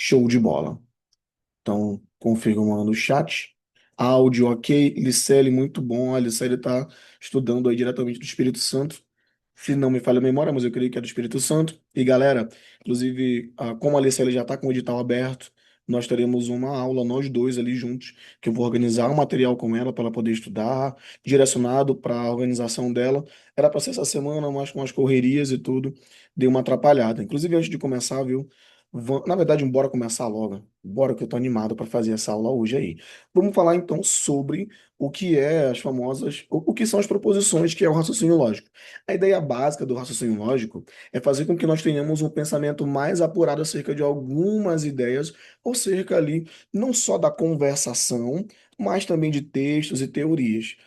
Show de bola. Então, confirmando o chat. Áudio ok. Licele, muito bom. A Licele está estudando aí diretamente do Espírito Santo. Se não me falha a memória, mas eu creio que é do Espírito Santo. E galera, inclusive, como a Licele já está com o edital aberto, nós teremos uma aula, nós dois ali juntos, que eu vou organizar um material com ela para ela poder estudar, direcionado para a organização dela. Era para ser essa semana, mas com as correrias e tudo, deu uma atrapalhada. Inclusive, antes de começar, viu? Na verdade, bora começar logo. Bora que eu tô animado para fazer essa aula hoje aí. Vamos falar então sobre o que é as famosas, o que são as proposições, que é o raciocínio lógico. A ideia básica do raciocínio lógico é fazer com que nós tenhamos um pensamento mais apurado acerca de algumas ideias, ou cerca ali, não só da conversação, mas também de textos e teorias.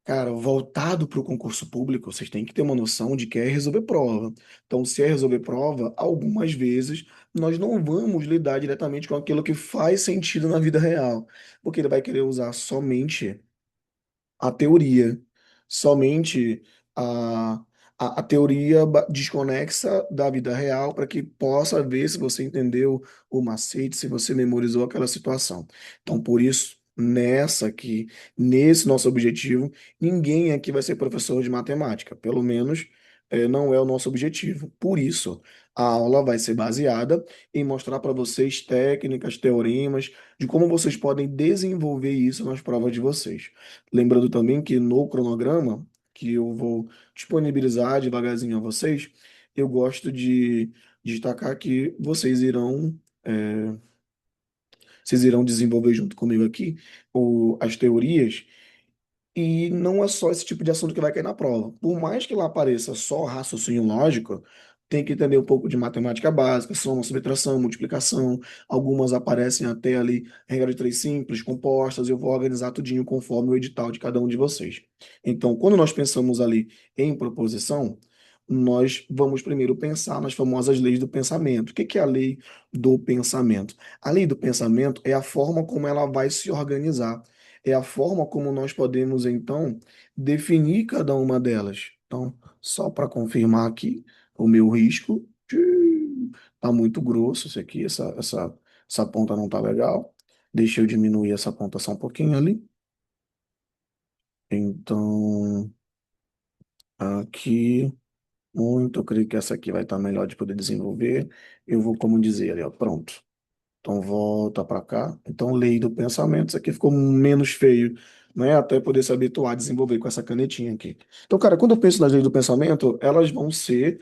Cara, voltado para o concurso público, vocês têm que ter uma noção de que é resolver prova. Então, se é resolver prova, algumas vezes nós não vamos lidar diretamente com aquilo que faz sentido na vida real, porque ele vai querer usar somente a teoria, somente a, a teoria desconexa da vida real para que possa ver se você entendeu o macete, se você memorizou aquela situação. Então, por isso, nessa aqui, nesse nosso objetivo, ninguém aqui vai ser professor de matemática, pelo menos não é o nosso objetivo. Por isso, a aula vai ser baseada em mostrar para vocês técnicas, teoremas, de como vocês podem desenvolver isso nas provas de vocês. Lembrando também que no cronograma, que eu vou disponibilizar devagarzinho a vocês, eu gosto de destacar que vocês irão desenvolver junto comigo aqui as teorias e não é só esse tipo de assunto que vai cair na prova. Por mais que lá apareça só raciocínio lógico, tem que entender um pouco de matemática básica, soma, subtração, multiplicação. Algumas aparecem até ali, regra de três simples, compostas. Eu vou organizar tudinho conforme o edital de cada um de vocês. Então, quando nós pensamos ali em proposição, nós vamos primeiro pensar nas famosas leis do pensamento. O que que é a lei do pensamento? A lei do pensamento é a forma como ela vai se organizar, é a forma como nós podemos, então, definir cada uma delas. Então, só para confirmar aqui, o meu risco está muito grosso, esse aqui, essa ponta não está legal. Deixa eu diminuir essa ponta só um pouquinho ali. Então, aqui, muito, eu creio que essa aqui vai estar melhor de poder desenvolver. Eu vou, como dizer ali, ó, pronto. Então volta para cá. Então, lei do pensamento, isso aqui ficou menos feio, né? Até poder se habituar a desenvolver com essa canetinha aqui. Então, cara, quando eu penso nas leis do pensamento, elas vão ser.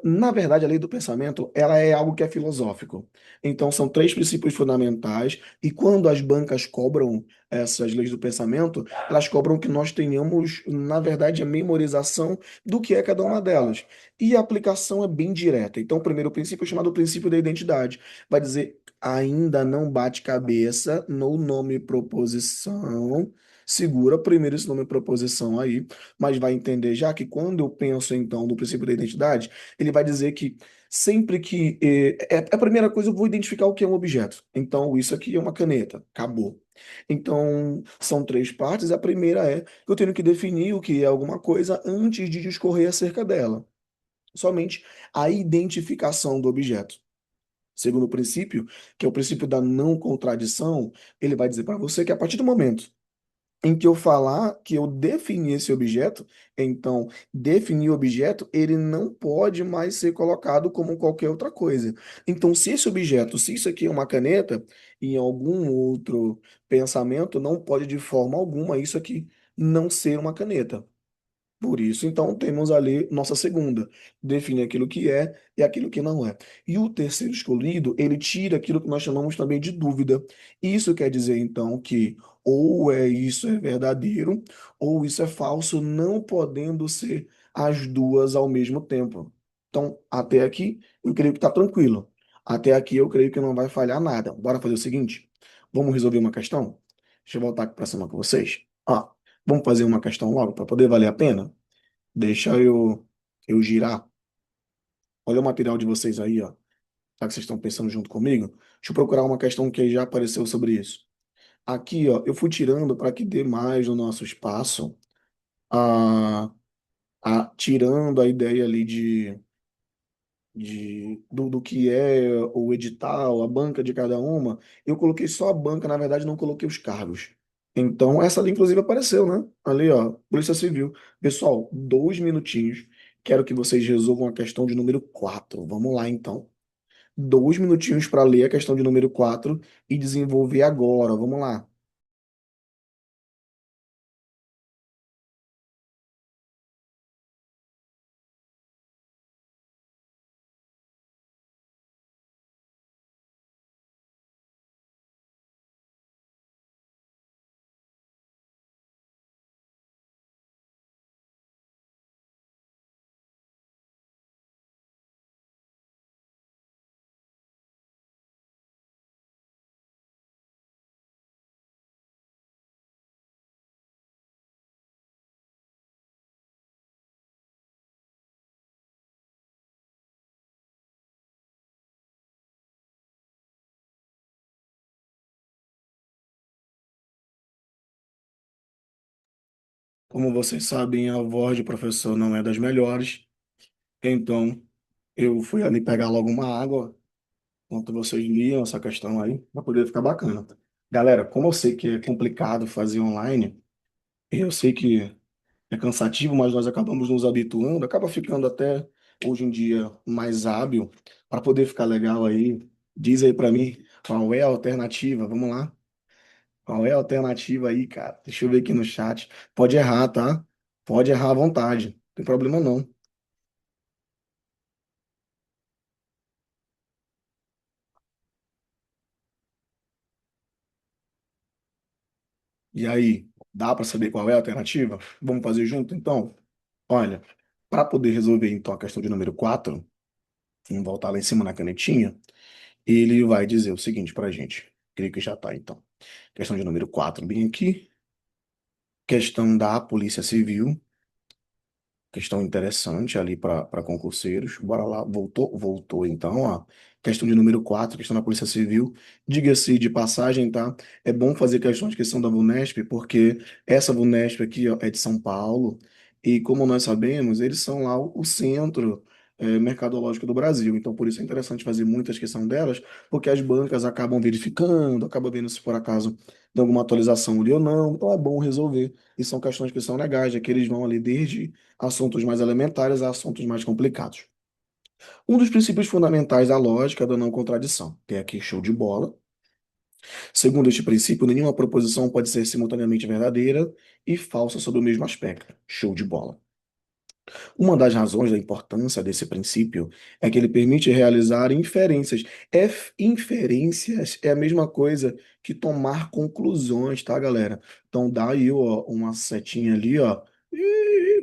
Na verdade, a lei do pensamento, ela é algo que é filosófico. Então, são três princípios fundamentais, e quando as bancas cobram essas leis do pensamento, elas cobram que nós tenhamos, na verdade, a memorização do que é cada uma delas. E a aplicação é bem direta. Então, o primeiro princípio é chamado princípio da identidade. Vai dizer ainda não bate cabeça no nome proposição. Segura primeiro esse nome proposição aí, mas vai entender já que quando eu penso então no princípio da identidade, ele vai dizer que sempre que é a primeira coisa eu vou identificar o que é um objeto. Então isso aqui é uma caneta, acabou. Então são três partes. A primeira é que eu tenho que definir o que é alguma coisa antes de discorrer acerca dela. Somente a identificação do objeto. Segundo princípio, que é o princípio da não contradição, ele vai dizer para você que a partir do momento em que eu falar que eu defini esse objeto, então definir o objeto, ele não pode mais ser colocado como qualquer outra coisa. Então, se esse objeto, se isso aqui é uma caneta, em algum outro pensamento, não pode de forma alguma isso aqui não ser uma caneta. Por isso, então, temos ali nossa segunda, define aquilo que é e aquilo que não é. E o terceiro escolhido, ele tira aquilo que nós chamamos também de dúvida. Isso quer dizer, então, que ou isso é verdadeiro, ou isso é falso, não podendo ser as duas ao mesmo tempo. Então, até aqui, eu creio que está tranquilo. Até aqui, eu creio que não vai falhar nada. Bora fazer o seguinte? Vamos resolver uma questão? Deixa eu voltar aqui para cima com vocês. Ó, vamos fazer uma questão logo para poder valer a pena? Deixa eu girar. Olha o material de vocês aí, ó. Já que vocês estão pensando junto comigo, deixa eu procurar uma questão que já apareceu sobre isso. Aqui, ó, eu fui tirando para que dê mais no nosso espaço, tirando a ideia ali do que é o edital, a banca de cada uma, eu coloquei só a banca, na verdade não coloquei os cargos. Então, essa ali inclusive apareceu, né? Ali, ó, Polícia Civil. Pessoal, 2 minutinhos. Quero que vocês resolvam a questão de número 4. Vamos lá, então. 2 minutinhos para ler a questão de número 4 e desenvolver agora. Vamos lá. Como vocês sabem, a voz de professor não é das melhores, então eu fui ali pegar logo uma água enquanto vocês liam essa questão aí, para poder ficar bacana. Galera, como eu sei que é complicado fazer online, eu sei que é cansativo, mas nós acabamos nos habituando, acaba ficando até hoje em dia mais hábil para poder ficar legal aí. Diz aí para mim qual é a alternativa, vamos lá. Qual é a alternativa aí, cara? Deixa eu ver aqui no chat. Pode errar, tá? Pode errar à vontade, não tem problema não. E aí, dá para saber qual é a alternativa? Vamos fazer junto, então? Olha, para poder resolver então a questão de número 4, vamos voltar lá em cima na canetinha, ele vai dizer o seguinte para a gente. Creio que já está, então. Questão de número 4, bem aqui. Questão da Polícia Civil. Questão interessante ali para concurseiros. Bora lá, voltou então, ó. Questão de número 4, questão da Polícia Civil. Diga-se de passagem, tá? É bom fazer questões que são da VUNESP, porque essa VUNESP aqui, ó, é de São Paulo, e como nós sabemos, eles são lá o centro mercadológico do Brasil. Então, por isso é interessante fazer muitas questões delas, porque as bancas acabam verificando, acabam vendo se por acaso tem alguma atualização ali ou não. Então, é bom resolver. E são questões que são legais, já que eles vão ali desde assuntos mais elementares a assuntos mais complicados. Um dos princípios fundamentais da lógica é da não contradição. Tem aqui show de bola. Segundo este princípio, nenhuma proposição pode ser simultaneamente verdadeira e falsa sob o mesmo aspecto. Show de bola. Uma das razões da importância desse princípio é que ele permite realizar inferências. Inferências é a mesma coisa que tomar conclusões, tá, galera? Então dá aí, ó, uma setinha ali, ó.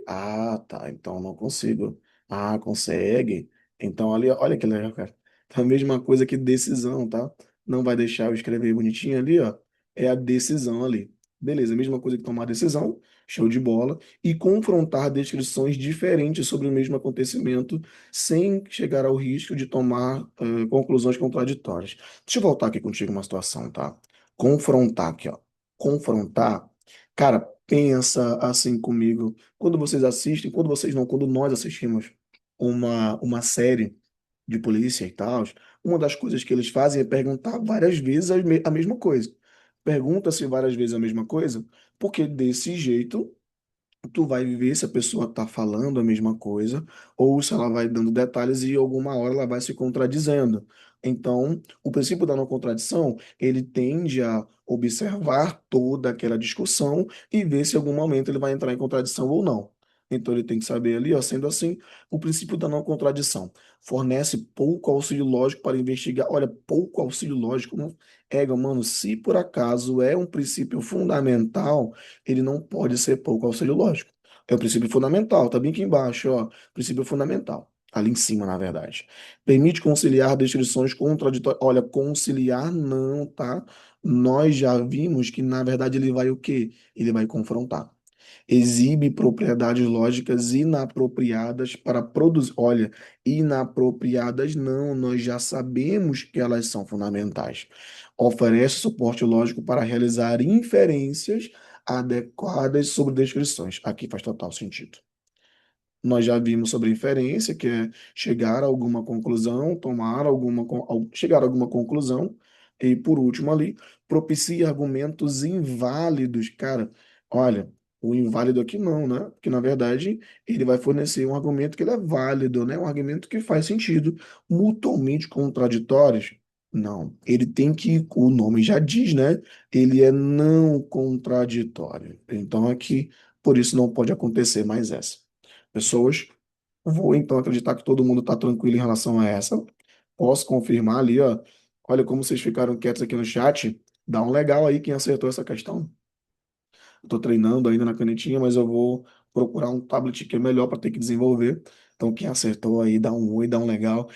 Ah, tá. Então não consigo. Ah, consegue. Então ali, olha que legal, cara. A mesma coisa que decisão, tá? Não vai deixar eu escrever bonitinho ali, ó. É a decisão ali. Beleza, mesma coisa que tomar decisão, show de bola e confrontar descrições diferentes sobre o mesmo acontecimento, sem chegar ao risco de tomar conclusões contraditórias. Deixa eu voltar aqui contigo uma situação, tá? Confrontar aqui, ó. Confrontar. Cara, pensa assim comigo. Quando vocês assistem, quando vocês não, quando nós assistimos uma série de polícia e tal, uma das coisas que eles fazem é perguntar várias vezes a mesma coisa. Pergunta-se várias vezes a mesma coisa, porque desse jeito tu vai ver se a pessoa está falando a mesma coisa ou se ela vai dando detalhes e alguma hora ela vai se contradizendo. Então, o princípio da não contradição, ele tende a observar toda aquela discussão e ver se em algum momento ele vai entrar em contradição ou não. Então, ele tem que saber ali, ó, sendo assim, o princípio da não contradição fornece pouco auxílio lógico para investigar. Olha, pouco auxílio lógico, não é, mano, se por acaso é um princípio fundamental, ele não pode ser pouco auxílio lógico. É o princípio fundamental, tá bem aqui embaixo, ó. Princípio fundamental. Ali em cima, na verdade. Permite conciliar descrições contraditórias. Olha, conciliar não, tá? Nós já vimos que, na verdade, ele vai o quê? Ele vai confrontar. Exibe propriedades lógicas inapropriadas para produzir. Olha, inapropriadas não, nós já sabemos que elas são fundamentais. Oferece suporte lógico para realizar inferências adequadas sobre descrições. Aqui faz total sentido. nós já vimos sobre inferência, que é chegar a alguma conclusão, chegar a alguma conclusão, e por último ali, propicia argumentos inválidos. Cara, olha, o inválido aqui não, né? Porque na verdade ele vai fornecer um argumento que ele é válido, né? Um argumento que faz sentido. Mutuamente contraditórios. Não, ele tem que, o nome já diz, né? Ele é não contraditório. Então aqui, por isso não pode acontecer mais essa. Pessoas, vou então acreditar que todo mundo está tranquilo em relação a essa. Posso confirmar ali, ó. Olha como vocês ficaram quietos aqui no chat. Dá um legal aí quem acertou essa questão. Estou treinando ainda na canetinha, mas eu vou procurar um tablet que é melhor para ter que desenvolver. Então, quem acertou aí, dá um oi, dá um legal.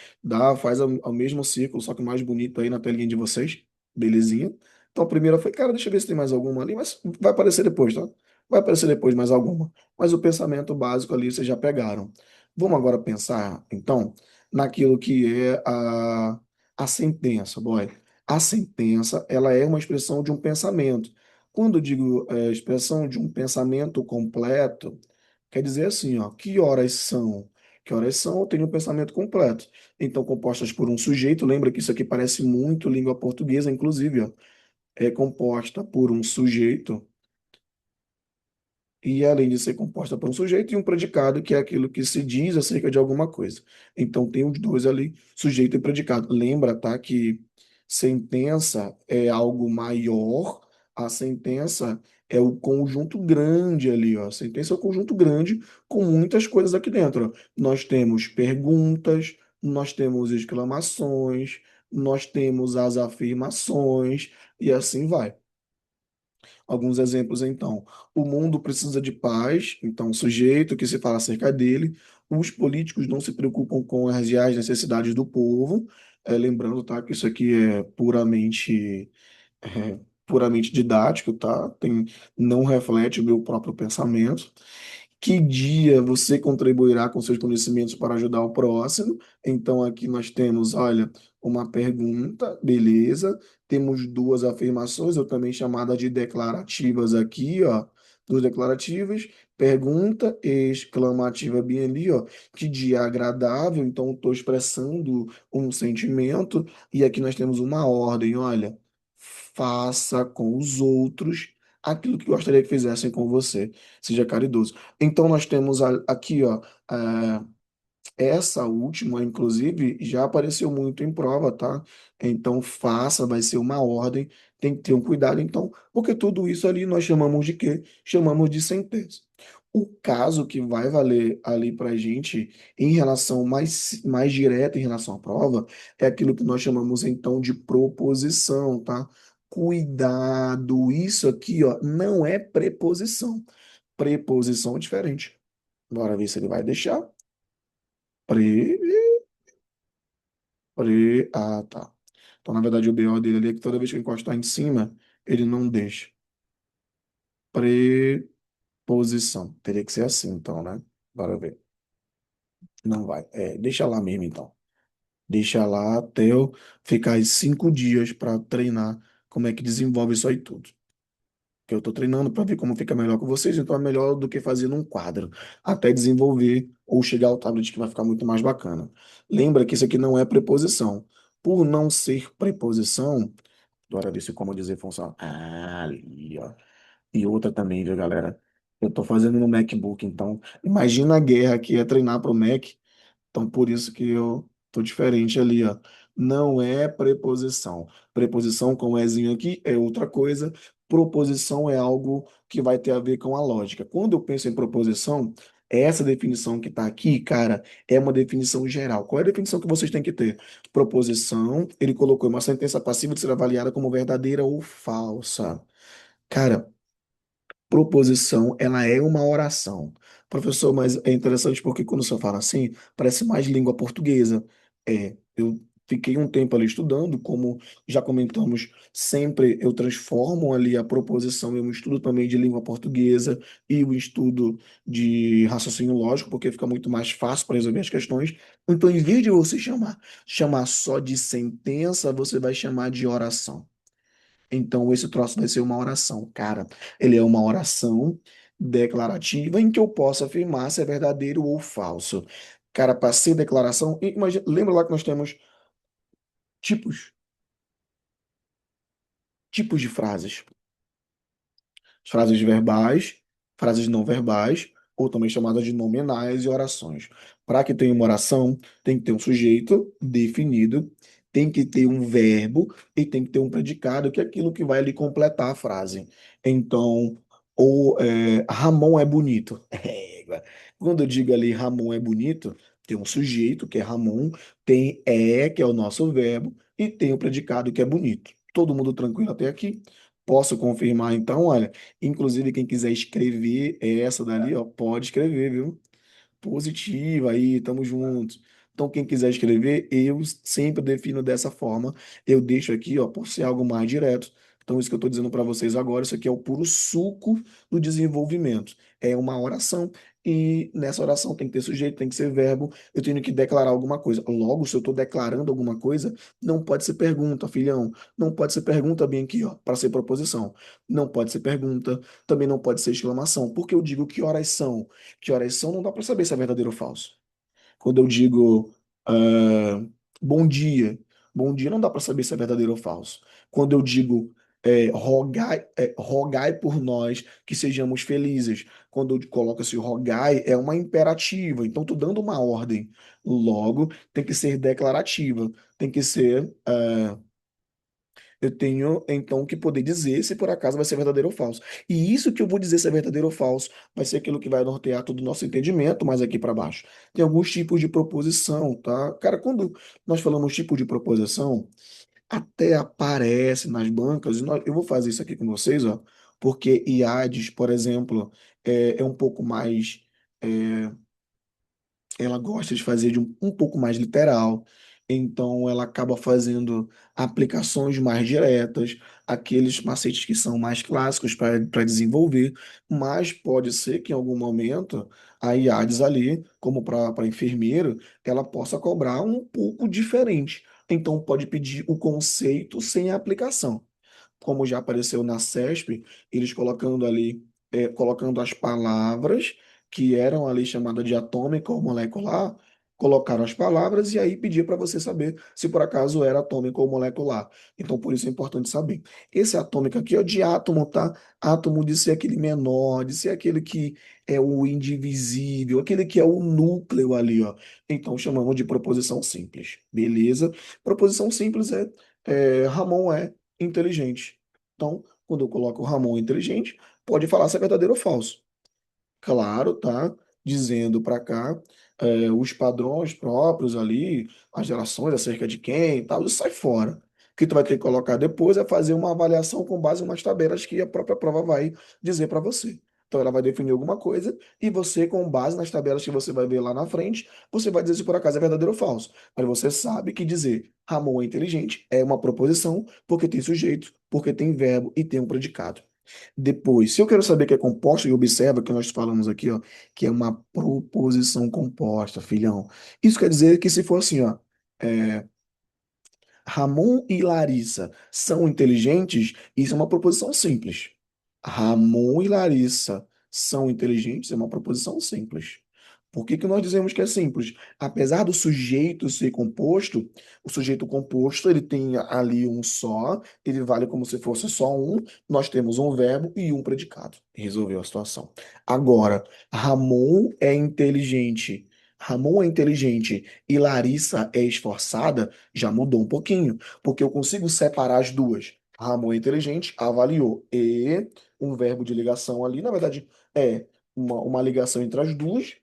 Faz o mesmo ciclo, só que mais bonito aí na telinha de vocês. Belezinha. Então, a primeira foi, cara, deixa eu ver se tem mais alguma ali, mas vai aparecer depois, tá? Vai aparecer depois mais alguma. Mas o pensamento básico ali vocês já pegaram. Vamos agora pensar, então, naquilo que é a sentença, boy. A sentença, ela é uma expressão de um pensamento. Quando eu digo expressão de um pensamento completo, quer dizer assim, ó, que horas são? Que horas são? Eu tenho um pensamento completo. Então, compostas por um sujeito, lembra que isso aqui parece muito língua portuguesa, inclusive, ó, é composta por um sujeito e além de ser composta por um sujeito e um predicado, que é aquilo que se diz acerca de alguma coisa. Então tem os dois ali, sujeito e predicado. Lembra, tá, que sentença é algo maior, a sentença é o conjunto grande ali, ó. A sentença é o conjunto grande com muitas coisas aqui dentro, ó. Nós temos perguntas, nós temos exclamações, nós temos as afirmações e assim vai. Alguns exemplos, então. O mundo precisa de paz, então, o sujeito que se fala acerca dele. Os políticos não se preocupam com as reais necessidades do povo. Lembrando, tá, que isso aqui é puramente didático, tá? Não reflete o meu próprio pensamento. Que dia você contribuirá com seus conhecimentos para ajudar o próximo? Então, aqui nós temos, olha, uma pergunta, beleza. Temos duas afirmações, ou também chamadas de declarativas aqui, ó. Duas declarativas, pergunta exclamativa bem ali, ó. Que dia agradável, então estou expressando um sentimento. E aqui nós temos uma ordem, olha. Faça com os outros aquilo que gostaria que fizessem com você. Seja caridoso. Então nós temos aqui, ó, essa última, inclusive, já apareceu muito em prova, tá? Então faça, vai ser uma ordem, tem que ter um cuidado, então, porque tudo isso ali nós chamamos de quê? Chamamos de sentença. O caso que vai valer ali para a gente, em relação mais direta em relação à prova, é aquilo que nós chamamos então de proposição, tá? Cuidado, isso aqui, ó, não é preposição. Preposição é diferente. Bora ver se ele vai deixar. Pre, Ah, tá. Então, na verdade, o BO dele ali é que toda vez que eu encostar em cima, ele não deixa. Preposição. Teria que ser assim, então, né? Bora ver. Não vai. Deixa lá mesmo, então. Deixa lá até eu ficar aí 5 dias para treinar como é que desenvolve isso aí tudo. Que eu estou treinando para ver como fica melhor com vocês, então é melhor do que fazer num quadro, até desenvolver ou chegar ao tablet que vai ficar muito mais bacana. Lembra que isso aqui não é preposição. Por não ser preposição, agora ver se como dizer funciona. Ali, ó. E outra também, viu, galera? Eu estou fazendo no MacBook, então imagina a guerra que é treinar para o Mac. Então, por isso que eu tô diferente ali, ó. Não é preposição. Preposição com ezinho aqui é outra coisa. Proposição é algo que vai ter a ver com a lógica. Quando eu penso em proposição, essa definição que está aqui, cara, é uma definição geral. Qual é a definição que vocês têm que ter? Proposição, ele colocou uma sentença passiva de ser avaliada como verdadeira ou falsa. Cara, proposição, ela é uma oração. Professor, mas é interessante porque quando você fala assim, parece mais língua portuguesa. Eu fiquei um tempo ali estudando, como já comentamos, sempre eu transformo ali a proposição em um estudo também de língua portuguesa e o estudo de raciocínio lógico, porque fica muito mais fácil para resolver as questões. Então, em vez de você chamar só de sentença, você vai chamar de oração. Então, esse troço vai ser uma oração, cara. Ele é uma oração declarativa em que eu posso afirmar se é verdadeiro ou falso. Cara, para ser declaração, imagina, lembra lá que nós temos tipos, tipos de frases. Frases verbais, frases não verbais, ou também chamadas de nominais e orações. Para que tenha uma oração, tem que ter um sujeito definido, tem que ter um verbo e tem que ter um predicado, que é aquilo que vai ali completar a frase. Então, Ramon é bonito. Quando eu digo ali Ramon é bonito, tem um sujeito, que é Ramon, tem que é o nosso verbo, e tem o predicado, que é bonito. Todo mundo tranquilo até aqui? Posso confirmar então, olha. Inclusive, quem quiser escrever essa dali, ó, pode escrever, viu? Positiva aí, tamo juntos. Então, quem quiser escrever, eu sempre defino dessa forma. Eu deixo aqui, ó, por ser algo mais direto. Então, isso que eu estou dizendo para vocês agora, isso aqui é o puro suco do desenvolvimento. É uma oração. E nessa oração tem que ter sujeito, tem que ser verbo, eu tenho que declarar alguma coisa. Logo, se eu estou declarando alguma coisa, não pode ser pergunta, filhão. Não pode ser pergunta bem aqui, ó, para ser proposição. Não pode ser pergunta, também não pode ser exclamação. Porque eu digo que horas são. Que horas são, não dá para saber se é verdadeiro ou falso. Quando eu digo ah, bom dia, bom dia não dá para saber se é verdadeiro ou falso. Quando eu digo rogai por nós que sejamos felizes. Quando eu coloco esse rogai, é uma imperativa. Então, estou dando uma ordem. Logo, tem que ser declarativa. Tem que ser. Eu tenho então que poder dizer se por acaso vai ser verdadeiro ou falso. E isso que eu vou dizer se é verdadeiro ou falso vai ser aquilo que vai nortear todo o nosso entendimento mais aqui para baixo. Tem alguns tipos de proposição, tá? Cara, quando nós falamos tipo de proposição, até aparece nas bancas, eu vou fazer isso aqui com vocês, ó, porque IADES, por exemplo, é um pouco mais. é, ela gosta de fazer de um pouco mais literal, então ela acaba fazendo aplicações mais diretas, aqueles macetes que são mais clássicos para desenvolver, mas pode ser que em algum momento a IADES ali, como para enfermeiro, ela possa cobrar um pouco diferente. Então pode pedir o conceito sem a aplicação, como já apareceu na CESP, eles colocando ali, colocando as palavras que eram ali chamadas de atômica ou molecular, colocaram as palavras e aí pedia para você saber se por acaso era atômico ou molecular. Então, por isso é importante saber. Esse atômico aqui é de átomo, tá? Átomo de ser aquele menor, de ser aquele que é o indivisível, aquele que é o núcleo ali, ó. Então, chamamos de proposição simples. Beleza? Proposição simples Ramon é inteligente. Então, quando eu coloco o Ramon inteligente, pode falar se é verdadeiro ou falso. Claro, tá? Dizendo para cá os padrões próprios ali, as relações acerca de quem e tal, isso sai fora. O que tu vai ter que colocar depois é fazer uma avaliação com base em umas tabelas que a própria prova vai dizer para você. Então ela vai definir alguma coisa e você, com base nas tabelas que você vai ver lá na frente, você vai dizer se por acaso é verdadeiro ou falso. Mas você sabe que dizer Ramon é inteligente é uma proposição porque tem sujeito, porque tem verbo e tem um predicado. Depois, se eu quero saber que é composta, e observa que nós falamos aqui, ó, que é uma proposição composta, filhão. Isso quer dizer que se for assim, ó, é, Ramon e Larissa são inteligentes, isso é uma proposição simples. Ramon e Larissa são inteligentes, é uma proposição simples. Por que que nós dizemos que é simples? Apesar do sujeito ser composto, o sujeito composto ele tem ali um só, ele vale como se fosse só um, nós temos um verbo e um predicado. Resolveu a situação. Agora, Ramon é inteligente. Ramon é inteligente e Larissa é esforçada, já mudou um pouquinho, porque eu consigo separar as duas. Ramon é inteligente, avaliou. E um verbo de ligação ali, na verdade, é uma ligação entre as duas,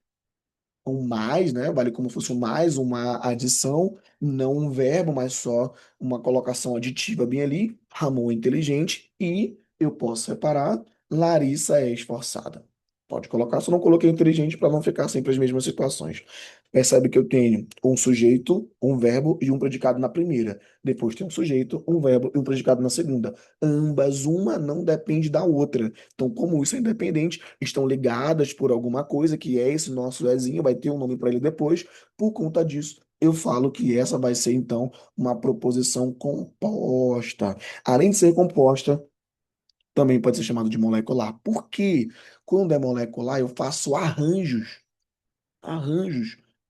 um mais, né? Vale como se fosse um mais, uma adição, não um verbo, mas só uma colocação aditiva bem ali. Ramon é inteligente e eu posso separar. Larissa é esforçada. Pode colocar, só não coloquei inteligente para não ficar sempre as mesmas situações. Percebe que eu tenho um sujeito, um verbo e um predicado na primeira. Depois tem um sujeito, um verbo e um predicado na segunda. Ambas, uma não depende da outra. Então, como isso é independente, estão ligadas por alguma coisa, que é esse nosso Ezinho, vai ter um nome para ele depois. Por conta disso, eu falo que essa vai ser, então, uma proposição composta. Além de ser composta, também pode ser chamado de molecular. Porque quando é molecular, eu faço arranjos,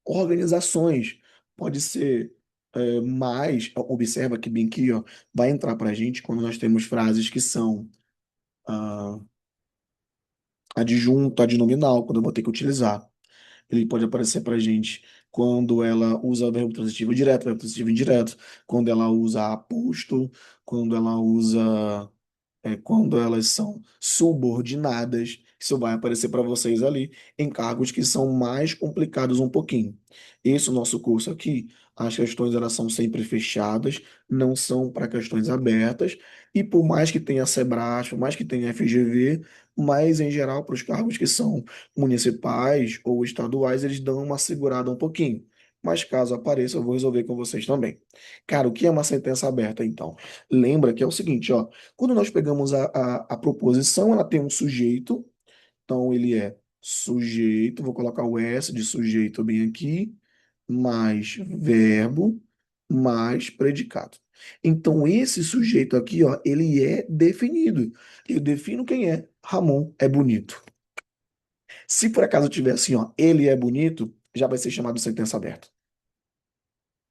organizações. Pode ser mais, observa que bem aqui, ó, vai entrar para a gente quando nós temos frases que são ah, adjunto, adnominal, quando eu vou ter que utilizar. Ele pode aparecer para a gente quando ela usa verbo transitivo direto, verbo transitivo indireto, quando ela usa aposto, quando ela usa quando elas são subordinadas, isso vai aparecer para vocês ali em cargos que são mais complicados um pouquinho. Esse nosso curso aqui, as questões elas são sempre fechadas, não são para questões abertas, e por mais que tenha Sebrasp, por mais que tenha FGV, mas em geral para os cargos que são municipais ou estaduais, eles dão uma segurada um pouquinho. Mas caso apareça, eu vou resolver com vocês também. Cara, o que é uma sentença aberta, então? Lembra que é o seguinte, ó. Quando nós pegamos a proposição, ela tem um sujeito, então ele é sujeito, vou colocar o S de sujeito bem aqui, mais verbo, mais predicado. Então esse sujeito aqui, ó, ele é definido. Eu defino quem é. Ramon é bonito. Se por acaso tiver assim, ó, ele é bonito, já vai ser chamado de sentença aberta.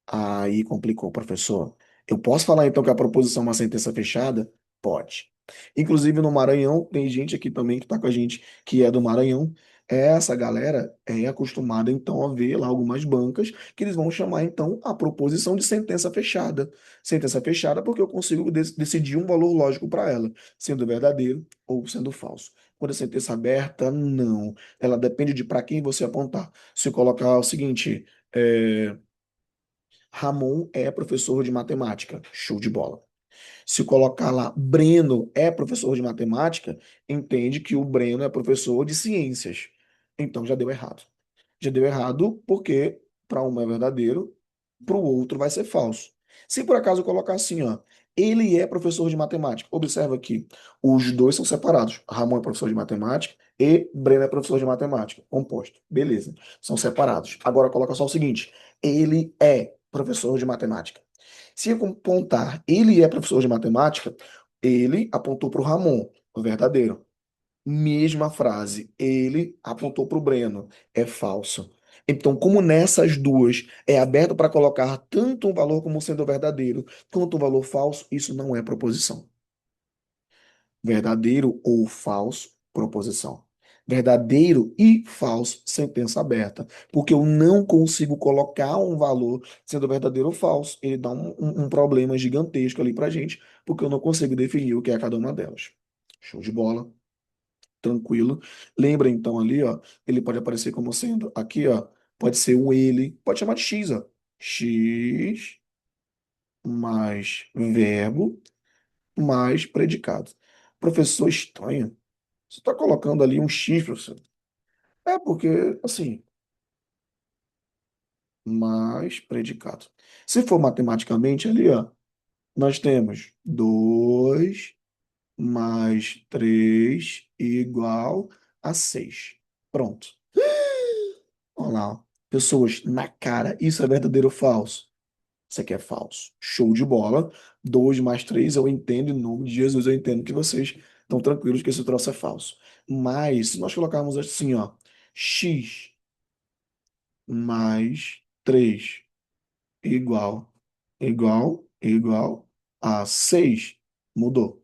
Aí complicou, professor. Eu posso falar então que a proposição é uma sentença fechada? Pode. Inclusive no Maranhão, tem gente aqui também que está com a gente que é do Maranhão. Essa galera é acostumada então a ver lá algumas bancas que eles vão chamar então a proposição de sentença fechada. Sentença fechada porque eu consigo decidir um valor lógico para ela, sendo verdadeiro ou sendo falso. Quando é sentença aberta, não. Ela depende de para quem você apontar. Se eu colocar o seguinte. Ramon é professor de matemática. Show de bola. Se colocar lá Breno é professor de matemática, entende que o Breno é professor de ciências. Então já deu errado. Já deu errado porque para um é verdadeiro, para o outro vai ser falso. Se por acaso eu colocar assim, ó, ele é professor de matemática. Observa aqui, os dois são separados. Ramon é professor de matemática e Breno é professor de matemática. Composto. Beleza. São separados. Agora coloca só o seguinte: ele é professor de matemática. Se eu apontar ele é professor de matemática, ele apontou para o Ramon, o verdadeiro. Mesma frase, ele apontou para o Breno, é falso. Então, como nessas duas é aberto para colocar tanto um valor como sendo verdadeiro, quanto um valor falso, isso não é proposição. Verdadeiro ou falso, proposição. Verdadeiro e falso, sentença aberta. Porque eu não consigo colocar um valor sendo verdadeiro ou falso. Ele dá um problema gigantesco ali para gente, porque eu não consigo definir o que é cada uma delas. Show de bola, tranquilo. Lembra então ali, ó, ele pode aparecer como sendo aqui, ó, pode ser um ele, pode chamar de x, ó. X mais verbo mais predicado. Professor estranho. Você está colocando ali um X, professor. É porque, assim, mais predicado. Se for matematicamente ali, ó, nós temos 2 mais 3 igual a 6. Pronto. Olha lá, ó. Pessoas, na cara, isso é verdadeiro ou falso? Isso aqui é falso. Show de bola. 2 mais 3 eu entendo, em nome de Jesus, eu entendo que vocês estão tranquilos que esse troço é falso. Mas, se nós colocarmos assim, ó, x mais 3 igual, igual a 6 mudou.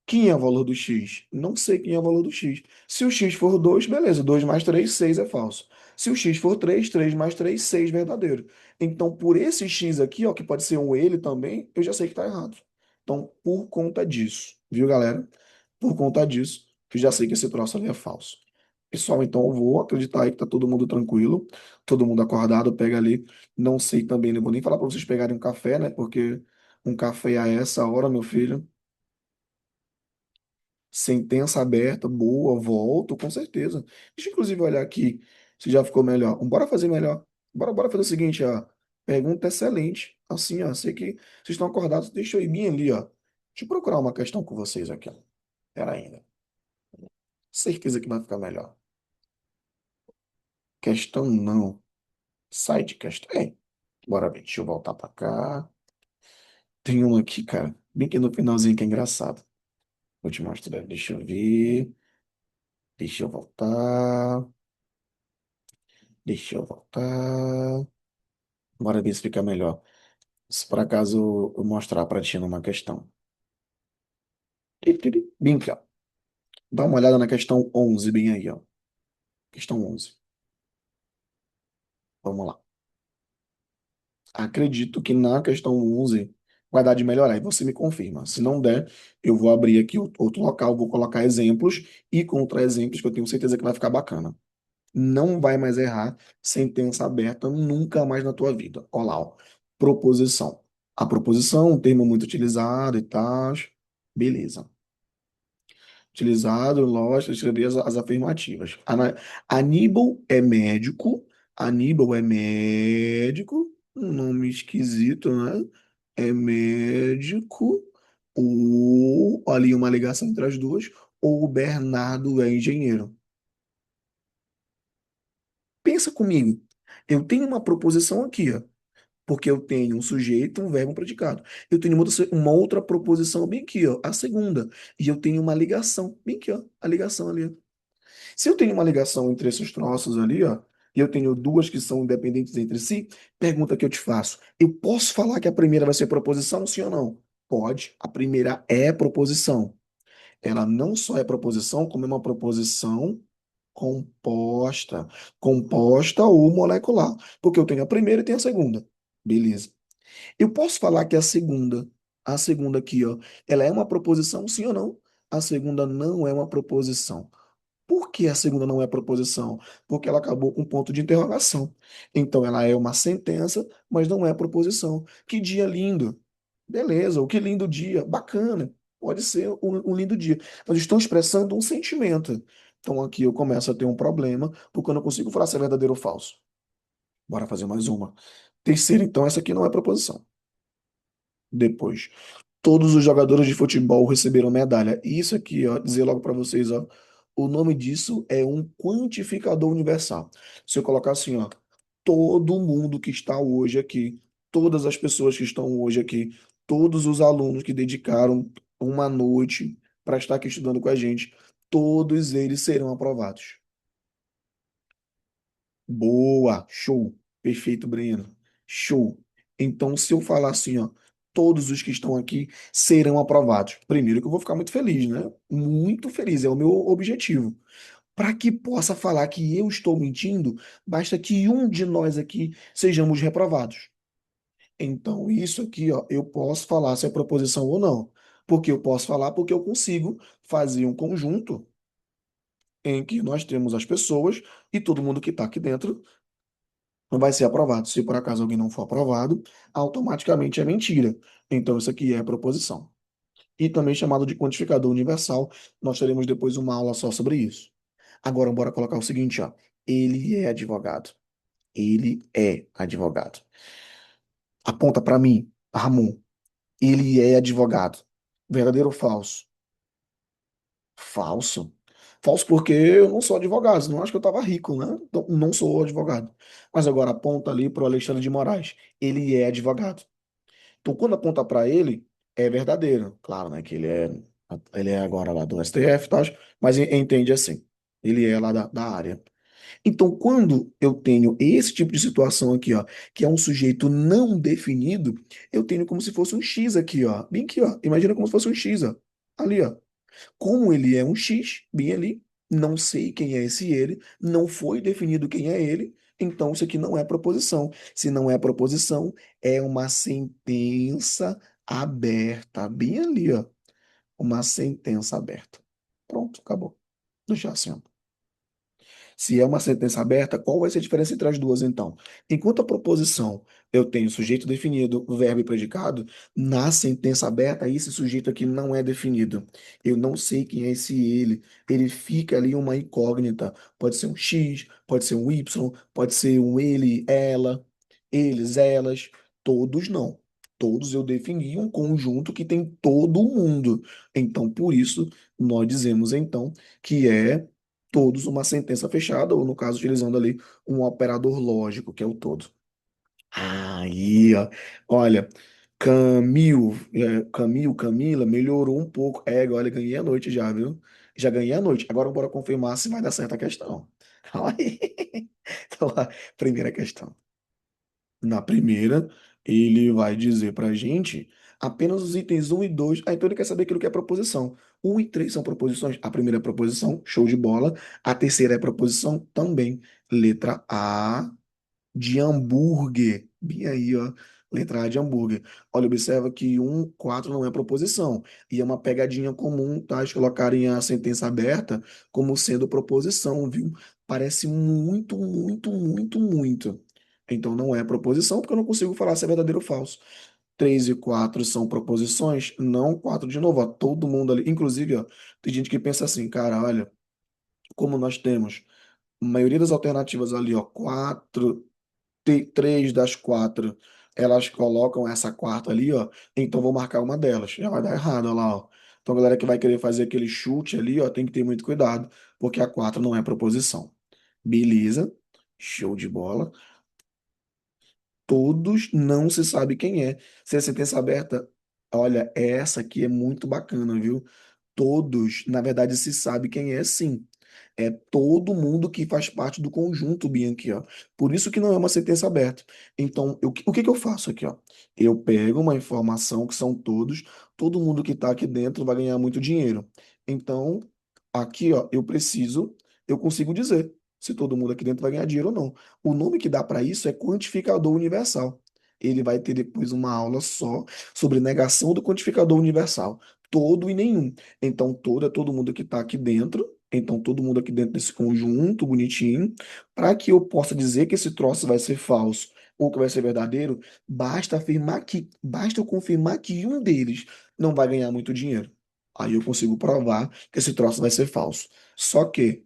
Quem é o valor do x? Não sei quem é o valor do x. Se o x for 2, beleza, 2 mais 3, 6 é falso. Se o x for 3, 3 mais 3, 6 verdadeiro. Então, por esse x aqui, ó, que pode ser um ele também, eu já sei que está errado. Então, por conta disso, viu, galera? Por conta disso, eu já sei que esse troço ali é falso. Pessoal, então eu vou acreditar aí que tá todo mundo tranquilo, todo mundo acordado, pega ali. Não sei também, não vou nem falar para vocês pegarem um café, né? Porque um café a essa hora, meu filho. Sentença aberta, boa, volto, com certeza. Deixa eu inclusive olhar aqui se já ficou melhor. Bora fazer melhor. Bora fazer o seguinte, ó. Pergunta excelente. Assim, ó. Sei que vocês estão acordados. Deixa eu ir bem ali, ó. Deixa eu procurar uma questão com vocês aqui, ó. Pera ainda. Certeza que vai ficar melhor. Questão não. Sai de questão. Bora ver. Deixa eu voltar pra cá. Tem uma aqui, cara. Bem que no finalzinho que é engraçado. Vou te mostrar. Deixa eu ver. Deixa eu voltar. Deixa eu voltar. Bora ver se fica melhor. Se por acaso eu mostrar para ti numa questão. Bem aqui, ó. Dá uma olhada na questão 11 bem aí, ó. Questão 11. Vamos lá. Acredito que na questão 11 vai dar de melhorar e você me confirma. Se não der, eu vou abrir aqui outro local, vou colocar exemplos e contra-exemplos que eu tenho certeza que vai ficar bacana. Não vai mais errar sentença aberta nunca mais na tua vida. Olha lá, ó. Proposição. A proposição, um termo muito utilizado e tal. Beleza. Utilizado, lógico, escrever as afirmativas. Aníbal é médico. Aníbal é médico. Um nome esquisito, né? É médico. Ou ali uma ligação entre as duas. Ou o Bernardo é engenheiro. Pensa comigo. Eu tenho uma proposição aqui, ó, porque eu tenho um sujeito, um verbo, um predicado. Eu tenho uma outra proposição bem aqui, ó, a segunda. E eu tenho uma ligação, bem aqui, ó, a ligação ali. Ó. Se eu tenho uma ligação entre esses troços ali, ó, e eu tenho duas que são independentes entre si, pergunta que eu te faço: eu posso falar que a primeira vai ser proposição, sim ou não? Pode. A primeira é proposição. Ela não só é proposição, como é uma proposição composta. Composta ou molecular. Porque eu tenho a primeira e tenho a segunda. Beleza. Eu posso falar que a segunda aqui, ó, ela é uma proposição, sim ou não? A segunda não é uma proposição. Por que a segunda não é proposição? Porque ela acabou com ponto de interrogação. Então ela é uma sentença, mas não é proposição. Que dia lindo. Beleza, o que lindo dia. Bacana. Pode ser um lindo dia. Mas estão expressando um sentimento. Então aqui eu começo a ter um problema, porque eu não consigo falar se é verdadeiro ou falso. Bora fazer mais uma. Terceira, então, essa aqui não é proposição. Depois, todos os jogadores de futebol receberam medalha. E isso aqui, ó, dizer logo para vocês, ó, o nome disso é um quantificador universal. Se eu colocar assim, ó, todo mundo que está hoje aqui, todas as pessoas que estão hoje aqui, todos os alunos que dedicaram uma noite para estar aqui estudando com a gente, todos eles serão aprovados. Boa, show. Perfeito, Breno. Show. Então, se eu falar assim, ó, todos os que estão aqui serão aprovados. Primeiro que eu vou ficar muito feliz, né? Muito feliz, é o meu objetivo. Para que possa falar que eu estou mentindo, basta que um de nós aqui sejamos reprovados. Então, isso aqui, ó, eu posso falar se é proposição ou não. Porque eu posso falar porque eu consigo fazer um conjunto em que nós temos as pessoas e todo mundo que está aqui dentro não vai ser aprovado. Se por acaso alguém não for aprovado, automaticamente é mentira. Então, isso aqui é proposição. E também chamado de quantificador universal. Nós teremos depois uma aula só sobre isso. Agora, bora colocar o seguinte, ó. Ele é advogado. Ele é advogado. Aponta para mim, Ramon. Ele é advogado. Verdadeiro ou falso? Falso. Falso porque eu não sou advogado, não acho que eu estava rico, né? Então, não sou advogado. Mas agora aponta ali para o Alexandre de Moraes. Ele é advogado. Então, quando aponta para ele, é verdadeiro. Claro, né? Que ele é agora lá do STF e tal, mas entende assim. Ele é lá da área. Então, quando eu tenho esse tipo de situação aqui, ó, que é um sujeito não definido, eu tenho como se fosse um X aqui, ó. Bem aqui, ó. Imagina como se fosse um X, ó. Ali, ó. Como ele é um X, bem ali, não sei quem é esse ele, não foi definido quem é ele, então isso aqui não é proposição. Se não é proposição, é uma sentença aberta, bem ali, ó. Uma sentença aberta. Pronto, acabou. Deixar assim, ó. Se é uma sentença aberta, qual vai ser a diferença entre as duas, então? Enquanto a proposição eu tenho sujeito definido, verbo e predicado, na sentença aberta, esse sujeito aqui não é definido. Eu não sei quem é esse ele. Ele fica ali uma incógnita. Pode ser um X, pode ser um Y, pode ser um ele, ela, eles, elas. Todos não. Todos eu defini um conjunto que tem todo mundo. Então, por isso, nós dizemos então que é todos uma sentença fechada, ou no caso, utilizando ali um operador lógico, que é o todo. Aí, ó, olha, Camila, melhorou um pouco. É, agora eu ganhei a noite já, viu? Já ganhei a noite. Agora bora confirmar se vai dar certo a questão. Calma aí. Então, lá, primeira questão. Na primeira, ele vai dizer pra gente apenas os itens um e 2. Ah, então ele quer saber aquilo que é proposição. Um e 3 são proposições. A primeira é proposição, show de bola. A terceira é proposição também. Letra A de hambúrguer. Bem aí, ó. Letra A de hambúrguer. Olha, observa que 4 não é proposição. E é uma pegadinha comum, tá? Eles colocarem a sentença aberta como sendo proposição, viu? Parece muito, muito, muito, muito. Então não é proposição, porque eu não consigo falar se é verdadeiro ou falso. 3 e 4 são proposições? Não, 4 de novo, ó. Todo mundo ali. Inclusive, ó, tem gente que pensa assim, cara, olha, como nós temos a maioria das alternativas ali, ó, 4 três das quatro, elas colocam essa quarta ali, ó. Então vou marcar uma delas. Já vai dar errado, olha lá, ó. Então a galera que vai querer fazer aquele chute ali, ó, tem que ter muito cuidado, porque a quarta não é proposição. Beleza? Show de bola. Todos não se sabe quem é. Se a sentença aberta, olha, essa aqui é muito bacana, viu? Todos, na verdade, se sabe quem é, sim. É todo mundo que faz parte do conjunto, Bianchi, ó. Por isso que não é uma sentença aberta. Então, o que que eu faço aqui, ó? Eu pego uma informação que são todos, todo mundo que está aqui dentro vai ganhar muito dinheiro. Então, aqui, ó, eu consigo dizer se todo mundo aqui dentro vai ganhar dinheiro ou não. O nome que dá para isso é quantificador universal. Ele vai ter depois uma aula só sobre negação do quantificador universal. Todo e nenhum. Então, todo é todo mundo que está aqui dentro. Então, todo mundo aqui dentro desse conjunto bonitinho. Para que eu possa dizer que esse troço vai ser falso ou que vai ser verdadeiro, basta eu confirmar que um deles não vai ganhar muito dinheiro. Aí eu consigo provar que esse troço vai ser falso. Só que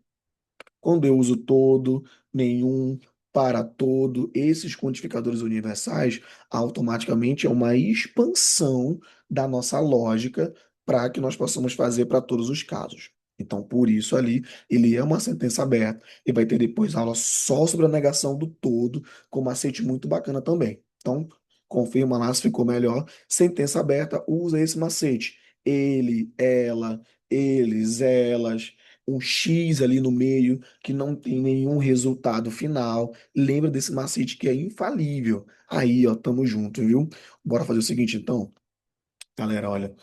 quando eu uso todo, nenhum, para todo, esses quantificadores universais, automaticamente é uma expansão da nossa lógica para que nós possamos fazer para todos os casos. Então, por isso ali, ele é uma sentença aberta e vai ter depois aula só sobre a negação do todo, com macete muito bacana também. Então, confirma lá se ficou melhor. Sentença aberta, usa esse macete. Ele, ela, eles, elas, um X ali no meio que não tem nenhum resultado final. Lembra desse macete que é infalível. Aí, ó, tamo junto, viu? Bora fazer o seguinte, então. Galera, olha,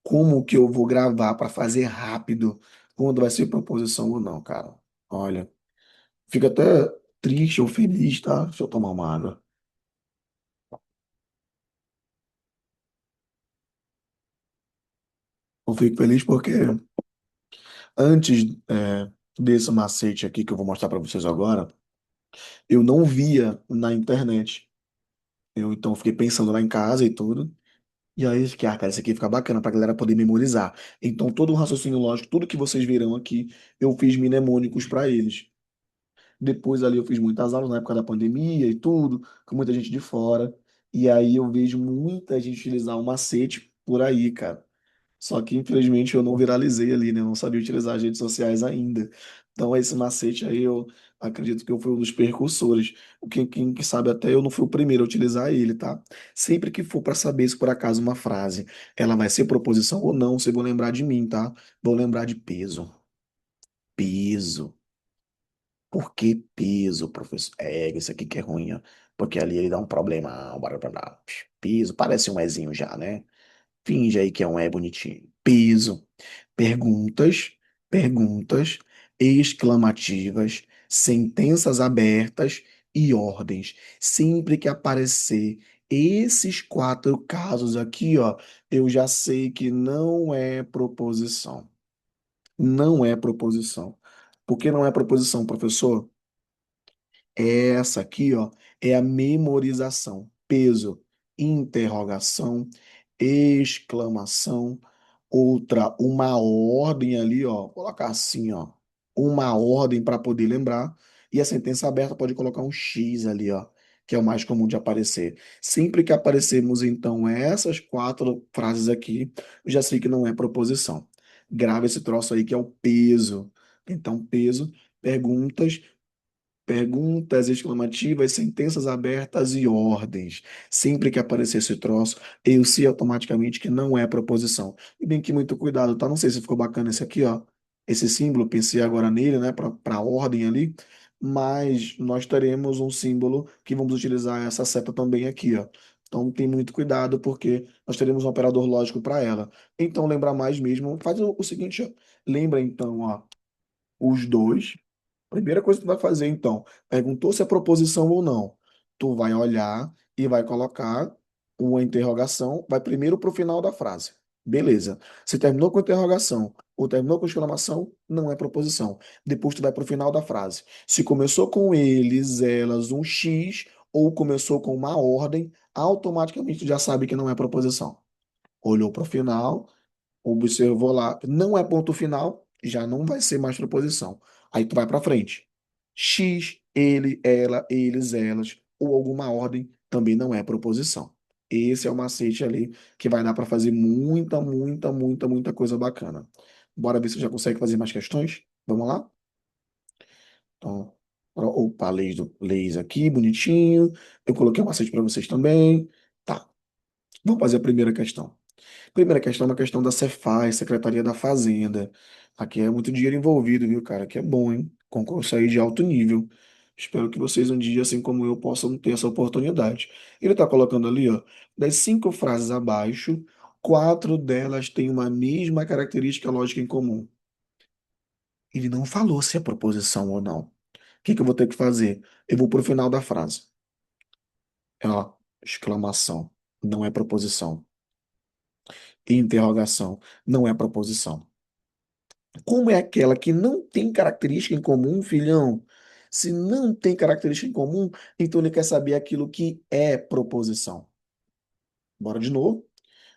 como que eu vou gravar para fazer rápido quando vai ser proposição ou não, cara? Olha, fica até triste ou feliz, tá? Deixa eu tomar uma água. Eu fico feliz porque antes, desse macete aqui que eu vou mostrar para vocês agora, eu não via na internet. Eu então fiquei pensando lá em casa e tudo. E aí, cara, isso aqui fica bacana pra galera poder memorizar. Então, todo o raciocínio lógico, tudo que vocês verão aqui, eu fiz mnemônicos para eles. Depois ali eu fiz muitas aulas na época da pandemia e tudo, com muita gente de fora. E aí eu vejo muita gente utilizar o macete por aí, cara. Só que infelizmente eu não viralizei ali, né? Eu não sabia utilizar as redes sociais ainda. Então esse macete aí eu acredito que eu fui um dos precursores. Quem que sabe até eu não fui o primeiro a utilizar ele, tá? Sempre que for para saber se por acaso uma frase ela vai ser proposição ou não, vocês vão lembrar de mim, tá? Vão lembrar de peso. Peso. Por que peso, professor? É, isso aqui que é ruim, ó. Porque ali ele dá um problema. Peso, parece um Ezinho já, né? Finge aí que é um E bonitinho. Peso. Perguntas, perguntas, exclamativas, sentenças abertas e ordens. Sempre que aparecer esses quatro casos aqui, ó, eu já sei que não é proposição. Não é proposição. Por que não é proposição, professor? Essa aqui, ó, é a memorização. Peso, interrogação, exclamação, outra, uma ordem ali, ó, vou colocar assim, ó, uma ordem para poder lembrar, e a sentença aberta pode colocar um X ali, ó, que é o mais comum de aparecer. Sempre que aparecermos, então, essas quatro frases aqui, eu já sei que não é proposição. Grava esse troço aí que é o peso. Então, peso, perguntas, perguntas exclamativas, sentenças abertas e ordens. Sempre que aparecer esse troço, eu sei automaticamente que não é proposição. E bem que muito cuidado, tá? Não sei se ficou bacana esse aqui, ó. Esse símbolo, pensei agora nele, né, para ordem ali, mas nós teremos um símbolo que vamos utilizar essa seta também aqui, ó. Então tem muito cuidado porque nós teremos um operador lógico para ela. Então lembra mais mesmo, faz o seguinte, ó. Lembra então, ó, os dois. Primeira coisa que tu vai fazer, então, perguntou se é proposição ou não. Tu vai olhar e vai colocar uma interrogação, vai primeiro para o final da frase. Beleza. Se terminou com interrogação ou terminou com exclamação, não é proposição. Depois tu vai para o final da frase. Se começou com eles, elas, um X, ou começou com uma ordem, automaticamente tu já sabe que não é proposição. Olhou para o final, observou lá, não é ponto final, já não vai ser mais proposição. Aí tu vai para frente. X, ele, ela, eles, elas, ou alguma ordem também não é proposição. Esse é o macete ali que vai dar para fazer muita, muita, muita, muita coisa bacana. Bora ver se já consegue fazer mais questões? Vamos lá? Então, opa, leis aqui, bonitinho. Eu coloquei um macete para vocês também. Tá, vamos fazer a primeira questão. Primeira questão é uma questão da Cefaz, Secretaria da Fazenda. Aqui é muito dinheiro envolvido, viu, cara? Aqui é bom, hein? Concurso aí de alto nível. Espero que vocês um dia, assim como eu, possam ter essa oportunidade. Ele está colocando ali, ó, das 5 frases abaixo, 4 delas têm uma mesma característica lógica em comum. Ele não falou se é proposição ou não. O que que eu vou ter que fazer? Eu vou para o final da frase. Ó, exclamação, não é proposição. Interrogação, não é proposição. Como é aquela que não tem característica em comum, filhão? Se não tem característica em comum, então ele quer saber aquilo que é proposição. Bora de novo.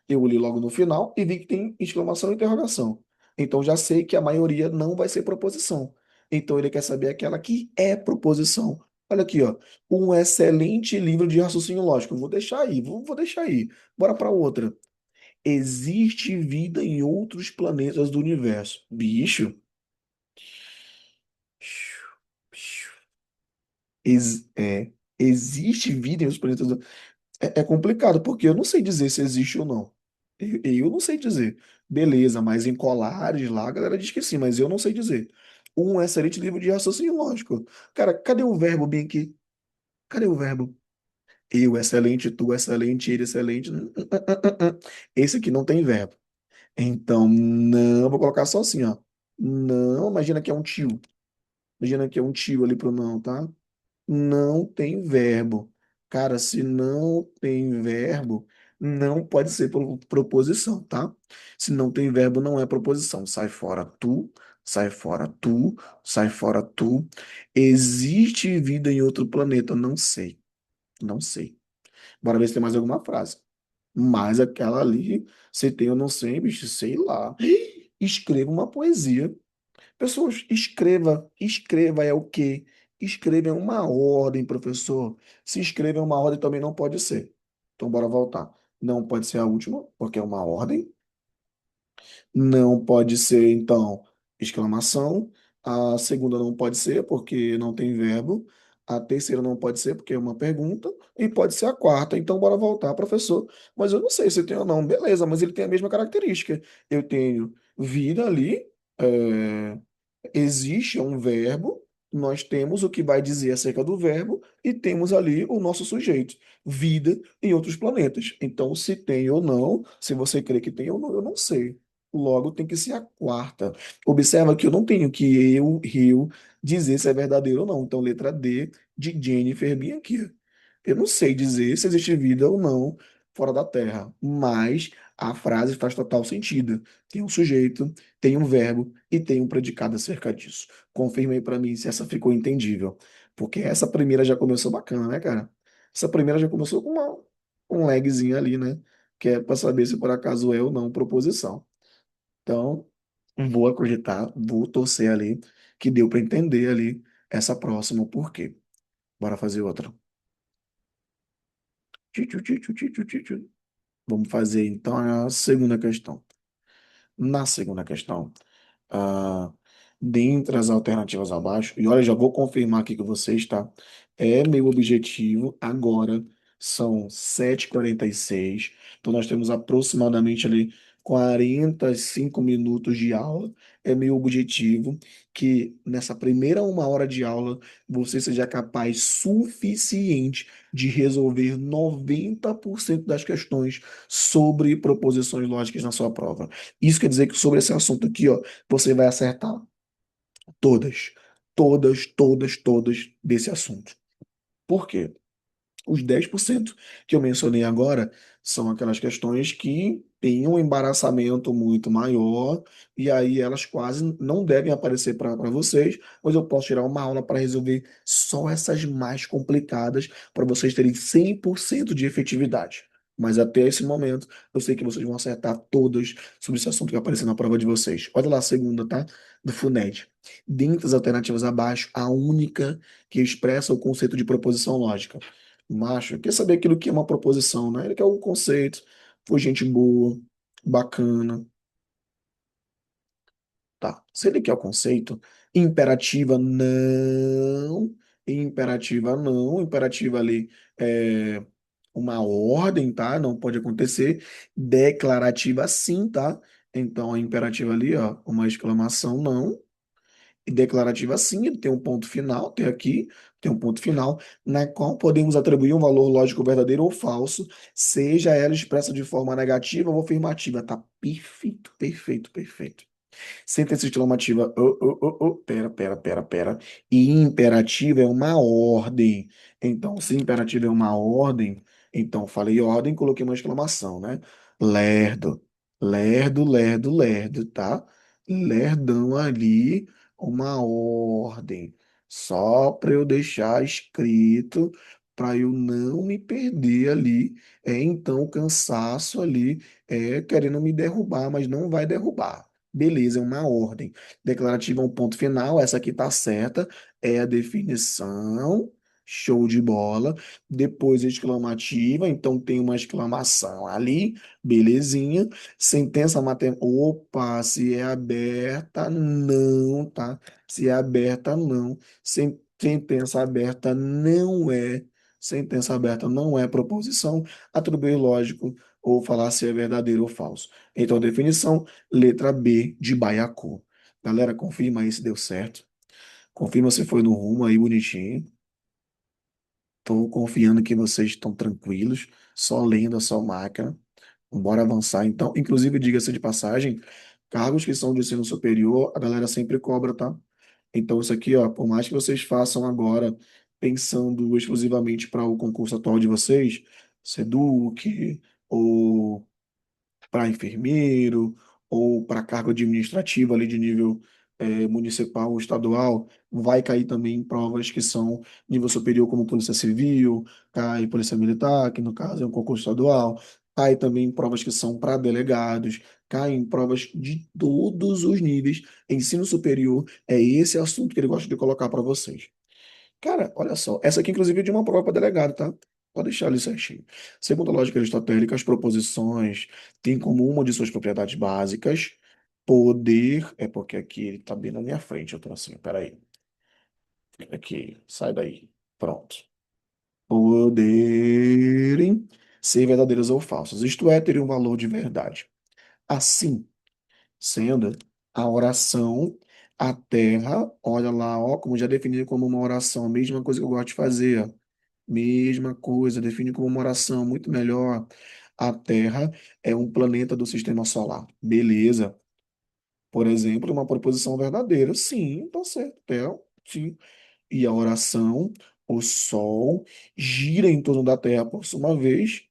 Eu li logo no final e vi que tem exclamação e interrogação. Então já sei que a maioria não vai ser proposição. Então ele quer saber aquela que é proposição. Olha aqui, ó. Um excelente livro de raciocínio lógico. Vou deixar aí, vou deixar aí. Bora para outra. Existe vida em outros planetas do universo. Bicho. Existe vida em outros planetas do... É complicado, porque eu não sei dizer se existe ou não. Eu não sei dizer. Beleza, mas em Colares lá a galera diz que sim, mas eu não sei dizer. Um excelente livro de raciocínio lógico. Cara, cadê o verbo bem aqui? Cadê o verbo? Eu, excelente, tu, excelente, ele, excelente. Esse aqui não tem verbo. Então, não, vou colocar só assim, ó. Não, imagina que é um tio. Imagina que é um tio ali pro não, tá? Não tem verbo. Cara, se não tem verbo, não pode ser proposição, tá? Se não tem verbo, não é proposição. Sai fora tu, sai fora tu, sai fora tu. Existe vida em outro planeta? Não sei, não sei. Bora ver se tem mais alguma frase. Mas aquela ali, se tem ou não sei, bicho, sei lá. Escreva uma poesia. Pessoas, escreva é o quê? Escreva é uma ordem, professor. Se escreva é uma ordem, também não pode ser. Então, bora voltar. Não pode ser a última, porque é uma ordem. Não pode ser, então, exclamação. A segunda não pode ser, porque não tem verbo. A terceira não pode ser, porque é uma pergunta. E pode ser a quarta. Então, bora voltar, professor. Mas eu não sei se tem ou não. Beleza, mas ele tem a mesma característica. Eu tenho vida ali. é, Existe um verbo, nós temos o que vai dizer acerca do verbo e temos ali o nosso sujeito, vida em outros planetas. Então, se tem ou não, se você crê que tem ou não, eu não sei. Logo, tem que ser a quarta. Observa que eu não tenho que eu dizer se é verdadeiro ou não. Então, letra D de Jennifer bem aqui. Eu não sei dizer se existe vida ou não fora da Terra, mas a frase faz total sentido. Tem um sujeito, tem um verbo e tem um predicado acerca disso. Confirma aí pra mim se essa ficou entendível. Porque essa primeira já começou bacana, né, cara? Essa primeira já começou com um lagzinho ali, né? Que é para saber se por acaso é ou não proposição. Então, vou acreditar, vou torcer ali que deu para entender ali essa próxima, por quê? Bora fazer outra. Tchu, tchu, tchu, tchu, tchu, tchu, tchu. Vamos fazer então a segunda questão. Na segunda questão, dentre as alternativas abaixo, e olha, já vou confirmar aqui com vocês, tá? É meu objetivo agora, são 7h46, então nós temos aproximadamente ali 45 minutos de aula. É meu objetivo que nessa primeira 1 hora de aula você seja capaz suficiente de resolver 90% das questões sobre proposições lógicas na sua prova. Isso quer dizer que sobre esse assunto aqui, ó, você vai acertar todas, todas desse assunto. Por quê? Os 10% que eu mencionei agora são aquelas questões que têm um embaraçamento muito maior, e aí elas quase não devem aparecer para vocês, mas eu posso tirar uma aula para resolver só essas mais complicadas, para vocês terem 100% de efetividade. Mas até esse momento, eu sei que vocês vão acertar todas sobre esse assunto que aparecer na prova de vocês. Olha lá a segunda, tá? Do FUNED. Dentre as alternativas abaixo, a única que expressa o conceito de proposição lógica. Macho, quer saber aquilo que é uma proposição, né? Ele quer o conceito, foi gente boa, bacana, tá? Se ele quer o conceito, imperativa não, imperativa ali é uma ordem, tá? Não pode acontecer. Declarativa sim, tá? Então a imperativa ali, ó, uma exclamação não. E declarativa sim, ele tem um ponto final, tem aqui, tem um ponto final, na qual podemos atribuir um valor lógico verdadeiro ou falso, seja ela expressa de forma negativa ou afirmativa. Tá perfeito, perfeito, perfeito. Sentença exclamativa, pera. E imperativa é uma ordem. Então, se imperativa é uma ordem, então falei ordem, coloquei uma exclamação, né? Lerdo, lerdo, tá? Lerdão ali, uma ordem. Só para eu deixar escrito, para eu não me perder ali. Então, o cansaço ali querendo me derrubar, mas não vai derrubar. Beleza, é uma ordem. Declarativa é um ponto final, essa aqui tá certa, é a definição. Show de bola. Depois exclamativa, então tem uma exclamação ali, belezinha. Sentença matemática. Opa, se é aberta, não, tá? Se é aberta, não. Sentença aberta não é. Sentença aberta não é proposição. Atribuir lógico ou falar se é verdadeiro ou falso. Então, definição. Letra B de Baiacu. Galera, confirma aí se deu certo. Confirma se foi no rumo aí bonitinho. Tô confiando que vocês estão tranquilos, só lendo a sua máquina. Bora avançar então. Inclusive, diga-se de passagem, cargos que são de ensino superior, a galera sempre cobra, tá? Então, isso aqui, ó, por mais que vocês façam agora pensando exclusivamente para o concurso atual de vocês, SEDUC, ou para enfermeiro ou para cargo administrativo ali de nível municipal ou estadual, vai cair também em provas que são nível superior, como Polícia Civil, cai Polícia Militar, que no caso é um concurso estadual, cai também em provas que são para delegados, cai em provas de todos os níveis. Ensino superior é esse assunto que ele gosta de colocar para vocês. Cara, olha só. Essa aqui, inclusive, é de uma prova para delegado, tá? Pode deixar ali certinho. Segundo a lógica aristotélica, as proposições têm como uma de suas propriedades básicas poder. É porque aqui ele tá bem na minha frente, eu tô assim, peraí. Aqui, sai daí. Pronto. Poderem ser verdadeiras ou falsas. Isto é, ter um valor de verdade. Assim sendo, a oração, a terra, olha lá, ó, como já definido como uma oração, a mesma coisa que eu gosto de fazer, ó. Mesma coisa, define como uma oração, muito melhor. A Terra é um planeta do sistema solar. Beleza. Por exemplo, uma proposição verdadeira. Sim, tá certo. Terra, sim. E a oração, o Sol gira em torno da Terra por sua vez.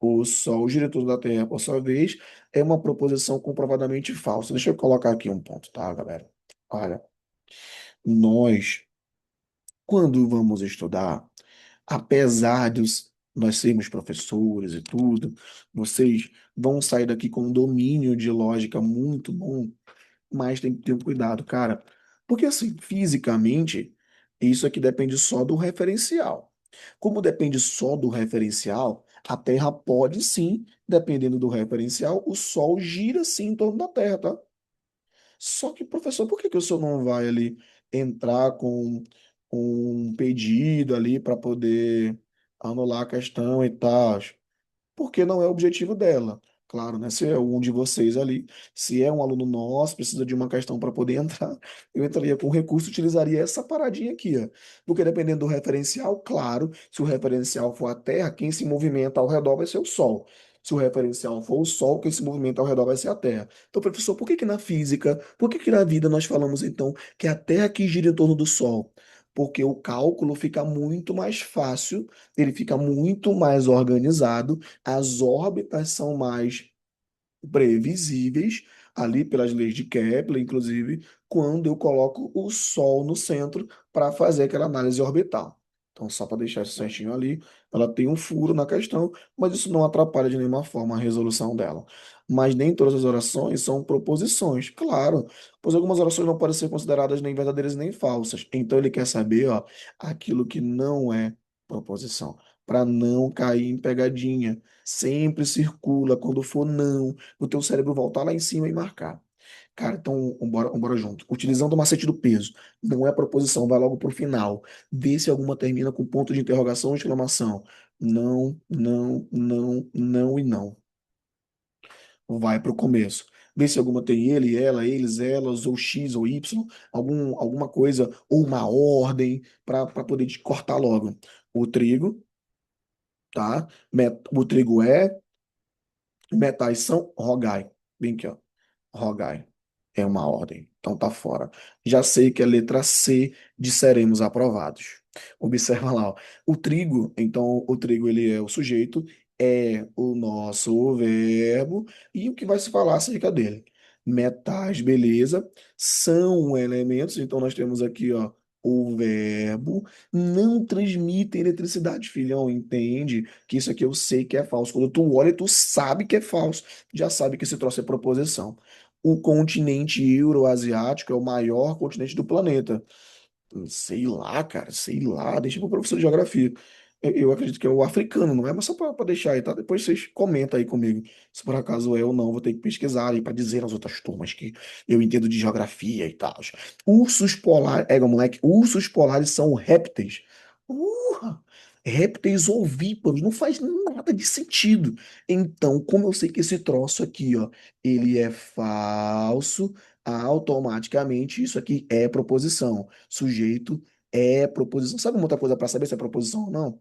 O Sol gira em torno da Terra por sua vez. É uma proposição comprovadamente falsa. Deixa eu colocar aqui um ponto, tá, galera? Olha, nós, quando vamos estudar, apesar de nós sermos professores e tudo, vocês vão sair daqui com um domínio de lógica muito bom, mas tem que ter um cuidado, cara. Porque assim, fisicamente, isso aqui depende só do referencial. Como depende só do referencial, a Terra pode sim, dependendo do referencial, o Sol gira sim em torno da Terra, tá? Só que, professor, por que que o senhor não vai ali entrar com um pedido ali para poder anular a questão e tal? Porque não é o objetivo dela. Claro, né? Se é um de vocês ali, se é um aluno nosso, precisa de uma questão para poder entrar, eu entraria com recurso, utilizaria essa paradinha aqui, ó. Porque dependendo do referencial, claro, se o referencial for a Terra, quem se movimenta ao redor vai ser o Sol. Se o referencial for o Sol, quem se movimenta ao redor vai ser a Terra. Então, professor, por que que na física, por que que na vida nós falamos então que é a Terra que gira em torno do Sol? Porque o cálculo fica muito mais fácil, ele fica muito mais organizado, as órbitas são mais previsíveis, ali pelas leis de Kepler, inclusive, quando eu coloco o Sol no centro para fazer aquela análise orbital. Então, só para deixar isso certinho ali, ela tem um furo na questão, mas isso não atrapalha de nenhuma forma a resolução dela. Mas nem todas as orações são proposições, claro, pois algumas orações não podem ser consideradas nem verdadeiras nem falsas. Então, ele quer saber, ó, aquilo que não é proposição, para não cair em pegadinha. Sempre circula quando for não, o teu cérebro voltar lá em cima e marcar. Cara, então, vambora junto. Utilizando o macete do peso. Não é proposição, vai logo pro final. Vê se alguma termina com ponto de interrogação ou exclamação. Não, não, não, não e não. Vai pro começo. Vê se alguma tem ele, ela, eles, elas, ou X ou Y, alguma coisa, ou uma ordem, para poder te cortar logo. O trigo, tá? O trigo é, metais são, rogai. Bem aqui, ó. Rogai. É uma ordem. Então tá fora. Já sei que a letra C de seremos aprovados. Observa lá, ó. O trigo, então o trigo ele é o sujeito, é o nosso verbo e o que vai se falar acerca dele. Metais, beleza, são elementos, então nós temos aqui, ó, o verbo não transmite eletricidade, filhão, entende? Que isso aqui eu sei que é falso. Quando tu olha, tu sabe que é falso, já sabe que esse troço é proposição. O continente euroasiático é o maior continente do planeta. Sei lá, cara, sei lá. Deixa pro professor de geografia. Eu acredito que é o africano, não é? Mas só para deixar aí, tá? Depois vocês comentam aí comigo. Se por acaso é ou não, vou ter que pesquisar aí para dizer às outras turmas que eu entendo de geografia e tal. Ursos polares, moleque, ursos polares são répteis. Répteis ovíparos, não faz nada de sentido. Então, como eu sei que esse troço aqui, ó, ele é falso, automaticamente isso aqui é proposição. Sujeito é proposição. Sabe uma outra coisa para saber se é proposição ou não?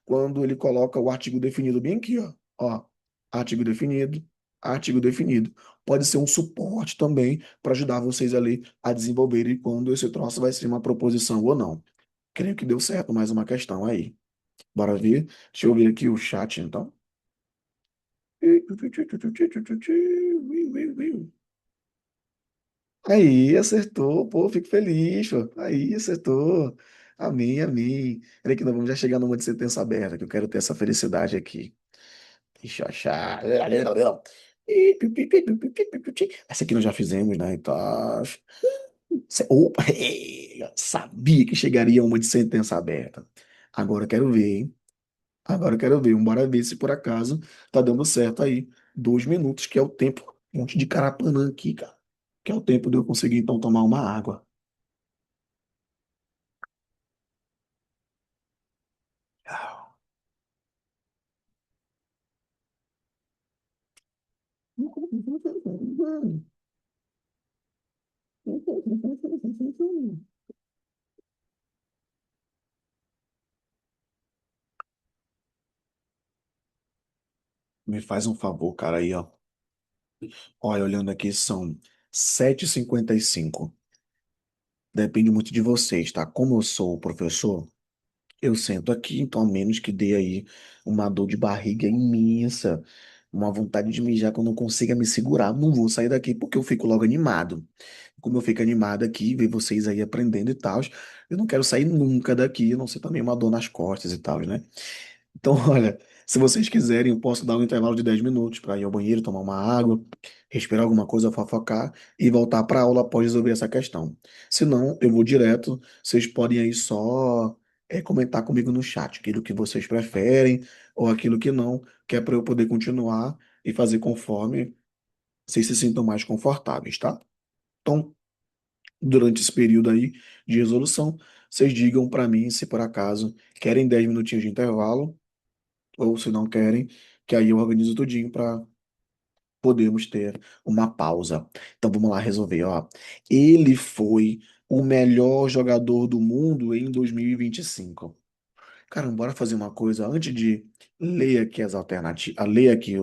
Quando ele coloca o artigo definido bem aqui, ó. Ó, artigo definido, artigo definido. Pode ser um suporte também para ajudar vocês ali a desenvolverem quando esse troço vai ser uma proposição ou não. Creio que deu certo mais uma questão aí. Bora ver. Deixa eu ver aqui o chat, então. Aí, acertou, pô, fico feliz, pô. Aí, acertou. Amém, amém. Peraí que nós vamos já chegar numa de sentença aberta, que eu quero ter essa felicidade aqui. Deixa eu achar. Essa aqui nós já fizemos, né? Então. Opa, sabia que chegaria uma de sentença aberta. Agora eu quero ver, hein? Agora eu quero ver. Bora ver se por acaso tá dando certo aí. 2 minutos, que é o tempo. Um monte de carapanã aqui, cara. Que é o tempo de eu conseguir então tomar uma água. Me faz um favor, cara, aí, ó. Olha, olhando aqui, são 7h55. Depende muito de vocês, tá? Como eu sou o professor, eu sento aqui, então a menos que dê aí uma dor de barriga imensa, uma vontade de mijar que eu não consiga me segurar, não vou sair daqui porque eu fico logo animado. Como eu fico animado aqui, ver vocês aí aprendendo e tal, eu não quero sair nunca daqui, a não ser também uma dor nas costas e tal, né? Então, olha, se vocês quiserem, eu posso dar um intervalo de 10 minutos para ir ao banheiro, tomar uma água, respirar alguma coisa, fofocar e voltar para a aula após resolver essa questão. Se não, eu vou direto. Vocês podem aí só comentar comigo no chat aquilo que vocês preferem ou aquilo que não, que é para eu poder continuar e fazer conforme vocês se sintam mais confortáveis, tá? Então, durante esse período aí de resolução, vocês digam para mim se por acaso querem 10 minutinhos de intervalo ou se não querem, que aí eu organizo tudinho para podermos ter uma pausa. Então vamos lá resolver, ó. Ele foi o melhor jogador do mundo em 2025. Cara, bora fazer uma coisa antes de ler aqui as alternativas, ler aqui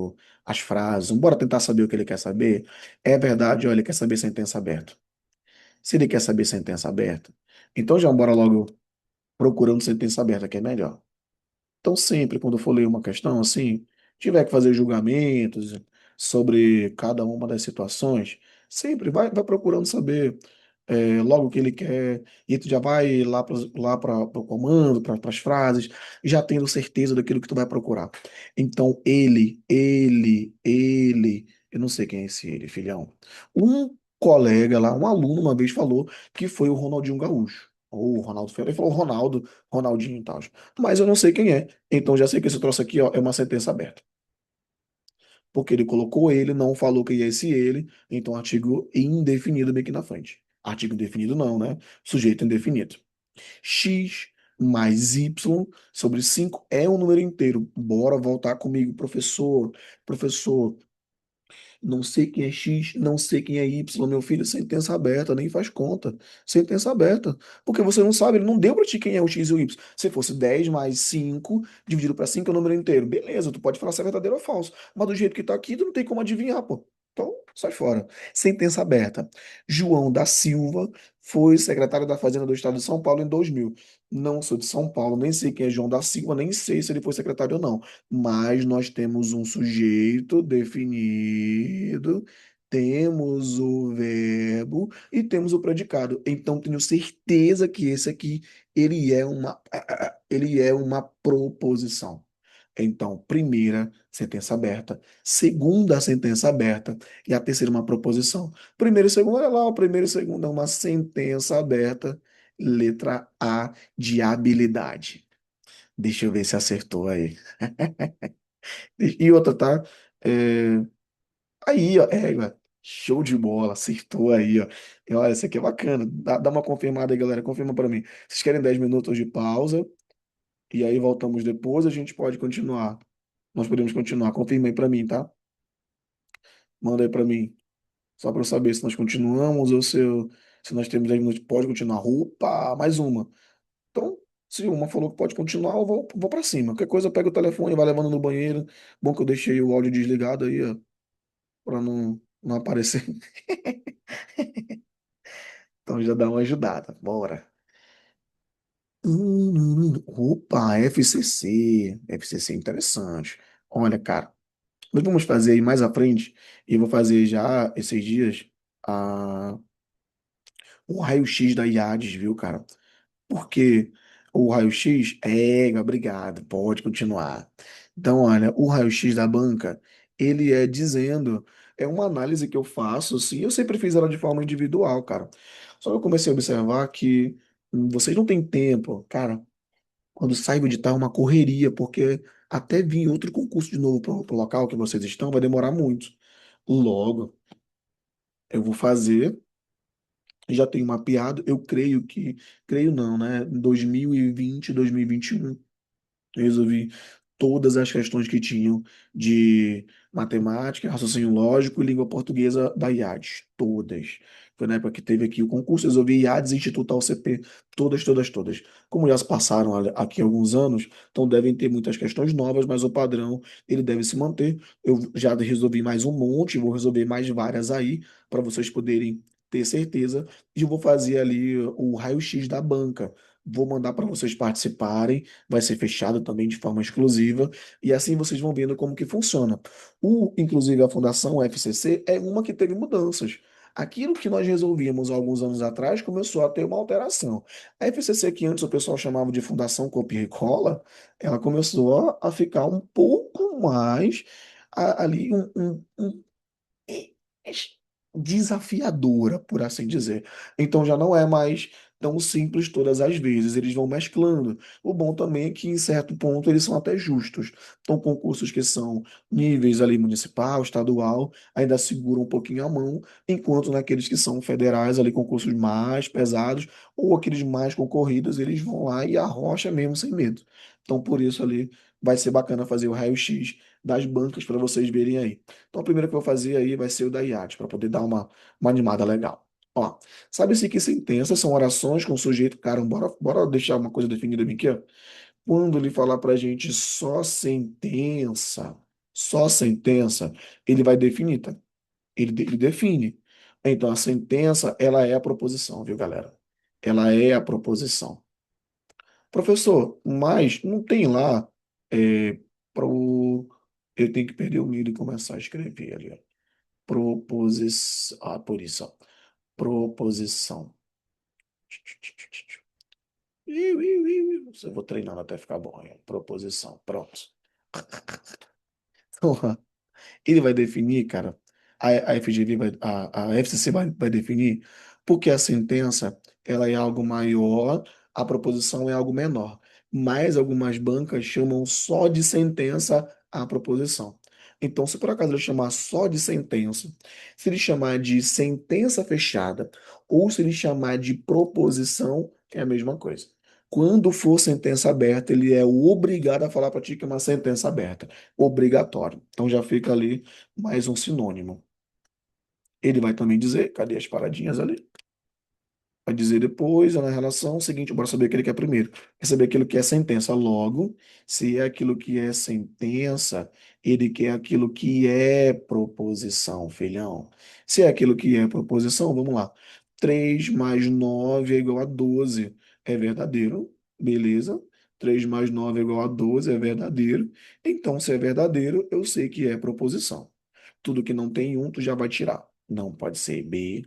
as frases, bora tentar saber o que ele quer saber. É verdade, olha, ele quer saber sentença aberta. Se ele quer saber sentença aberta, então já bora logo procurando sentença aberta, que é melhor. Então, sempre quando for ler uma questão assim, tiver que fazer julgamentos sobre cada uma das situações, sempre vai procurando saber logo o que ele quer, e tu já vai lá para o comando, para as frases, já tendo certeza daquilo que tu vai procurar. Então, eu não sei quem é esse ele, filhão. Um colega lá, um aluno, uma vez falou que foi o Ronaldinho Gaúcho. Ou o Ronaldo Fenômeno. Ele falou Ronaldo, Ronaldinho e tal. Mas eu não sei quem é. Então já sei que esse troço aqui, ó, é uma sentença aberta. Porque ele colocou ele, não falou que é esse ele, então artigo indefinido bem aqui na frente. Artigo indefinido não, né? Sujeito indefinido. X mais Y sobre 5 é um número inteiro. Bora voltar comigo, professor. Professor, não sei quem é X, não sei quem é Y, meu filho, sentença aberta, nem faz conta. Sentença aberta. Porque você não sabe, ele não deu pra ti quem é o X e o Y. Se fosse 10 mais 5 dividido para 5 é o número inteiro. Beleza, tu pode falar se é verdadeiro ou falso. Mas do jeito que tá aqui, tu não tem como adivinhar, pô. Então, sai fora. Sentença aberta. João da Silva foi secretário da Fazenda do Estado de São Paulo em 2000. Não sou de São Paulo, nem sei quem é João da Silva, nem sei se ele foi secretário ou não, mas nós temos um sujeito definido, temos o verbo e temos o predicado. Então tenho certeza que esse aqui ele é uma proposição. Então, primeira, sentença aberta. Segunda, sentença aberta. E a terceira, uma proposição. Primeiro e segundo, olha lá, o primeiro e segundo é uma sentença aberta. Letra A de habilidade. Deixa eu ver se acertou aí. E outra, tá? É, aí, ó, show de bola, acertou aí, ó. E olha, isso aqui é bacana. Dá uma confirmada aí, galera. Confirma pra mim. Vocês querem 10 minutos de pausa? E aí voltamos depois, a gente pode continuar. Nós podemos continuar. Confirma aí pra mim, tá? Manda aí pra mim. Só pra eu saber se nós continuamos ou se nós temos 10 minutos. Pode continuar. Opa, mais uma. Então, se uma falou que pode continuar, eu vou para cima. Qualquer coisa, eu pego o telefone, vai levando no banheiro. Bom que eu deixei o áudio desligado aí, ó, para não aparecer. Então já dá uma ajudada. Bora. Opa, FCC. FCC é interessante. Olha, cara, nós vamos fazer aí mais à frente, e eu vou fazer já esses dias a, o raio-x da IADES, viu, cara? Porque o raio-x obrigado, pode continuar. Então, olha, o raio-x da banca, ele é dizendo, é uma análise que eu faço, assim, eu sempre fiz ela de forma individual, cara. Só que eu comecei a observar que vocês não têm tempo, cara. Quando sai o edital é uma correria, porque até vir outro concurso de novo para o local que vocês estão vai demorar muito. Logo, eu vou fazer, já tenho mapeado, eu creio não, né? Em 2020, 2021. Eu resolvi todas as questões que tinham de matemática, raciocínio lógico e língua portuguesa da IADES. Todas. Foi na época que teve aqui o concurso, eu resolvi IADES, Instituto UCP. Todas, todas, todas. Como já se passaram aqui alguns anos, então devem ter muitas questões novas, mas o padrão ele deve se manter. Eu já resolvi mais um monte, vou resolver mais várias aí, para vocês poderem ter certeza. E eu vou fazer ali o raio-x da banca. Vou mandar para vocês participarem, vai ser fechado também de forma exclusiva, e assim vocês vão vendo como que funciona. Inclusive, a Fundação FCC é uma que teve mudanças. Aquilo que nós resolvíamos há alguns anos atrás começou a ter uma alteração. A FCC, que antes o pessoal chamava de Fundação Copia e Cola, ela começou a ficar um pouco mais ali, desafiadora, por assim dizer. Então já não é mais tão simples todas as vezes, eles vão mesclando. O bom também é que, em certo ponto, eles são até justos. Então, concursos que são níveis ali municipal, estadual, ainda seguram um pouquinho a mão, enquanto naqueles que são federais, ali concursos mais pesados, ou aqueles mais concorridos, eles vão lá e arrocha mesmo sem medo. Então, por isso ali vai ser bacana fazer o raio-x das bancas para vocês verem aí. Então, o primeiro que eu vou fazer aí vai ser o da IAT, para poder dar uma animada legal. Ó, sabe-se que sentenças são orações com sujeito. Cara, bora deixar uma coisa definida bem aqui, ó. Quando ele falar pra gente só sentença, ele vai definir, tá? Ele define. Então, a sentença, ela é a proposição, viu, galera? Ela é a proposição. Professor, mas não tem lá pro... Eu tenho que perder o medo e começar a escrever ali, ó. Proposição. Ah, por isso, ó. Proposição. Eu vou treinando até ficar bom. Proposição. Pronto. Ele vai definir, cara, a FGV a FCC vai definir, porque a sentença ela é algo maior, a proposição é algo menor. Mas algumas bancas chamam só de sentença a proposição. Então, se por acaso ele chamar só de sentença, se ele chamar de sentença fechada, ou se ele chamar de proposição, é a mesma coisa. Quando for sentença aberta, ele é obrigado a falar para ti que é uma sentença aberta obrigatório. Então já fica ali mais um sinônimo. Ele vai também dizer, cadê as paradinhas ali? Vai dizer depois, na relação seguinte, bora saber aquele que é primeiro. Quer saber aquilo que é sentença. Logo, se é aquilo que é sentença, ele quer aquilo que é proposição, filhão. Se é aquilo que é proposição, vamos lá. 3 mais 9 é igual a 12. É verdadeiro, beleza? 3 mais 9 é igual a 12, é verdadeiro. Então, se é verdadeiro, eu sei que é proposição. Tudo que não tem um, tu já vai tirar. Não pode ser B.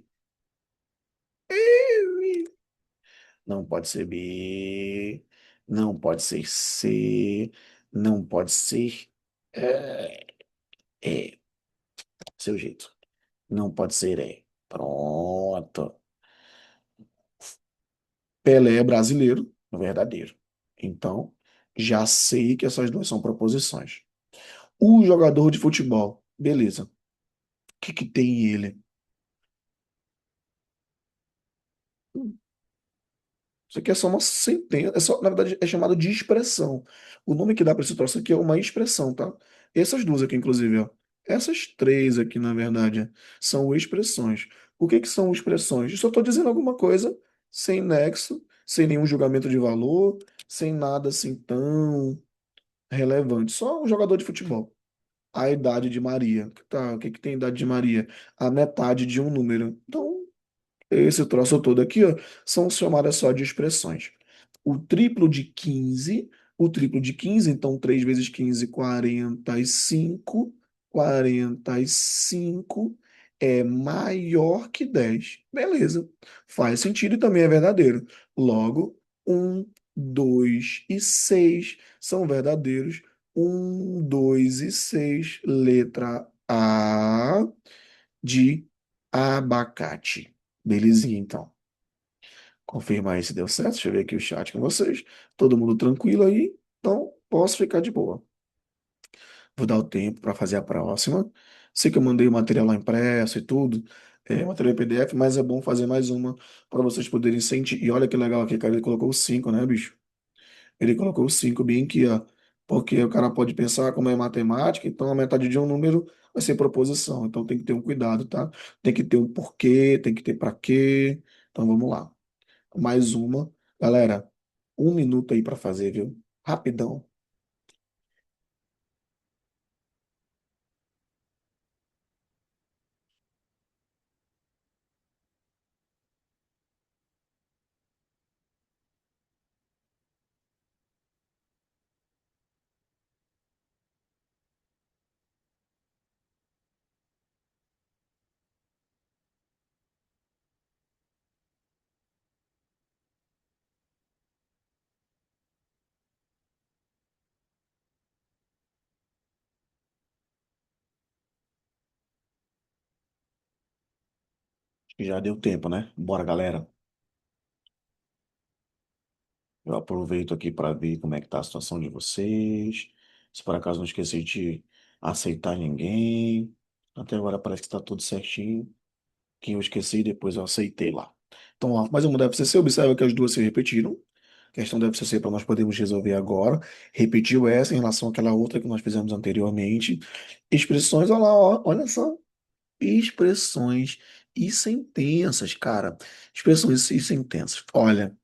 Não pode ser B, não pode ser C, não pode ser é, é, seu jeito. Não pode ser E. Pronto. Pelé é brasileiro, verdadeiro. Então, já sei que essas duas são proposições. O jogador de futebol, beleza. O que que tem ele? Isso aqui é só uma sentença, na verdade, é chamado de expressão. O nome que dá para esse troço aqui é uma expressão, tá? Essas duas aqui, inclusive, ó. Essas três aqui, na verdade, são expressões. O que que são expressões? Eu só estou dizendo alguma coisa sem nexo, sem nenhum julgamento de valor, sem nada assim tão relevante. Só um jogador de futebol. A idade de Maria. Tá, o que que tem idade de Maria? A metade de um número. Então, esse troço todo aqui, ó, são chamadas só de expressões. O triplo de 15, o triplo de 15, então 3 vezes 15, 45. 45 é maior que 10. Beleza. Faz sentido e também é verdadeiro. Logo, um, 2 e 6 são verdadeiros. Um, 2 e 6, letra A de abacate. Belezinha, então. Confirma aí se deu certo. Deixa eu ver aqui o chat com vocês. Todo mundo tranquilo aí? Então, posso ficar de boa. Vou dar o tempo para fazer a próxima. Sei que eu mandei o material lá impresso e tudo, material em PDF, mas é bom fazer mais uma para vocês poderem sentir. E olha que legal aqui, cara, ele colocou 5, né, bicho? Ele colocou 5 bem aqui, ó. Porque o cara pode pensar como é matemática, então a metade de um número vai ser proposição. Então tem que ter um cuidado, tá? Tem que ter um porquê, tem que ter para quê. Então vamos lá. Mais uma. Galera, 1 minuto aí para fazer, viu? Rapidão. Já deu tempo, né? Bora, galera. Eu aproveito aqui para ver como é que tá a situação de vocês. Se por acaso não esqueci de aceitar ninguém. Até agora parece que está tudo certinho. Quem eu esqueci, depois eu aceitei lá. Então, ó, mais uma deve ser, você observa que as duas se repetiram. A questão deve ser para nós podermos resolver agora. Repetiu essa em relação àquela outra que nós fizemos anteriormente. Expressões, olha lá, ó, olha só. Expressões e sentenças, cara. Expressões e sentenças. Olha.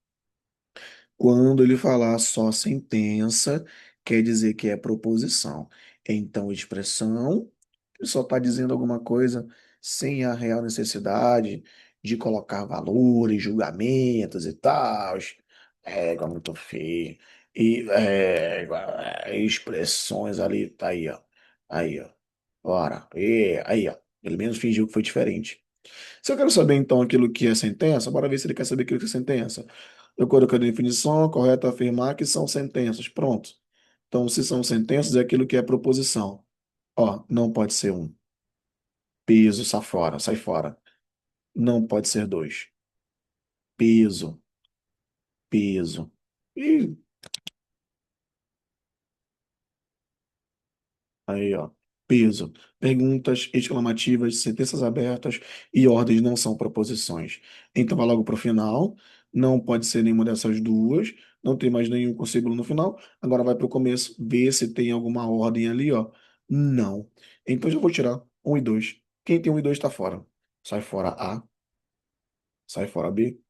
Quando ele falar só sentença, quer dizer que é proposição. Então, expressão, ele só está dizendo alguma coisa sem a real necessidade de colocar valores, julgamentos e tal. Égua muito feio. E expressões ali, tá aí, ó. Aí, ó. Ora, e, aí, ó. Pelo menos fingiu que foi diferente. Se eu quero saber, então, aquilo que é sentença, bora ver se ele quer saber aquilo que é sentença. Eu coloquei a definição, correto afirmar que são sentenças. Pronto. Então, se são sentenças, é aquilo que é proposição. Ó, não pode ser um. Peso, sai fora, sai fora. Não pode ser dois. Peso, peso. E aí, ó. Peso. Perguntas exclamativas, sentenças abertas e ordens não são proposições. Então vai logo para o final. Não pode ser nenhuma dessas duas. Não tem mais nenhum com símbolo no final. Agora vai para o começo. Vê se tem alguma ordem ali, ó. Não. Então já vou tirar um e dois. Quem tem um e dois está fora. Sai fora A, sai fora B.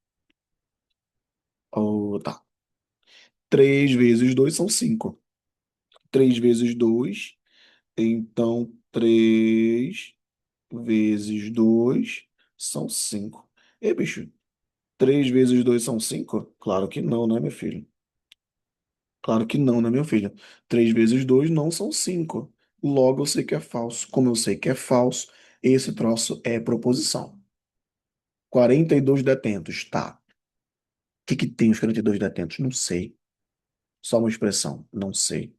Oh, tá. 3 vezes 2 são 5. 3 vezes 2, então 3 vezes 2 são 5. E, bicho, 3 vezes 2 são 5? Claro que não, né, meu filho? Claro que não, né, meu filho? 3 vezes 2 não são 5. Logo eu sei que é falso. Como eu sei que é falso, esse troço é proposição. 42 detentos, tá. O que que tem os 42 detentos? Não sei. Só uma expressão, não sei.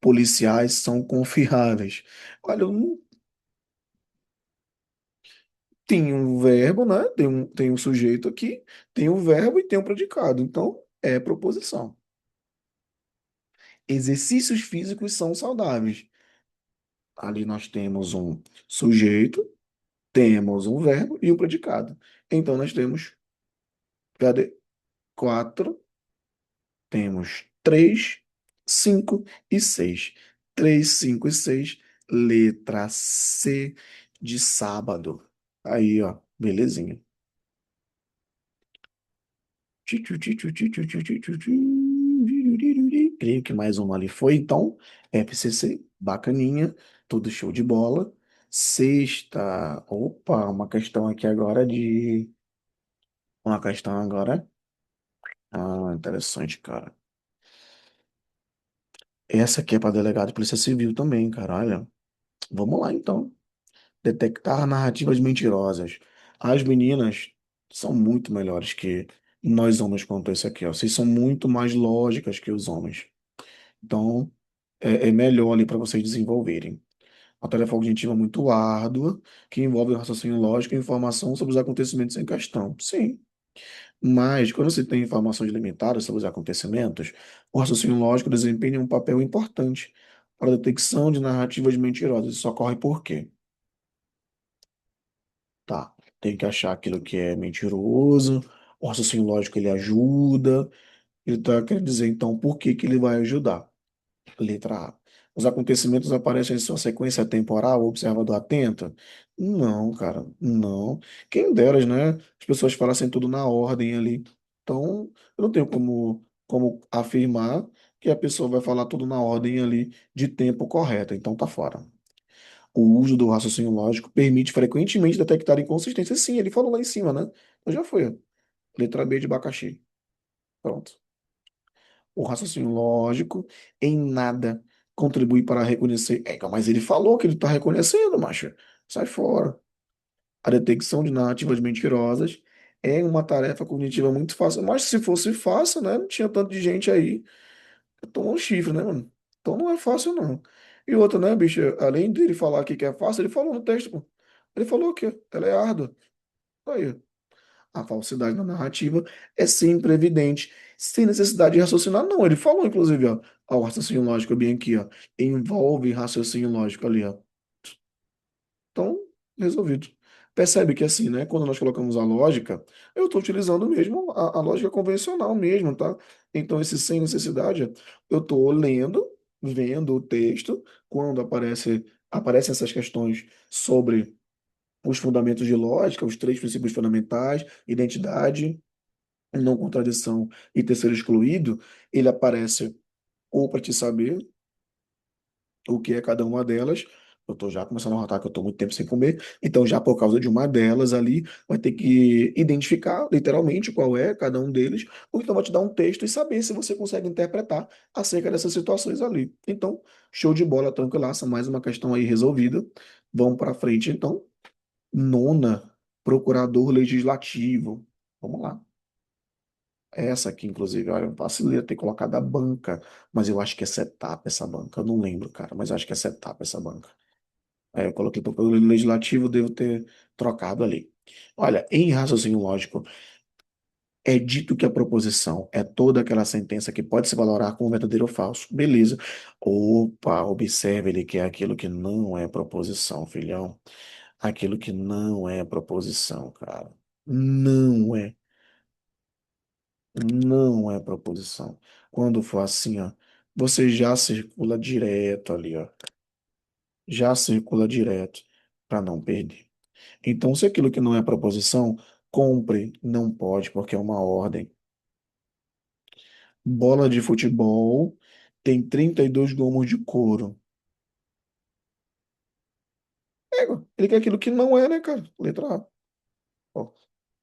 Policiais são confiáveis. Olha, eu não tem um verbo, né? Tem um sujeito aqui, tem um verbo e tem um predicado. Então, é proposição. Exercícios físicos são saudáveis. Ali nós temos um sujeito, temos um verbo e um predicado. Então, nós temos, cadê? Quatro, temos três, cinco e seis. Três, cinco e seis, letra C de sábado. Aí, ó, belezinha. Creio que mais uma ali foi, então, FCC, bacaninha, tudo show de bola. Sexta, opa, uma questão aqui agora de. Uma questão agora. Ah, interessante, cara. Essa aqui é para delegado de Polícia Civil também, caralho. Vamos lá, então. Detectar narrativas mentirosas. As meninas são muito melhores que nós homens quanto a isso aqui, ó. Vocês são muito mais lógicas que os homens. Então, é melhor ali para vocês desenvolverem. A tarefa cognitiva é muito árdua, que envolve raciocínio lógico e informação sobre os acontecimentos em questão. Sim, mas quando você tem informações limitadas sobre os acontecimentos, o raciocínio lógico desempenha um papel importante para a detecção de narrativas mentirosas. Isso ocorre por quê? Tá, tem que achar aquilo que é mentiroso, o raciocínio lógico ele ajuda, ele tá querendo dizer então por que que ele vai ajudar. Letra A. Os acontecimentos aparecem em sua sequência temporal, o observador atento? Não, cara, não. Quem deras, né? As pessoas falassem tudo na ordem ali. Então, eu não tenho como afirmar que a pessoa vai falar tudo na ordem ali de tempo correto. Então, tá fora. O uso do raciocínio lógico permite frequentemente detectar inconsistências. Sim, ele falou lá em cima, né? Então já foi. Letra B de abacaxi. Pronto. O raciocínio lógico em nada contribui para reconhecer. É, mas ele falou que ele está reconhecendo, macho. Sai fora. A detecção de narrativas mentirosas é uma tarefa cognitiva muito fácil. Mas se fosse fácil, né? Não tinha tanto de gente aí. Tomou um chifre, né, mano? Então não é fácil, não. E outra, né, bicho? Além dele falar aqui que é fácil, ele falou no texto, pô. Ele falou que ela é árdua. Aí. A falsidade na narrativa é sempre evidente. sem necessidade de raciocinar, não. Ele falou, inclusive, ó, o raciocínio lógico bem aqui, ó, envolve raciocínio lógico ali, ó. Então, resolvido. Percebe que assim, né? Quando nós colocamos a lógica, eu estou utilizando mesmo a lógica convencional mesmo, tá? Então, esse sem necessidade, eu estou lendo, vendo o texto, quando aparecem essas questões sobre os fundamentos de lógica, os três princípios fundamentais, identidade, não contradição e terceiro excluído, ele aparece ou para te saber o que é cada uma delas. Eu estou já começando a notar que eu estou muito tempo sem comer, então já por causa de uma delas ali, vai ter que identificar literalmente qual é cada um deles, ou então vai te dar um texto e saber se você consegue interpretar acerca dessas situações ali. Então, show de bola, tranquilaça, mais uma questão aí resolvida. Vamos para frente, então. Nona, procurador legislativo. Vamos lá. Essa aqui, inclusive, olha, eu vacilaria ter colocado a banca, mas eu acho que é setup essa banca. Eu não lembro, cara, mas eu acho que é setup essa banca. Aí eu coloquei procurador legislativo, devo ter trocado ali. Olha, em raciocínio lógico, é dito que a proposição é toda aquela sentença que pode se valorar como verdadeiro ou falso. Beleza. Opa, observe ele que é aquilo que não é proposição, filhão. Aquilo que não é proposição, cara. Não é. Não é proposição. Quando for assim, ó, você já circula direto ali, ó. Já circula direto para não perder. Então, se aquilo que não é proposição, compre, não pode, porque é uma ordem. Bola de futebol tem 32 gomos de couro. Égua, ele quer aquilo que não é, né, cara? Letra A. Ó,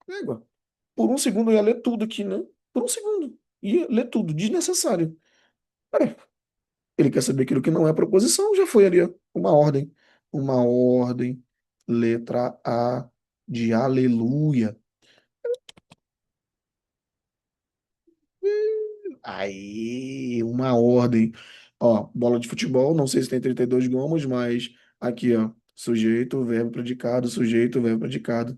égua. Por um segundo eu ia ler tudo aqui, né? Por um segundo. Ia ler tudo, desnecessário. É, ele quer saber aquilo que não é proposição, já foi ali, ó. Uma ordem. Uma ordem. Letra A de aleluia. Aí, uma ordem. Ó, bola de futebol, não sei se tem 32 gomos, mas aqui, ó. Sujeito, verbo, predicado, sujeito, verbo, predicado.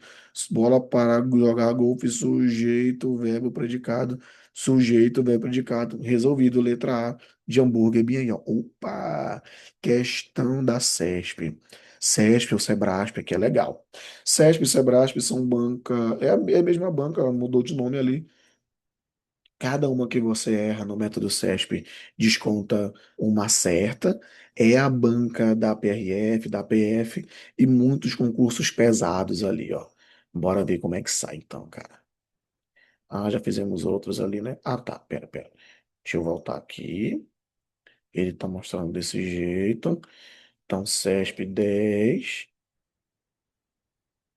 Bola para jogar golfe, sujeito, verbo, predicado, sujeito, verbo, predicado. Resolvido, letra A de hambúrguer, bem aí, ó. Opa! Questão da CESP. CESP ou Sebrasp, que é legal. CESP e Sebrasp são banca, é a mesma banca, mudou de nome ali. Cada uma que você erra no método CESP desconta uma certa. É a banca da PRF, da PF e muitos concursos pesados ali, ó. Bora ver como é que sai então, cara. Ah, já fizemos outros ali, né? Ah, tá. Pera. Deixa eu voltar aqui. Ele tá mostrando desse jeito. Então, CESP 10.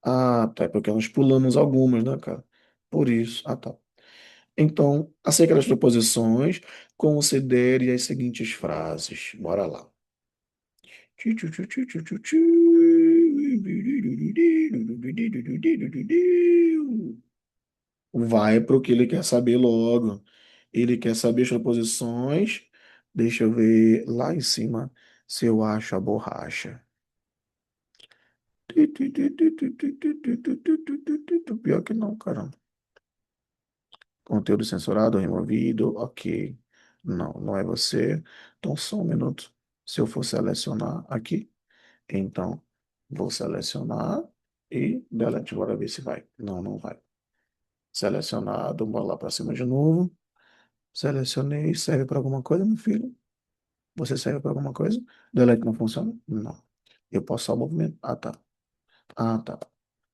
Ah, tá. É porque nós pulamos algumas, né, cara? Por isso. Ah, tá. Então, acerca das proposições, considere as seguintes frases. Bora lá. Vai para o que ele quer saber logo. Ele quer saber as proposições. Deixa eu ver lá em cima se eu acho a borracha. Pior que não, caramba. Conteúdo censurado, removido, ok. Não, não é você. Então, só um minuto. Se eu for selecionar aqui, então vou selecionar e delete. Bora ver se vai. Não, não vai. Selecionado, bora lá para cima de novo. Selecionei. Serve para alguma coisa, meu filho? Você serve para alguma coisa? Delete não funciona? Não. Eu posso só movimentar. Ah, tá. Ah, tá.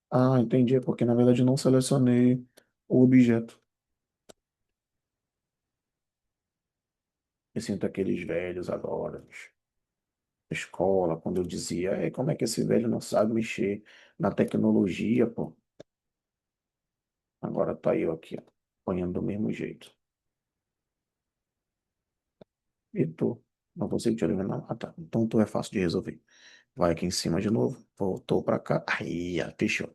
Ah, entendi. É porque na verdade eu não selecionei o objeto. Me sinto aqueles velhos agora. Escola, quando eu dizia, como é que esse velho não sabe mexer na tecnologia, pô? Agora tá eu aqui, ó, apanhando do mesmo jeito. E tu? Não consigo te eliminar? Ah, tá. Então tu é fácil de resolver. Vai aqui em cima de novo. Voltou para cá. Aí, ó, fechou.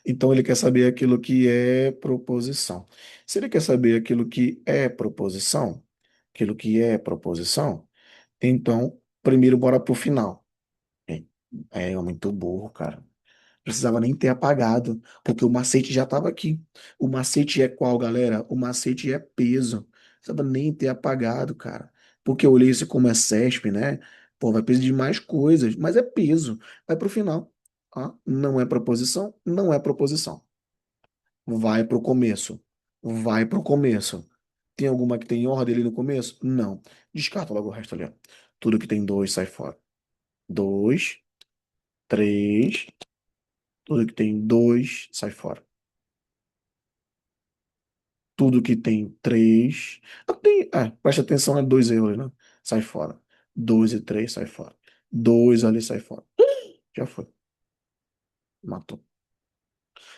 Então ele quer saber aquilo que é proposição. Se ele quer saber aquilo que é proposição, então primeiro bora pro final. É muito burro, cara. Precisava nem ter apagado, porque o macete já estava aqui. O macete é qual, galera? O macete é peso. precisava nem ter apagado, cara. Porque eu olhei isso como é CESP, né? Pô, vai pedir mais coisas, mas é peso. Vai pro final. Ah, não é proposição? Não é proposição. Vai pro começo. Vai pro começo. Tem alguma que tem ordem ali no começo? Não. Descarta logo o resto ali, ó. Tudo que tem dois sai fora. Dois, três. Tudo que tem dois sai fora. Tudo que tem três. Presta atenção, é 2 euros, né? Sai fora. Dois e três sai fora. Dois ali sai fora. Já foi. Matou.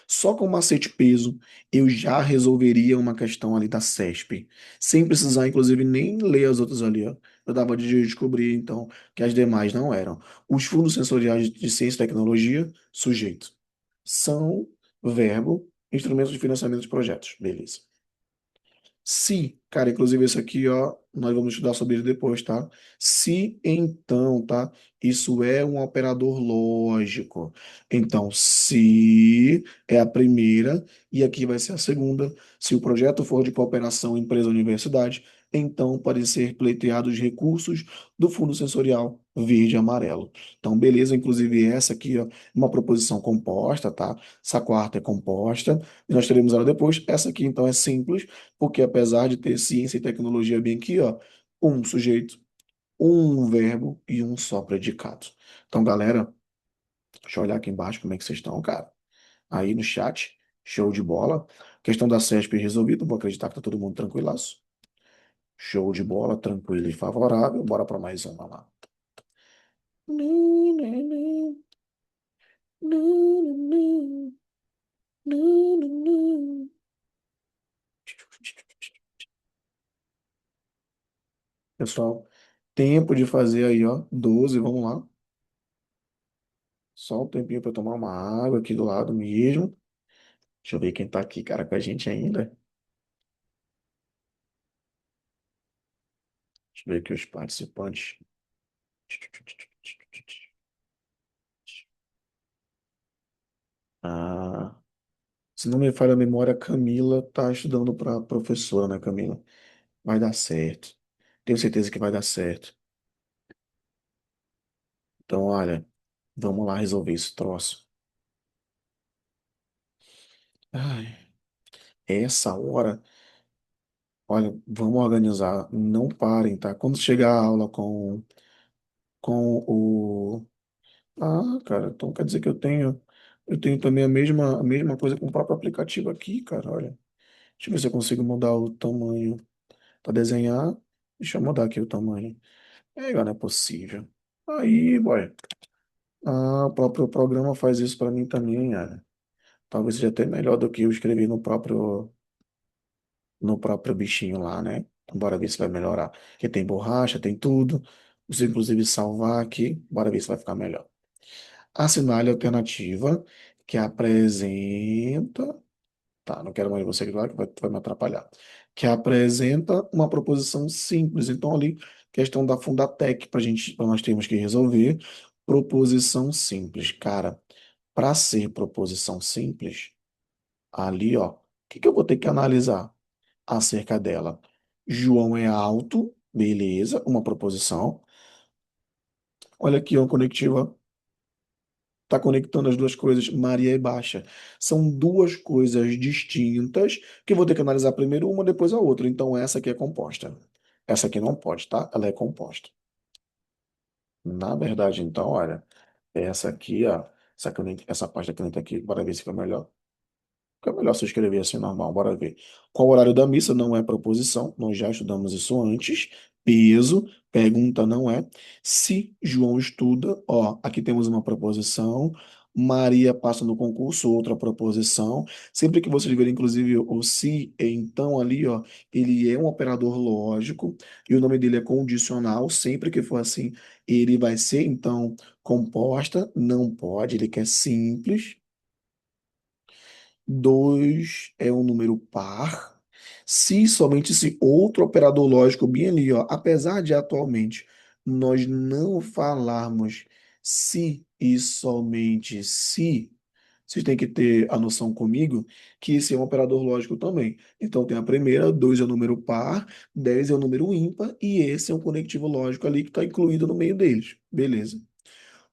Só com o macete peso, eu já resolveria uma questão ali da CESP. Sem precisar, inclusive, nem ler as outras ali, ó. Eu dava de descobrir, então, que as demais não eram. Os fundos sensoriais de ciência e tecnologia, sujeito. São, verbo, instrumentos de financiamento de projetos. Beleza. Se, cara, inclusive esse aqui, ó, nós vamos estudar sobre ele depois, tá? Se então, tá? Isso é um operador lógico. Então, se é a primeira e aqui vai ser a segunda. Se o projeto for de cooperação empresa-universidade, então podem ser pleiteados recursos do Fundo Sensorial verde e amarelo. Então, beleza, inclusive essa aqui, ó, é uma proposição composta, tá? Essa quarta é composta, e nós teremos ela depois. Essa aqui, então, é simples porque apesar de ter ciência e tecnologia bem aqui, ó, um sujeito, um verbo e um só predicado. Então, galera, deixa eu olhar aqui embaixo como é que vocês estão, cara. Aí no chat, show de bola. Questão da CESP resolvida, vou acreditar que tá todo mundo tranquilaço. Show de bola, tranquilo e favorável. Bora para mais uma lá. Pessoal, tempo de fazer aí, ó, 12, vamos lá. Só um tempinho para tomar uma água aqui do lado mesmo. Deixa eu ver quem tá aqui, cara, com a gente ainda. Deixa eu ver aqui os participantes. Ah, se não me falha a memória, a Camila tá estudando para professora, né, Camila? Vai dar certo. Tenho certeza que vai dar certo. Então, olha, vamos lá resolver esse troço. Ai, essa hora, olha, vamos organizar. Não parem, tá? Quando chegar a aula com o. Ah, cara, então quer dizer que eu tenho também a mesma coisa com o próprio aplicativo aqui, cara, olha. Deixa eu ver se eu consigo mudar o tamanho para desenhar. Deixa eu mudar aqui o tamanho. É, não é possível. Aí, boy. Ah, o próprio programa faz isso para mim também, cara. Talvez seja até melhor do que eu escrever no próprio bichinho lá, né? Bora ver se vai melhorar. Porque tem borracha, tem tudo. Você inclusive salvar aqui. Bora ver se vai ficar melhor. Assinale a alternativa que apresenta. Tá, não quero mais você lá que vai me atrapalhar. Que apresenta uma proposição simples. Então, ali, questão da Fundatec, para nós temos que resolver. Proposição simples. Cara, para ser proposição simples, ali, ó, o que que eu vou ter que analisar acerca dela? João é alto, beleza, uma proposição. Olha aqui, ó, conectiva. Está conectando as duas coisas, Maria e Baixa. São duas coisas distintas que eu vou ter que analisar primeiro uma, depois a outra. Então, essa aqui é composta. Essa aqui não pode, tá? Ela é composta. Na verdade, então, olha, essa aqui, ó, essa parte da caneta aqui, bora ver se fica melhor. Fica melhor se eu escrever assim normal, bora ver. Qual o horário da missa? Não é proposição, nós já estudamos isso antes. Peso, pergunta não é. Se João estuda, ó, aqui temos uma proposição. Maria passa no concurso, outra proposição. Sempre que vocês verem, inclusive, o se e então ali, ó, ele é um operador lógico e o nome dele é condicional. Sempre que for assim, ele vai ser, então, composta. Não pode, ele quer simples. 2 é um número par, se somente se outro operador lógico bem ali, ó, apesar de atualmente nós não falarmos se e somente se, Vocês têm que ter a noção comigo que esse é um operador lógico também. Então tem a primeira, 2 é o número par, 10 é o número ímpar, e esse é um conectivo lógico ali que está incluído no meio deles. Beleza.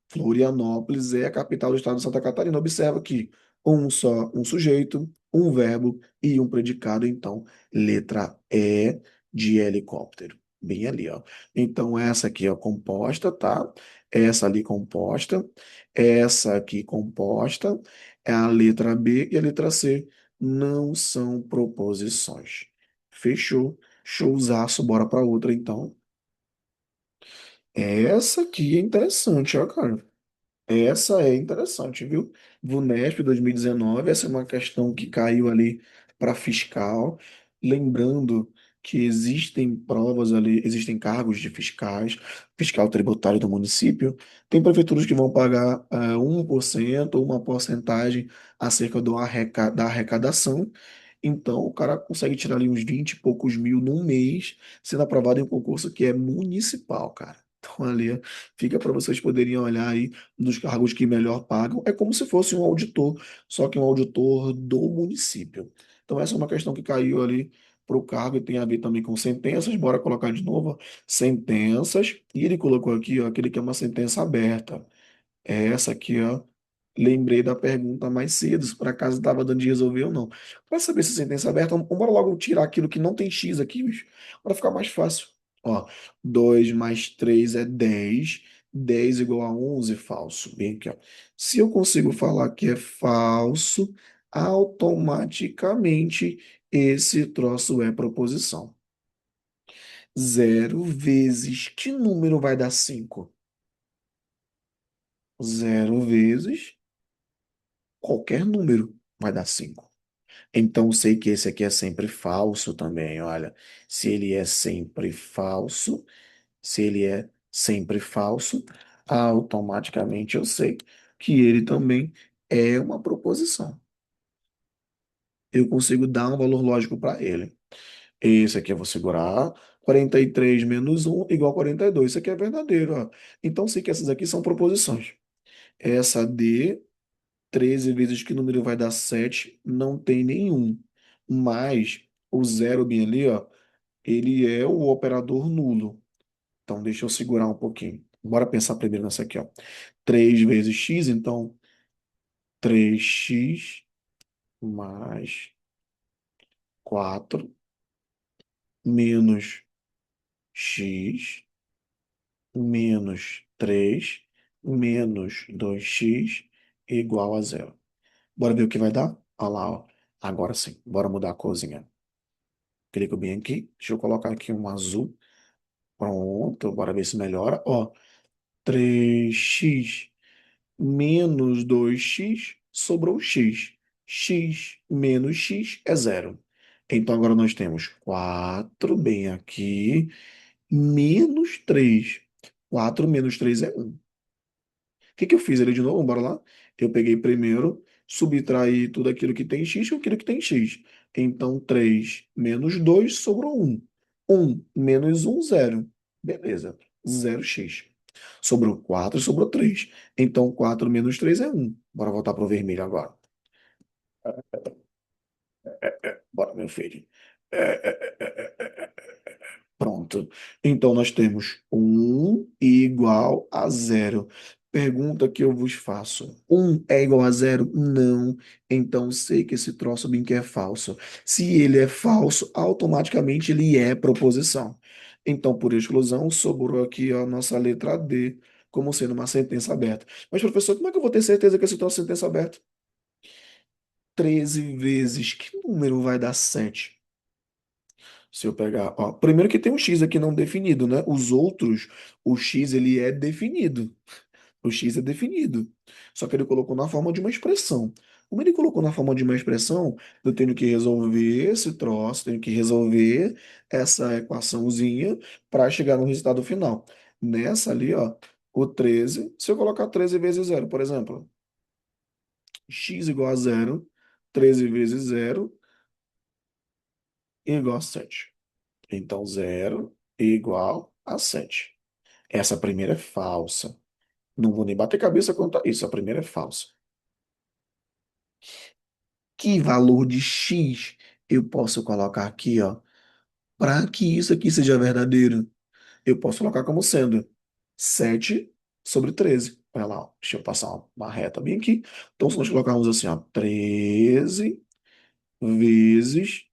Florianópolis é a capital do estado de Santa Catarina. Observa que um sujeito, um verbo e um predicado. Então, letra E de helicóptero. Bem ali, ó. Então, essa aqui, ó, composta, tá? Essa ali composta. Essa aqui composta. É a letra B e a letra C. Não são proposições. Fechou? Showzaço, bora para outra, então. Essa aqui é interessante, ó, cara. Essa é interessante, viu? VUNESP 2019, essa é uma questão que caiu ali para fiscal. Lembrando que existem provas ali, existem cargos de fiscais, fiscal tributário do município. Tem prefeituras que vão pagar 1% ou uma porcentagem acerca da arrecadação. Então, o cara consegue tirar ali uns 20 e poucos mil num mês, sendo aprovado em um concurso que é municipal, cara. Então, ali fica para vocês poderem olhar aí dos cargos que melhor pagam, é como se fosse um auditor, só que um auditor do município. Então, essa é uma questão que caiu ali para o cargo e tem a ver também com sentenças. Bora colocar de novo, ó, sentenças. E ele colocou aqui, ó, aquele que é uma sentença aberta. É essa aqui, ó. Lembrei da pergunta mais cedo, se por acaso estava dando de resolver ou não. Para saber se a sentença é aberta, bora logo tirar aquilo que não tem X aqui, bicho, para ficar mais fácil. Ó, 2 mais 3 é 10. 10 igual a 11, falso. Bem aqui, ó. Se eu consigo falar que é falso, automaticamente esse troço é proposição. 0 vezes que número vai dar 5? 0 vezes qualquer número vai dar 5. Então, sei que esse aqui é sempre falso também. Olha, se ele é sempre falso, se ele é sempre falso, automaticamente eu sei que ele também é uma proposição. Eu consigo dar um valor lógico para ele. Esse aqui eu vou segurar. 43 menos um igual a 42. Isso aqui é verdadeiro, ó. Então, sei que essas aqui são proposições. Essa D 13 vezes que número vai dar 7 não tem nenhum. Mas o zero bem ali, ó, ele é o operador nulo. Então deixa eu segurar um pouquinho. Bora pensar primeiro nessa aqui, ó. 3 vezes x, então 3x mais 4 menos x menos 3 menos 2x igual a zero. Bora ver o que vai dar? Olha lá, ó. Agora sim, bora mudar a corzinha. Clico bem aqui. Deixa eu colocar aqui um azul. Pronto, bora ver se melhora. Ó, 3x menos 2x sobrou x. X menos x é zero. Então agora nós temos 4 bem aqui, menos 3. 4 menos 3 é 1. O que que eu fiz ali de novo? Bora lá. Eu peguei primeiro, subtraí tudo aquilo que tem x com aquilo que tem x. Então, 3 menos 2 sobrou 1. 1 menos 1, 0. Beleza. 0x. Sobrou 4, sobrou 3. Então, 4 menos 3 é 1. Bora voltar para o vermelho agora. Bora, meu filho. Pronto. Então, nós temos 1 igual a zero. Pergunta que eu vos faço. 1 é igual a zero? Não. Então, sei que esse troço bem que é falso. Se ele é falso, automaticamente ele é proposição. Então, por exclusão, sobrou aqui a nossa letra D, como sendo uma sentença aberta. Mas, professor, como é que eu vou ter certeza que esse troço é sentença aberta? 13 vezes, que número vai dar 7? Se eu pegar, ó, primeiro que tem um x aqui não definido, né? Os outros, o x ele é definido. O x é definido. Só que ele colocou na forma de uma expressão. Como ele colocou na forma de uma expressão, eu tenho que resolver esse troço, tenho que resolver essa equaçãozinha para chegar no resultado final. Nessa ali, ó, o 13, se eu colocar 13 vezes zero, por exemplo, x igual a zero, 13 vezes zero igual a 7. Então, zero igual a 7. Essa primeira é falsa. Não vou nem bater cabeça quanto a isso. A primeira é falsa. Que valor de x eu posso colocar aqui, ó, para que isso aqui seja verdadeiro? Eu posso colocar como sendo 7/13. Olha lá, ó. Deixa eu passar uma reta bem aqui. Então, se nós colocarmos assim, ó, 13 vezes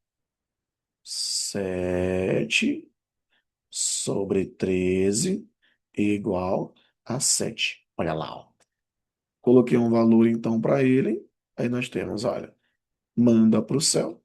7/13 igual a 7. Olha lá, ó. Coloquei um valor então para ele. Aí nós temos, olha, manda para o céu,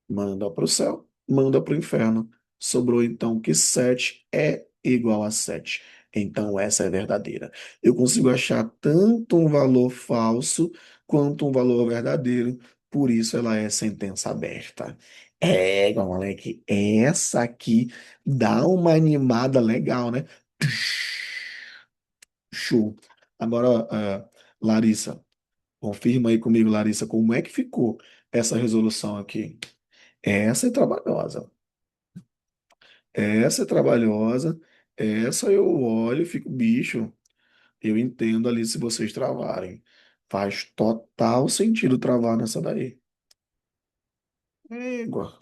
manda para o céu, manda para o inferno. Sobrou então que 7 é igual a 7. Então essa é verdadeira. Eu consigo achar tanto um valor falso quanto um valor verdadeiro. Por isso ela é sentença aberta. É, moleque, essa aqui dá uma animada legal, né? Show. Agora, Larissa, confirma aí comigo, Larissa, como é que ficou essa resolução aqui? Essa é trabalhosa. Essa é trabalhosa. Essa eu olho e fico, bicho, eu entendo ali se vocês travarem. Faz total sentido travar nessa daí. Égua.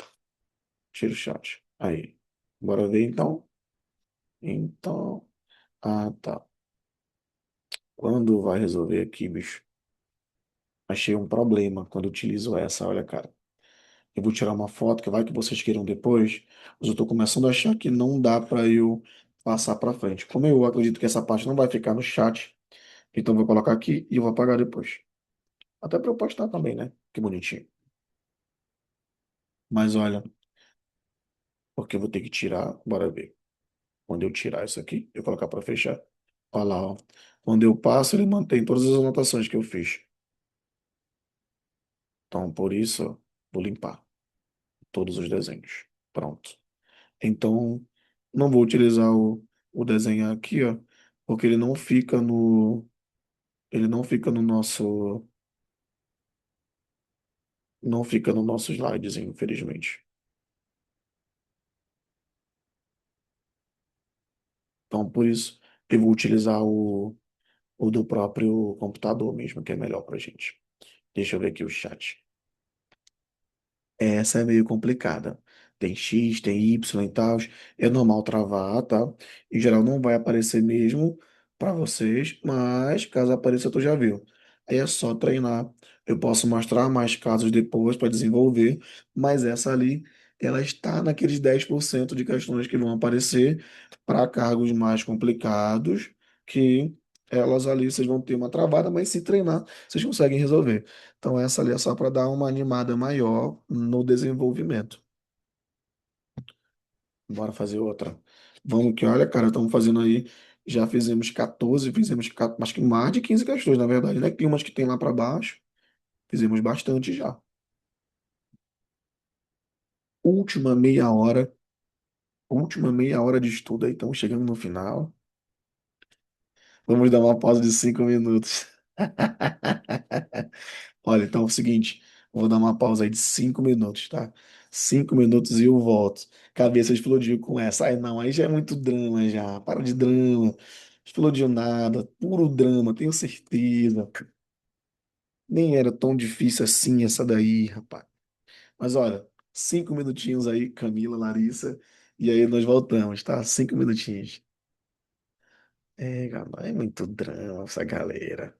Tira o chat. Aí. Bora ver então. Então. Ah, tá. Quando vai resolver aqui, bicho? Achei um problema quando utilizo essa. Olha, cara. Eu vou tirar uma foto que vai que vocês queiram depois, mas eu estou começando a achar que não dá para eu passar para frente. Como eu acredito que essa parte não vai ficar no chat, então eu vou colocar aqui e eu vou apagar depois. Até para eu postar também, né? Que bonitinho. Mas olha, porque eu vou ter que tirar, bora ver. Quando eu tirar isso aqui, eu colocar para fechar. Olha lá, ó. Quando eu passo, ele mantém todas as anotações que eu fiz. Então, por isso, vou limpar todos os desenhos. Pronto. Então, não vou utilizar o desenho aqui, ó, porque ele não fica no nosso, não fica no nosso slidezinho, infelizmente. Então, por isso, eu vou utilizar o do próprio computador mesmo, que é melhor pra gente. Deixa eu ver aqui o chat. Essa é meio complicada. Tem X, tem Y e tal. É normal travar, tá? Em geral não vai aparecer mesmo para vocês, mas caso apareça, tu já viu. Aí é só treinar. Eu posso mostrar mais casos depois para desenvolver, mas essa ali, ela está naqueles 10% de questões que vão aparecer para cargos mais complicados, que elas ali vocês vão ter uma travada, mas se treinar, vocês conseguem resolver. Então, essa ali é só para dar uma animada maior no desenvolvimento. Bora fazer outra. Vamos que, olha, cara, estamos fazendo aí. Já fizemos 14, acho que mais de 15 questões, na verdade, né? Tem umas que tem lá para baixo. Fizemos bastante já. Última meia hora. Última meia hora de estudo aí. Estamos chegando no final. Vamos dar uma pausa de 5 minutos. Olha, então é o seguinte, eu vou dar uma pausa aí de 5 minutos, tá? 5 minutos e eu volto. Cabeça explodiu com essa. Aí não, aí já é muito drama já. Para de drama. Explodiu nada, puro drama, tenho certeza. Nem era tão difícil assim essa daí, rapaz. Mas olha, 5 minutinhos aí, Camila, Larissa, e aí nós voltamos, tá? 5 minutinhos. É, cara, é muito drama essa galera.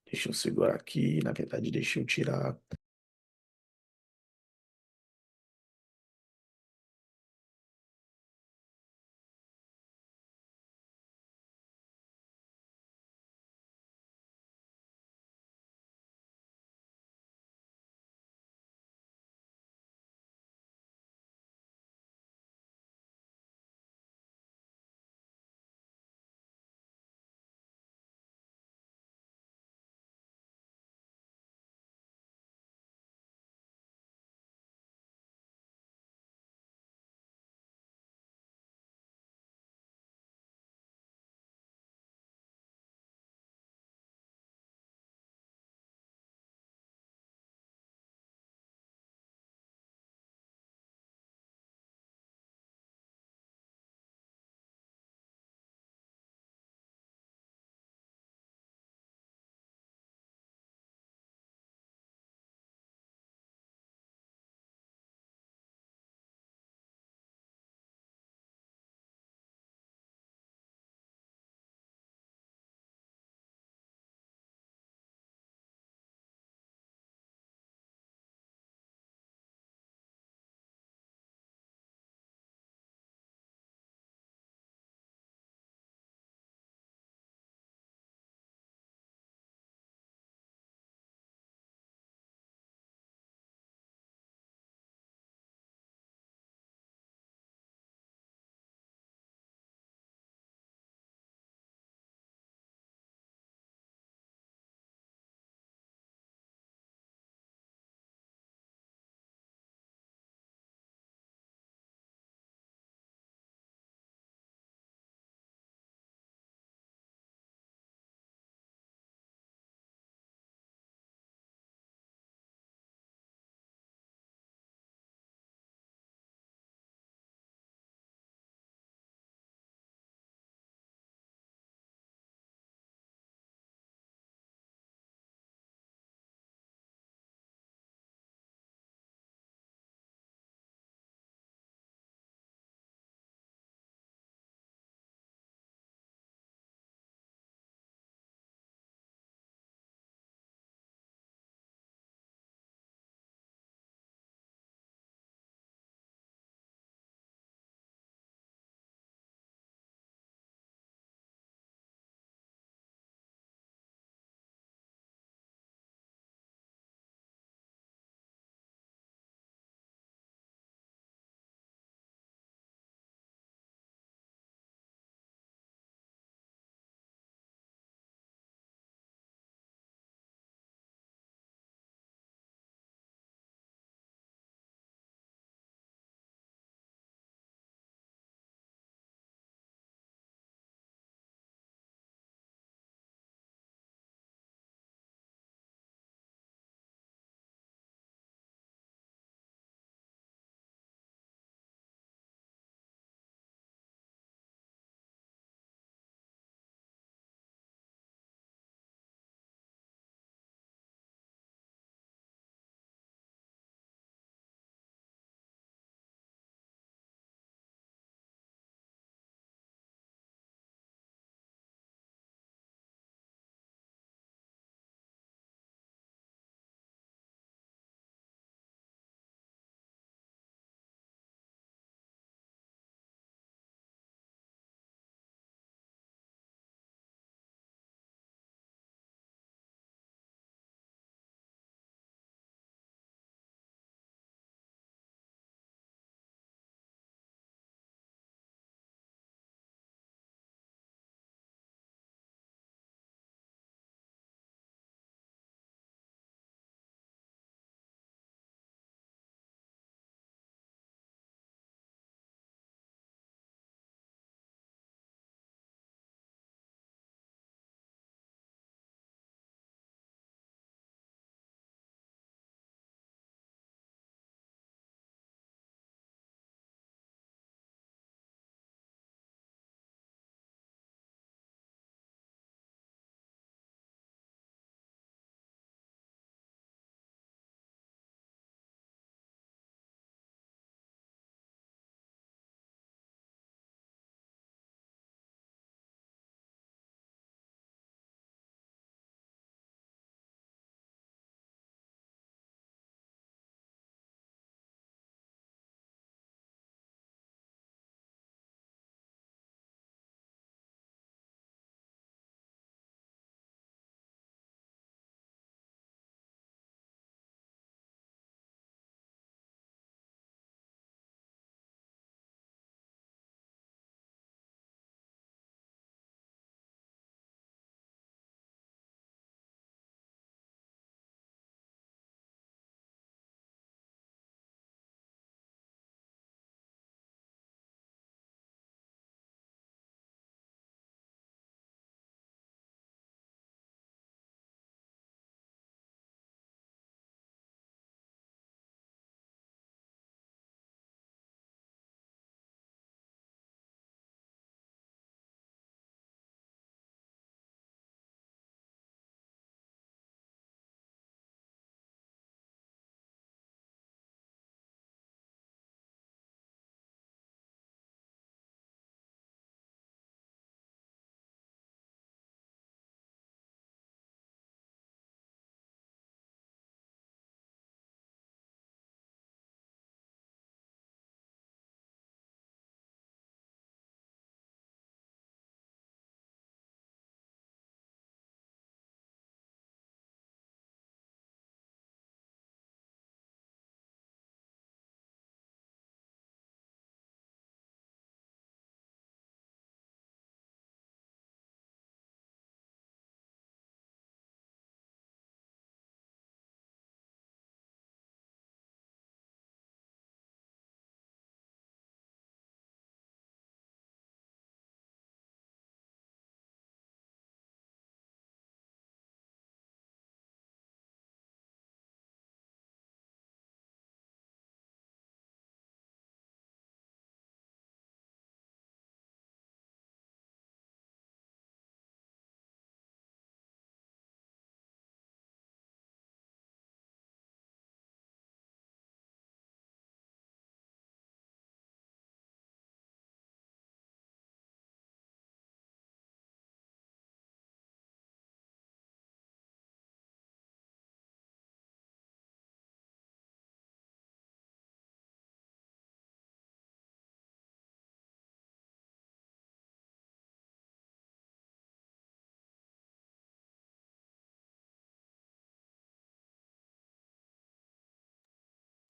Deixa eu segurar aqui, na verdade, deixa eu tirar.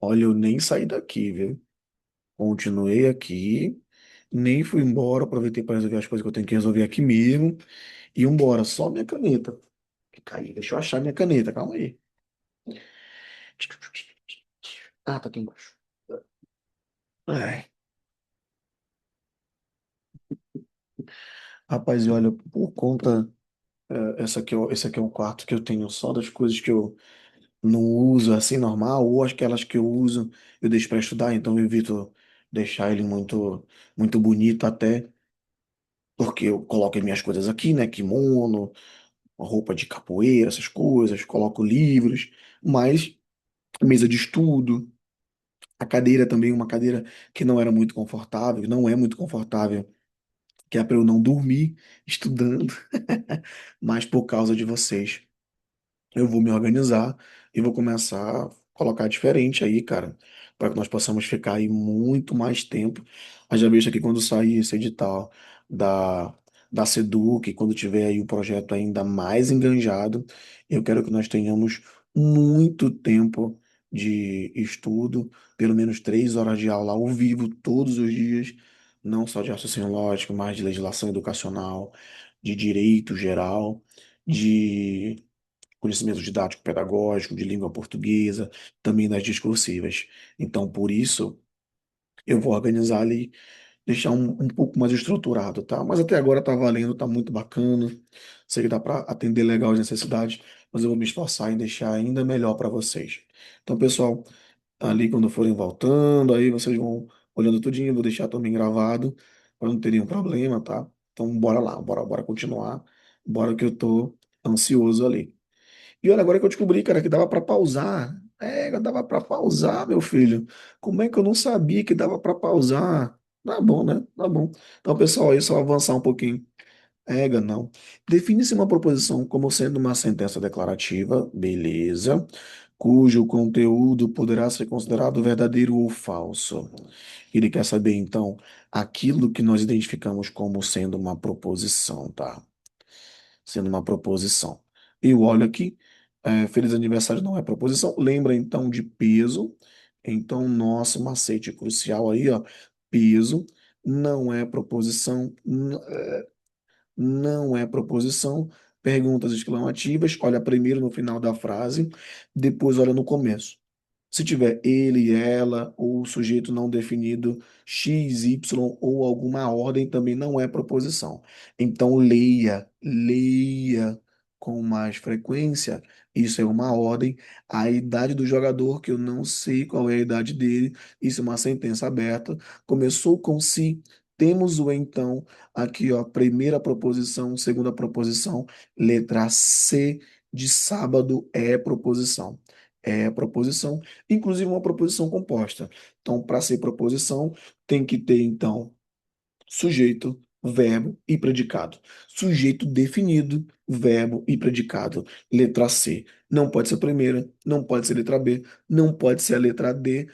Olha, eu nem saí daqui, viu? Continuei aqui, nem fui embora, aproveitei para resolver as coisas que eu tenho que resolver aqui mesmo. E embora, só minha caneta. Que caiu, deixa eu achar minha caneta, calma aí. Ah, tá aqui embaixo. Ai, rapaz, e olha, por conta, esse aqui é um quarto que eu tenho só das coisas que eu não uso assim normal, ou aquelas que eu uso eu deixo para estudar, então eu evito deixar ele muito bonito até, porque eu coloco as minhas coisas aqui, né, kimono, roupa de capoeira, essas coisas, coloco livros, mas mesa de estudo, a cadeira também, uma cadeira que não era muito confortável, não é muito confortável, que é para eu não dormir estudando, mas por causa de vocês. Eu vou me organizar e vou começar a colocar diferente aí, cara, para que nós possamos ficar aí muito mais tempo. Haja vista que quando sair esse edital da, da Seduc, quando tiver aí o projeto ainda mais enganjado, eu quero que nós tenhamos muito tempo de estudo, pelo menos 3 horas de aula ao vivo todos os dias, não só de raciocínio lógico, mas de legislação educacional, de direito geral, de conhecimento didático pedagógico de língua portuguesa, também das discursivas. Então, por isso, eu vou organizar ali, deixar um pouco mais estruturado, tá? Mas até agora tá valendo, tá muito bacana. Sei que dá para atender legal as necessidades, mas eu vou me esforçar em deixar ainda melhor para vocês. Então, pessoal, ali quando forem voltando, aí vocês vão olhando tudinho, vou deixar também gravado, para não ter nenhum problema, tá? Então, bora lá, bora continuar. Bora que eu tô ansioso ali. E olha, agora que eu descobri, cara, que dava para pausar. É, dava para pausar, meu filho. Como é que eu não sabia que dava para pausar? Tá bom, né? Tá bom. Então, pessoal, aí só avançar um pouquinho. Não. Define-se uma proposição como sendo uma sentença declarativa, beleza, cujo conteúdo poderá ser considerado verdadeiro ou falso. Ele quer saber, então, aquilo que nós identificamos como sendo uma proposição, tá? Sendo uma proposição. Eu olho aqui, feliz aniversário não é proposição, lembra então de peso. Então, nosso macete crucial aí, ó, peso não é proposição, não é proposição. Perguntas exclamativas, olha primeiro no final da frase, depois olha no começo. Se tiver ele, ela, ou o sujeito não definido, x, y, ou alguma ordem, também não é proposição. Então, leia com mais frequência. Isso é uma ordem. A idade do jogador, que eu não sei qual é a idade dele, isso é uma sentença aberta. Começou com se, temos o então, aqui, ó, primeira proposição, segunda proposição, letra C de sábado é proposição. É proposição, inclusive uma proposição composta. Então, para ser proposição, tem que ter, então, sujeito, verbo e predicado. Sujeito definido, verbo e predicado. Letra C. Não pode ser a primeira, não pode ser a letra B, não pode ser a letra D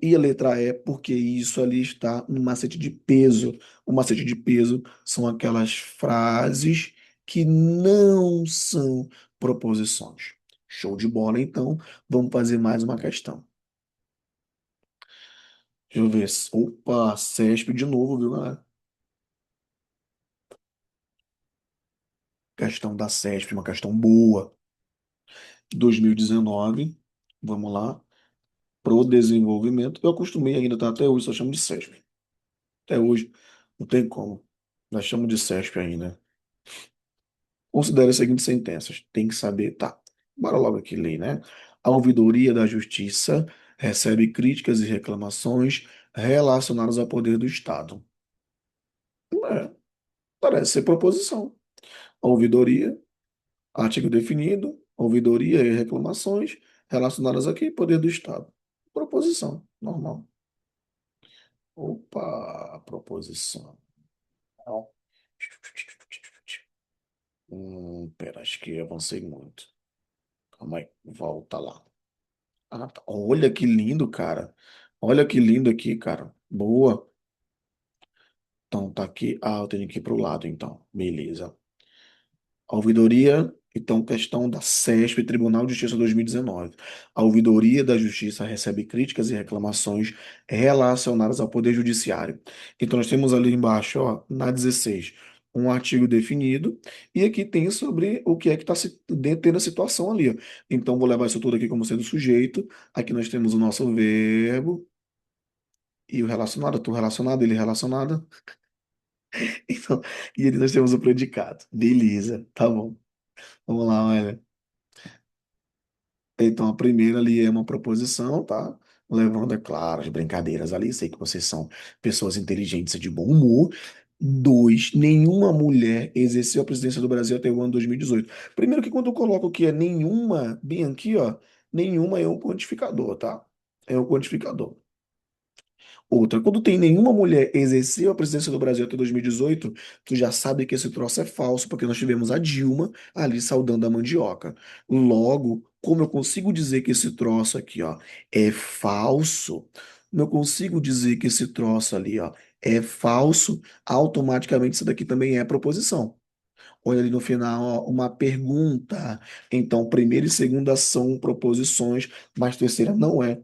e a letra E, porque isso ali está no macete de peso. O macete de peso são aquelas frases que não são proposições. Show de bola, então. Vamos fazer mais uma questão. Deixa eu ver. Opa, CESP de novo, viu, galera? Questão da CESP, uma questão boa. 2019, vamos lá. Pro desenvolvimento. Eu acostumei ainda, tá? Até hoje só chamo de CESP. Até hoje, não tem como. Nós chamamos de CESP ainda. Considere as seguintes sentenças. Tem que saber, tá? Bora logo aqui ler, né? A ouvidoria da justiça recebe críticas e reclamações relacionadas ao poder do Estado. É, parece ser proposição. A ouvidoria, artigo definido, ouvidoria e reclamações relacionadas aqui, poder do Estado. Proposição, normal. Opa, proposição. Não. Pera, acho que avancei muito. Calma aí, volta lá. Ah, tá. Olha que lindo, cara. Olha que lindo aqui, cara. Boa. Então tá aqui. Ah, eu tenho que ir pro lado, então. Beleza. A ouvidoria. Então, questão da CESP, Tribunal de Justiça 2019. A Ouvidoria da Justiça recebe críticas e reclamações relacionadas ao Poder Judiciário. Então, nós temos ali embaixo, ó, na 16, um artigo definido, e aqui tem sobre o que é que está se tendo a situação ali, ó. Então, vou levar isso tudo aqui como sendo sujeito. Aqui nós temos o nosso verbo e o relacionado, tu relacionado, ele relacionado. Então, e ali nós temos o predicado. Beleza, tá bom. Vamos lá, olha. Então, a primeira ali é uma proposição, tá? Levando, é claro, as brincadeiras ali. Sei que vocês são pessoas inteligentes e de bom humor. Dois, nenhuma mulher exerceu a presidência do Brasil até o ano 2018. Primeiro que quando eu coloco que é nenhuma, bem aqui, ó, nenhuma é um quantificador, tá? É um quantificador. Outra, quando tem nenhuma mulher exerceu a presidência do Brasil até 2018, tu já sabe que esse troço é falso, porque nós tivemos a Dilma ali saudando a mandioca. Logo, como eu consigo dizer que esse troço aqui, ó, é falso, como eu consigo dizer que esse troço ali, ó, é falso, automaticamente isso daqui também é proposição. Olha ali no final, ó, uma pergunta. Então, primeira e segunda são proposições, mas terceira não é.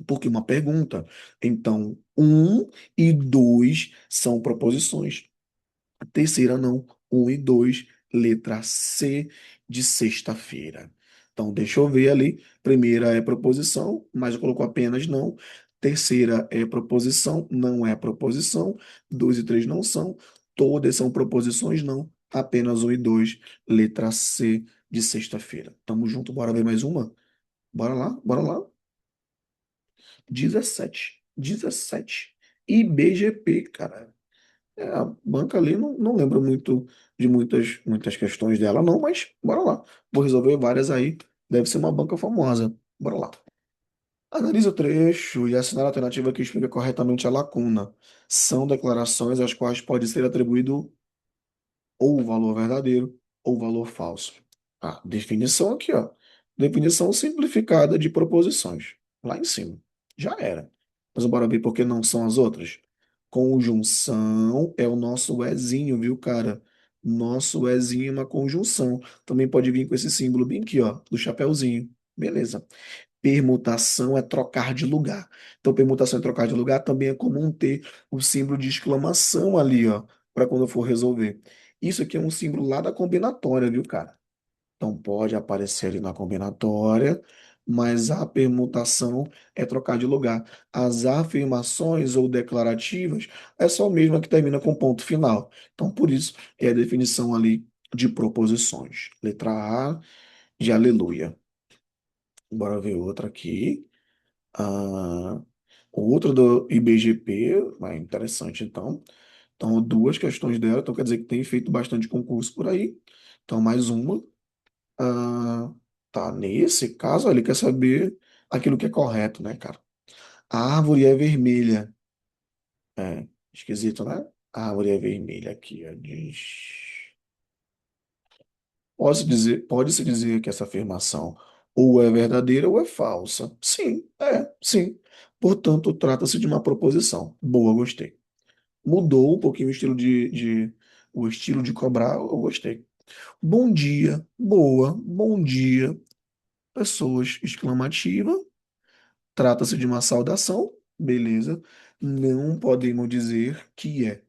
Porque uma pergunta. Então, um e dois são proposições. A terceira não. Um e dois, letra C de sexta-feira. Então, deixa eu ver ali. Primeira é proposição, mas eu coloco apenas não. Terceira é proposição, não é proposição. Dois e três não são. Todas são proposições, não. Apenas um e dois, letra C de sexta-feira. Tamo junto, bora ver mais uma? Bora lá, bora lá. 17 IBGP, cara. É, a banca ali não lembro muito de muitas questões dela, não, mas bora lá. Vou resolver várias aí. Deve ser uma banca famosa. Bora lá. Analise o trecho e assine a alternativa que explica corretamente a lacuna. São declarações às quais pode ser atribuído ou valor verdadeiro ou valor falso. Ah, definição aqui, ó. Definição simplificada de proposições. Lá em cima. Já era. Mas bora ver por que não são as outras. Conjunção é o nosso ezinho, viu, cara? Nosso ezinho é uma conjunção. Também pode vir com esse símbolo bem aqui, ó, do chapéuzinho. Beleza. Permutação é trocar de lugar. Então, permutação é trocar de lugar também é comum ter o símbolo de exclamação ali, ó, para quando eu for resolver. Isso aqui é um símbolo lá da combinatória, viu, cara? Então, pode aparecer ali na combinatória, mas a permutação é trocar de lugar. As afirmações ou declarativas é só a mesma que termina com ponto final. Então, por isso, é a definição ali de proposições. Letra A de aleluia. Bora ver outra aqui. Ah, outra do IBGP, interessante então. Então, duas questões dela, então quer dizer que tem feito bastante concurso por aí. Então, mais uma. Ah, tá, nesse caso, ele quer saber aquilo que é correto, né, cara? A árvore é vermelha. É, esquisito, né? A árvore é vermelha aqui, ó, diz. Pode-se dizer que essa afirmação ou é verdadeira ou é falsa. Sim, sim. Portanto, trata-se de uma proposição. Boa, gostei. Mudou um pouquinho o estilo de cobrar, eu gostei. Bom dia, boa, bom dia, pessoas, exclamativa. Trata-se de uma saudação, beleza. Não podemos dizer que é.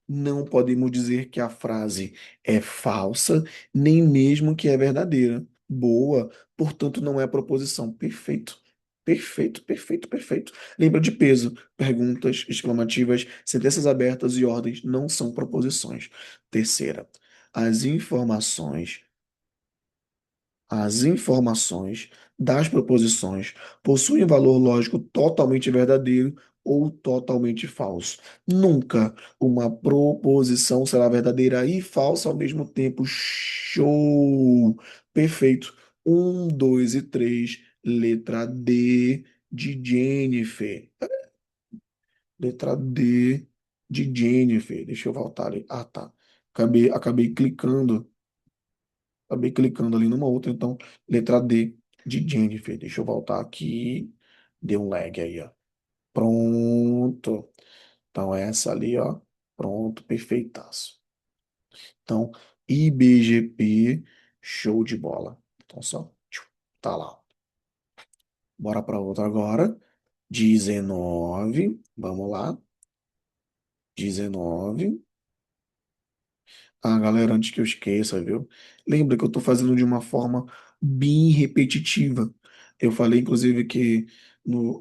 Não podemos dizer que a frase é falsa, nem mesmo que é verdadeira. Boa, portanto, não é proposição. Perfeito. Perfeito, perfeito, perfeito. Lembra de peso. Perguntas, exclamativas, sentenças abertas e ordens não são proposições. Terceira, as informações as informações das proposições possuem valor lógico totalmente verdadeiro ou totalmente falso. Nunca uma proposição será verdadeira e falsa ao mesmo tempo. Show! Perfeito. Um, dois e três. Letra D de Jennifer. Letra D de Jennifer. Deixa eu voltar ali. Ah, tá. Acabei clicando. Acabei clicando ali numa outra, então, letra D de Jennifer. Deixa eu voltar aqui. Deu um lag aí, ó. Pronto. Então, essa ali, ó. Pronto, perfeitaço. Então, IBGP, show de bola. Então só, tá lá. Bora para outra agora. 19, vamos lá. 19. Ah, galera, antes que eu esqueça, viu? Lembra que eu tô fazendo de uma forma bem repetitiva. Eu falei, inclusive, que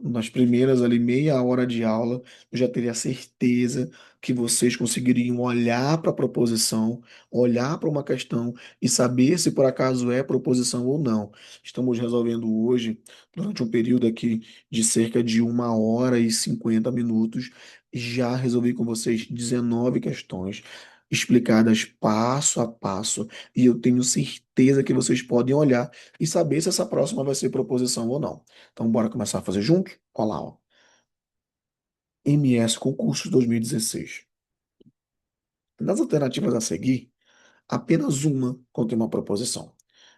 nas primeiras ali meia hora de aula, eu já teria certeza que vocês conseguiriam olhar para a proposição, olhar para uma questão e saber se por acaso é proposição ou não. Estamos resolvendo hoje, durante um período aqui de cerca de 1 hora e 50 minutos, já resolvi com vocês 19 questões explicadas passo a passo, e eu tenho certeza que vocês podem olhar e saber se essa próxima vai ser proposição ou não. Então, bora começar a fazer junto? Olha lá, ó. MS Concursos 2016. Nas alternativas a seguir, apenas uma contém uma proposição.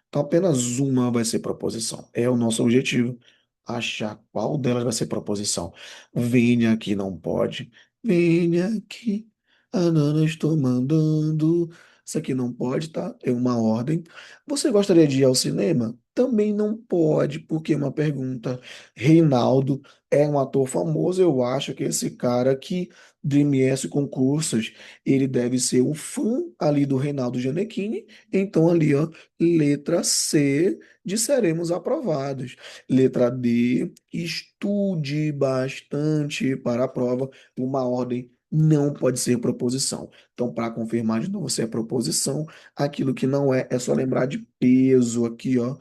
Então, apenas uma vai ser proposição. É o nosso objetivo. Achar qual delas vai ser proposição. Venha aqui, não pode. Venha aqui. Anana, estou mandando. Isso aqui não pode, tá? É uma ordem. Você gostaria de ir ao cinema? Também não pode, porque é uma pergunta. Reinaldo é um ator famoso. Eu acho que esse cara aqui, do MS Concursos, ele deve ser o fã ali do Reinaldo Gianecchini. Então, ali, ó. Letra C, disseremos aprovados. Letra D, estude bastante para a prova. Uma ordem não pode ser proposição. Então, para confirmar de novo se é proposição, aquilo que não é, é só lembrar de peso aqui, ó.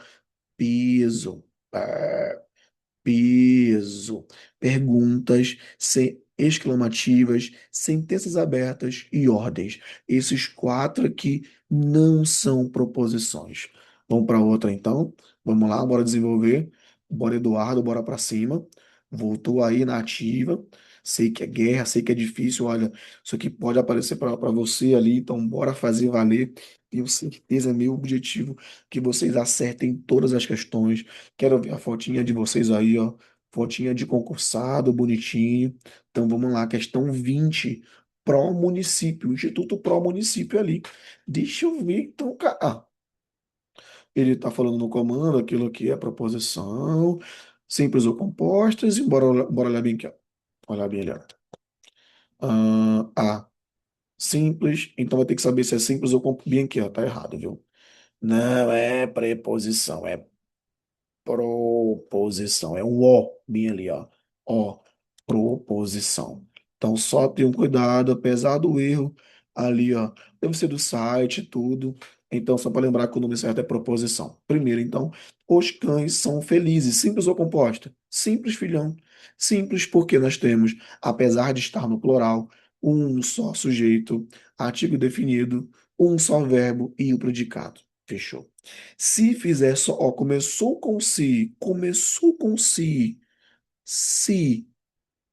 Peso. É, peso. Perguntas sem exclamativas, sentenças abertas e ordens. Esses quatro aqui não são proposições. Vamos para outra então. Vamos lá, bora desenvolver. Bora, Eduardo, bora para cima. Voltou aí na ativa. Sei que é guerra, sei que é difícil. Olha, isso aqui pode aparecer para você ali, então bora fazer valer. Tenho certeza, é meu objetivo que vocês acertem todas as questões. Quero ver a fotinha de vocês aí, ó. Fotinha de concursado, bonitinho. Então vamos lá, questão 20. Pró-município, Instituto Pró-município ali. Deixa eu ver, então, ele está falando no comando aquilo que é proposição, simples ou compostas, e bora olhar bem aqui, ó. Olhar bem ali, ó. A, simples, então vai ter que saber se é simples ou bem aqui, ó. Tá errado, viu? Não é preposição, é proposição. É um O bem ali, ó. Ó, proposição. Então, só tenham cuidado, apesar do erro ali, ó. Deve ser do site, tudo. Então, só para lembrar que o nome certo é proposição. Primeiro, então, os cães são felizes. Simples ou composta? Simples, filhão. Simples porque nós temos, apesar de estar no plural, um só sujeito, artigo definido, um só verbo e o predicado. Fechou. Se fizer só, ó, começou com se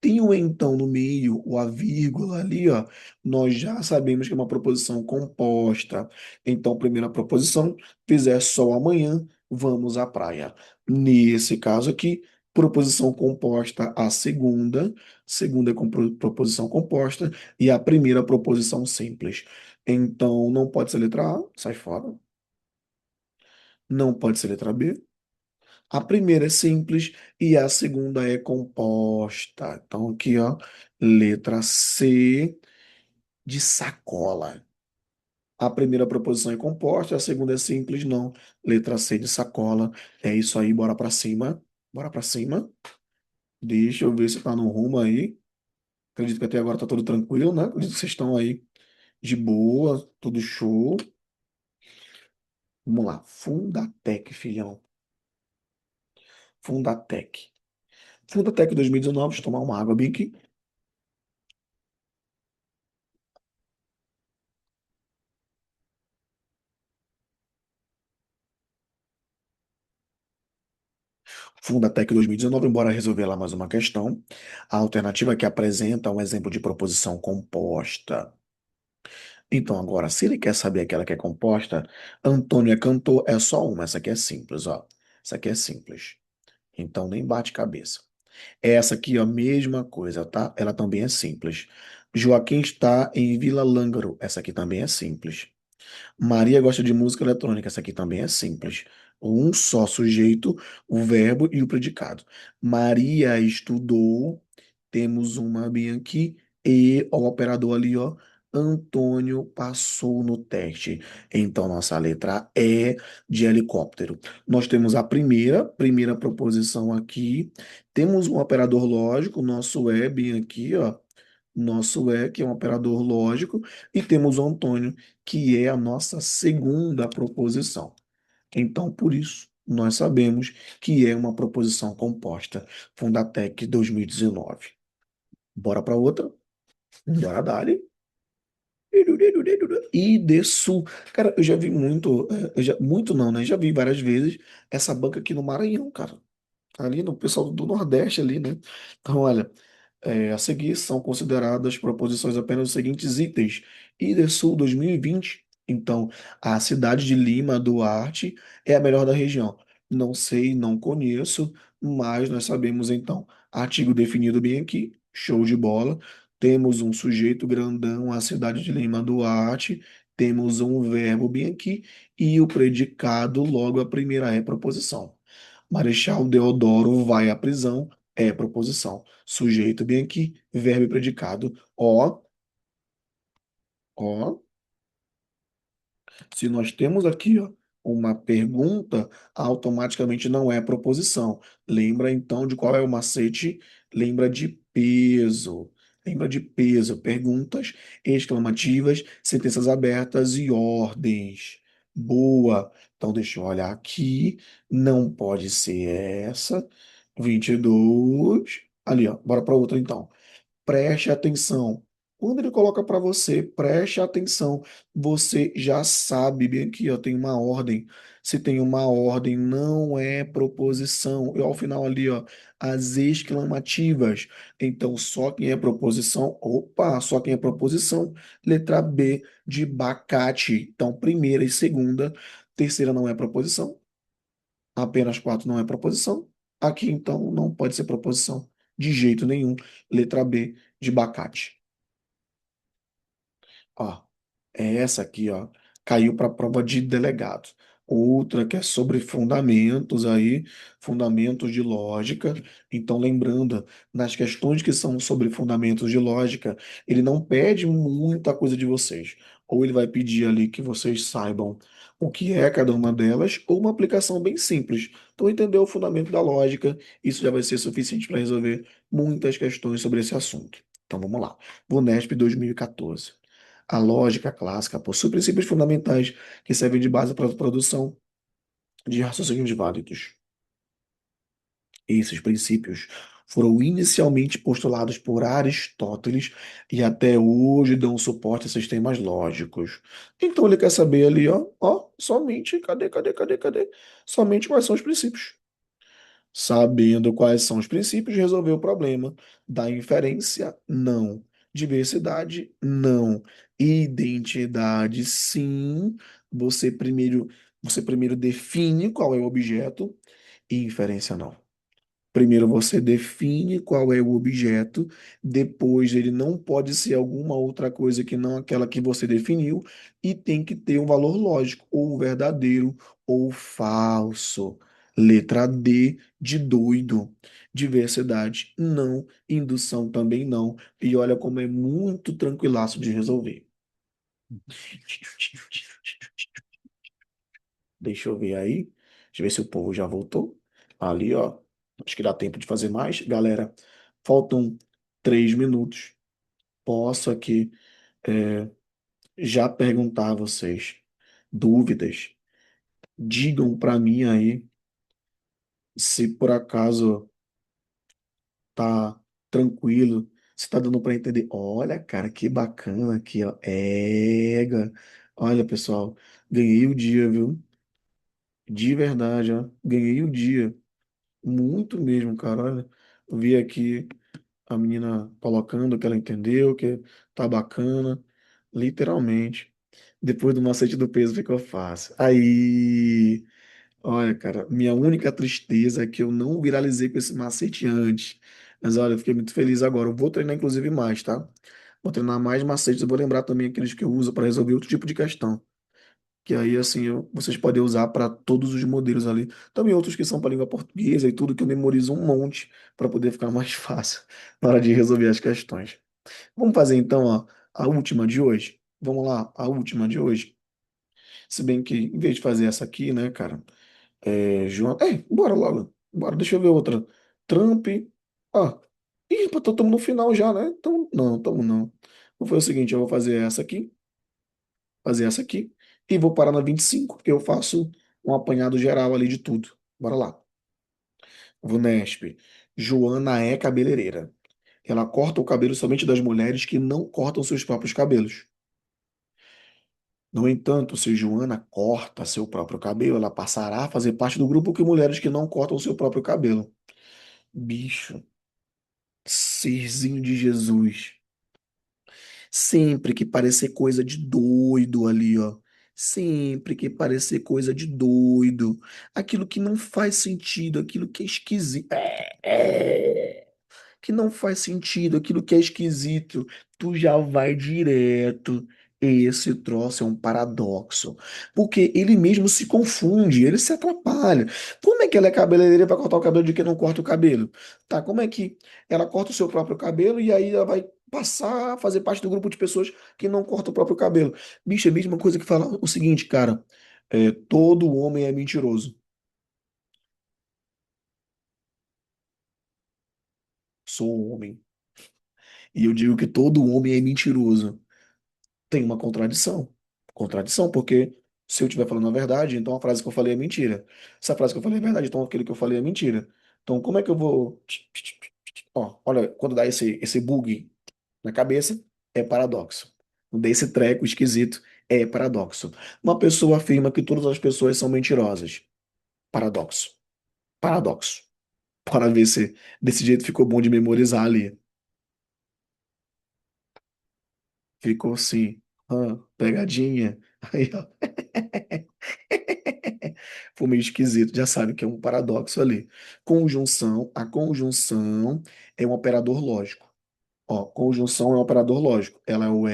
tem o então no meio, ou a vírgula ali, ó, nós já sabemos que é uma proposição composta. Então, primeira proposição, fizer sol amanhã, vamos à praia. Nesse caso aqui, proposição composta a segunda é proposição composta, e a primeira proposição simples. Então, não pode ser letra A, sai fora. Não pode ser letra B. A primeira é simples e a segunda é composta. Então, aqui, ó, letra C de sacola. A primeira proposição é composta, a segunda é simples, não. Letra C de sacola. É isso aí, bora pra cima. Bora pra cima. Deixa eu ver se tá no rumo aí. Acredito que até agora tá tudo tranquilo, né? Acredito que vocês estão aí de boa, tudo show. Vamos lá. Fundatec, filhão. Fundatec. Fundatec 2019, deixa eu tomar uma água bem aqui. Fundatec 2019, embora resolver lá mais uma questão, a alternativa que apresenta um exemplo de proposição composta. Então, agora, se ele quer saber aquela que é composta, Antônio é cantor, é só uma. Essa aqui é simples, ó. Essa aqui é simples. Então, nem bate cabeça. Essa aqui, ó, mesma coisa, tá? Ela também é simples. Joaquim está em Vila Lângaro. Essa aqui também é simples. Maria gosta de música eletrônica. Essa aqui também é simples. Um só sujeito, o verbo e o predicado. Maria estudou. Temos uma Bianchi e o operador ali, ó. Antônio passou no teste. Então, nossa letra é de helicóptero. Nós temos a primeira proposição aqui. Temos um operador lógico, nosso é bem aqui, ó. Nosso é, que é um operador lógico, e temos o Antônio, que é a nossa segunda proposição. Então, por isso, nós sabemos que é uma proposição composta. Fundatec 2019. Bora para outra? Bora dali. E de Sul. Cara, eu já vi muito, muito não, né? Já vi várias vezes essa banca aqui no Maranhão, cara. Ali no pessoal do Nordeste ali, né? Então, olha, a seguir são consideradas proposições apenas os seguintes itens. IDESUL 2020. Então, a cidade de Lima Duarte é a melhor da região. Não sei, não conheço, mas nós sabemos então. Artigo definido bem aqui, show de bola. Temos um sujeito grandão, a cidade de Lima Duarte. Temos um verbo bem aqui e o predicado, logo a primeira é proposição. Marechal Deodoro vai à prisão é proposição. Sujeito bem aqui, verbo e predicado. Ó. Se nós temos aqui, ó, uma pergunta, automaticamente não é proposição. Lembra então de qual é o macete? Lembra de peso. Lembra de peso. Perguntas exclamativas, sentenças abertas e ordens. Boa. Então deixa eu olhar aqui. Não pode ser essa. 22. Ali, ó. Bora para outra então. Preste atenção. Quando ele coloca para você, preste atenção. Você já sabe bem aqui, ó, tem uma ordem. Se tem uma ordem, não é proposição. E ao final ali, ó, as exclamativas. Então, só quem é proposição, opa, só quem é proposição. Letra B de abacate. Então, primeira e segunda. Terceira não é proposição. Apenas quatro não é proposição. Aqui, então, não pode ser proposição de jeito nenhum. Letra B de abacate. Ó, é essa aqui, ó, caiu para a prova de delegado. Outra que é sobre fundamentos aí, fundamentos de lógica. Então, lembrando, nas questões que são sobre fundamentos de lógica, ele não pede muita coisa de vocês. Ou ele vai pedir ali que vocês saibam o que é cada uma delas, ou uma aplicação bem simples. Então, entender o fundamento da lógica, isso já vai ser suficiente para resolver muitas questões sobre esse assunto. Então, vamos lá. VUNESP 2014. A lógica clássica possui princípios fundamentais que servem de base para a produção de raciocínios válidos. Esses princípios foram inicialmente postulados por Aristóteles e até hoje dão suporte a sistemas lógicos. Então ele quer saber ali, ó, somente, cadê? Somente quais são os princípios. Sabendo quais são os princípios, resolver o problema da inferência, não. Diversidade, não. Identidade, sim. Você primeiro, você primeiro define qual é o objeto e inferência, não. Primeiro você define qual é o objeto, depois ele não pode ser alguma outra coisa que não aquela que você definiu, e tem que ter um valor lógico, ou verdadeiro ou falso. Letra D de doido. Diversidade, não. Indução também não. E olha como é muito tranquilaço de resolver. Deixa eu ver aí. Deixa eu ver se o povo já voltou. Ali, ó. Acho que dá tempo de fazer mais. Galera, faltam 3 minutos. Posso aqui é, já perguntar a vocês dúvidas. Digam para mim aí se por acaso tá tranquilo, se tá dando para entender. Olha, cara, que bacana aqui, ó. Ega. Olha, pessoal, ganhei o dia, viu? De verdade, ó. Ganhei o dia. Muito mesmo, cara. Olha, eu vi aqui a menina colocando que ela entendeu, que tá bacana. Literalmente. Depois do macete do peso ficou fácil. Aí, olha, cara, minha única tristeza é que eu não viralizei com esse macete antes. Mas olha, eu fiquei muito feliz agora. Eu vou treinar, inclusive, mais, tá? Vou treinar mais macetes. Eu vou lembrar também aqueles que eu uso para resolver outro tipo de questão. que aí assim vocês podem usar para todos os modelos ali. Também outros que são para língua portuguesa e tudo que eu memorizo um monte para poder ficar mais fácil na hora de resolver as questões. Vamos fazer então, ó, a última de hoje. Vamos lá, a última de hoje. Se bem que, em vez de fazer essa aqui, né, cara? João. Bora logo. Bora, deixa eu ver outra. Trump. Ah, ih, pô, estamos no final já, né? Então, não, estamos não. Vou fazer o seguinte: eu vou fazer essa aqui, e vou parar na 25, porque eu faço um apanhado geral ali de tudo. Bora lá. VUNESP. Joana é cabeleireira. Ela corta o cabelo somente das mulheres que não cortam seus próprios cabelos. No entanto, se Joana corta seu próprio cabelo, ela passará a fazer parte do grupo de mulheres que não cortam seu próprio cabelo. Bicho, serzinho de Jesus. Sempre que parecer coisa de doido ali, ó. Sempre que parecer coisa de doido. Aquilo que não faz sentido, aquilo que é esquisito. Que não faz sentido, aquilo que é esquisito, tu já vai direto. Esse troço é um paradoxo, porque ele mesmo se confunde, ele se atrapalha. Como é que ela é cabeleireira para cortar o cabelo de quem não corta o cabelo? Tá, como é que ela corta o seu próprio cabelo e aí ela vai passar a fazer parte do grupo de pessoas que não cortam o próprio cabelo? Bicho, é a mesma coisa que falar o seguinte, cara, todo homem é mentiroso. Sou homem. E eu digo que todo homem é mentiroso. Tem uma contradição. Contradição, porque se eu estiver falando a verdade, então a frase que eu falei é mentira. Se a frase que eu falei é verdade, então aquilo que eu falei é mentira. Então, como é que eu vou. Ó, olha, quando dá esse bug na cabeça, é paradoxo. Quando dá esse treco esquisito, é paradoxo. Uma pessoa afirma que todas as pessoas são mentirosas. Paradoxo. Paradoxo. Para ver se desse jeito ficou bom de memorizar ali. Ficou assim. Pegadinha. Aí, ó. Foi meio esquisito, já sabe que é um paradoxo ali. A conjunção é um operador lógico. Ó, conjunção é um operador lógico. Ela é o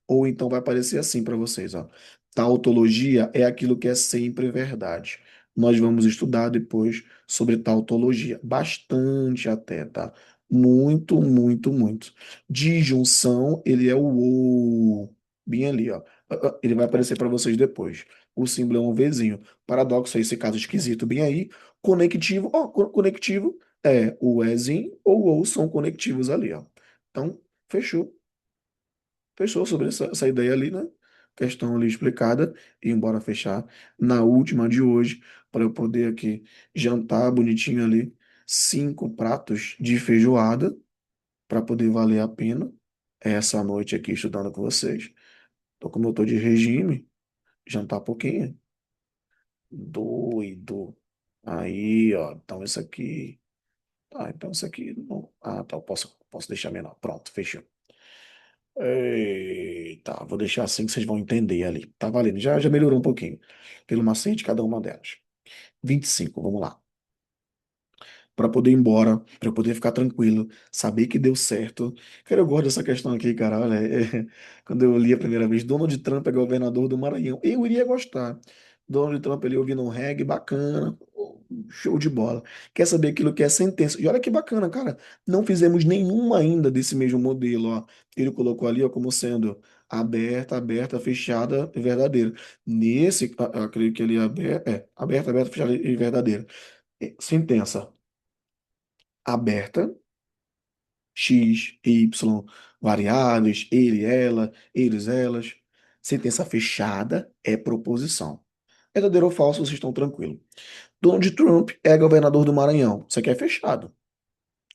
ou então vai aparecer assim para vocês, ó. Tautologia é aquilo que é sempre verdade. Nós vamos estudar depois sobre tautologia, bastante até, tá? Muito, muito, muito. Disjunção, ele é o ou, bem ali, ó. Ele vai aparecer para vocês depois. O símbolo é um Vzinho. Paradoxo é esse caso esquisito bem aí. Conectivo, ó, conectivo o ezinho ou o ou são conectivos ali, ó. Então, fechou. Fechou sobre essa ideia ali, né? Questão ali explicada. E embora fechar na última de hoje, para eu poder aqui jantar bonitinho ali, 5 pratos de feijoada, para poder valer a pena essa noite aqui estudando com vocês. Então, como eu tô de regime, jantar pouquinho. Doido. Aí, ó. Então, isso aqui. Ah, então isso aqui não. Ah, tá. Eu posso deixar menor. Pronto, fechou. Eita, vou deixar assim que vocês vão entender ali. Tá valendo. Já melhorou um pouquinho. Pelo macete, cada uma delas. 25, vamos lá. Para poder ir embora, para eu poder ficar tranquilo, saber que deu certo. Cara, eu gosto dessa questão aqui, cara. Olha, quando eu li a primeira vez, Donald Trump é governador do Maranhão. Eu iria gostar. Donald Trump ali ouvindo um reggae bacana, show de bola. Quer saber aquilo que é sentença? E olha que bacana, cara. Não fizemos nenhuma ainda desse mesmo modelo, ó. Ele colocou ali, ó, como sendo aberta, aberta, fechada e verdadeira. Nesse, eu acredito que ele é aberta, aberta, fechada e verdadeira. Sentença aberta, X, Y, variáveis, ele, ela, eles, elas. Sentença fechada é proposição. Verdadeiro ou falso, vocês estão tranquilos. Donald Trump é governador do Maranhão. Isso aqui é fechado.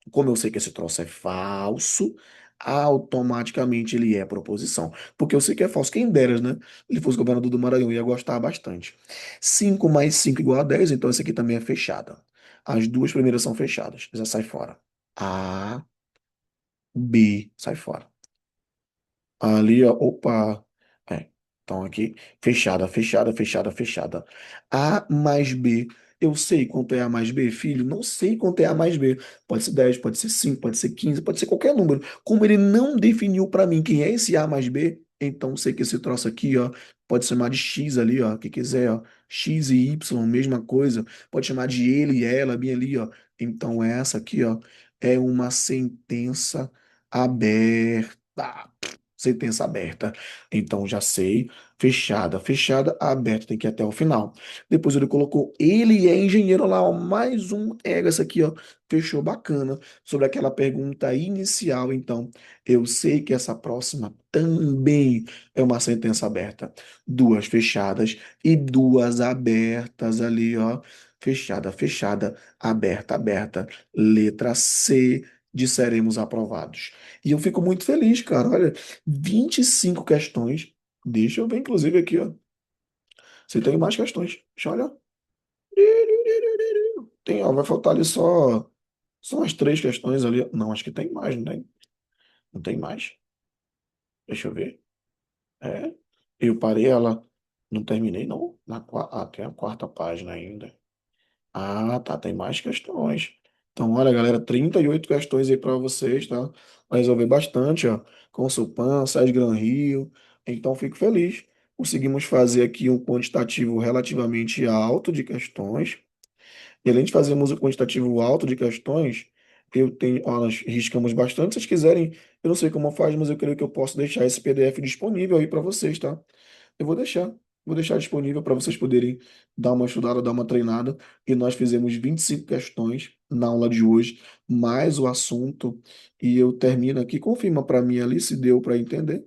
Como eu sei que esse troço é falso, automaticamente ele é proposição. Porque eu sei que é falso. Quem dera, né? Ele fosse governador do Maranhão, ia gostar bastante. 5 mais 5 igual a 10, então esse aqui também é fechada. As duas primeiras são fechadas. Já sai fora. A, B, sai fora. Ali, ó, opa. É. Então aqui, fechada, fechada, fechada, fechada. A mais B. Eu sei quanto é A mais B, filho? Não sei quanto é A mais B. Pode ser 10, pode ser 5, pode ser 15, pode ser qualquer número. Como ele não definiu para mim quem é esse A mais B, Então, sei que esse troço aqui, ó, pode chamar de X ali, ó, o que quiser, ó. X e Y, mesma coisa. Pode chamar de ele e ela, bem ali, ó. Então, essa aqui, ó, é uma sentença aberta. Sentença aberta. Então, já sei. Fechada, fechada, aberta. Tem que ir até o final. Depois ele colocou, ele é engenheiro lá, ó. Mais um, essa aqui, ó. Fechou bacana. Sobre aquela pergunta inicial, então. Eu sei que essa próxima também é uma sentença aberta. Duas fechadas e duas abertas ali, ó. Fechada, fechada, aberta, aberta. Letra C de seremos aprovados. E eu fico muito feliz, cara. Olha, 25 questões. Deixa eu ver, inclusive, aqui, ó. Se tem mais questões. Deixa eu olhar. Tem, ó, vai faltar ali só as três questões ali. Não, acho que tem mais, não tem? Não tem mais. Deixa eu ver. É, eu parei ela, não terminei não, tem a quarta página ainda. Ah, tá, tem mais questões. Então, olha, galera, 38 questões aí para vocês, tá? Vai resolver bastante, ó, com o Supan, SES Gran Rio. Então, fico feliz. Conseguimos fazer aqui um quantitativo relativamente alto de questões. E além de fazermos um quantitativo alto de questões, eu tenho, ó, nós riscamos bastante. Se vocês quiserem, eu não sei como faz, mas eu creio que eu posso deixar esse PDF disponível aí para vocês, tá? Eu vou deixar disponível para vocês poderem dar uma estudada, dar uma treinada. E nós fizemos 25 questões na aula de hoje, mais o assunto. E eu termino aqui. Confirma para mim ali se deu para entender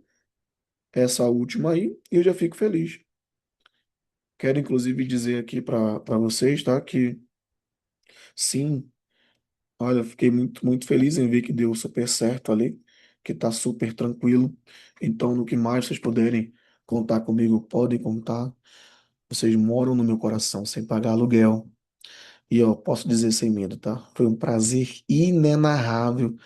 essa última aí. E eu já fico feliz. Quero inclusive dizer aqui para vocês, tá? Que sim, olha, eu fiquei muito feliz em ver que deu super certo ali, que tá super tranquilo. Então, no que mais vocês puderem contar comigo, podem contar. Vocês moram no meu coração sem pagar aluguel. E eu posso dizer sem medo, tá? Foi um prazer inenarrável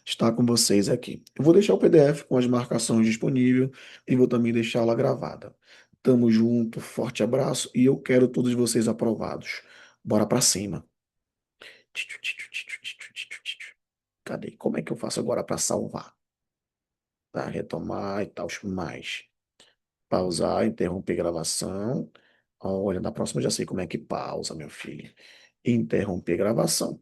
estar com vocês aqui. Eu vou deixar o PDF com as marcações disponível e vou também deixá-la gravada. Tamo junto, forte abraço e eu quero todos vocês aprovados. Bora pra cima. Cadê? Como é que eu faço agora para salvar? Tá, retomar e tal, mais. Pausar, interromper gravação. Olha, na próxima eu já sei como é que pausa, meu filho. Interromper gravação.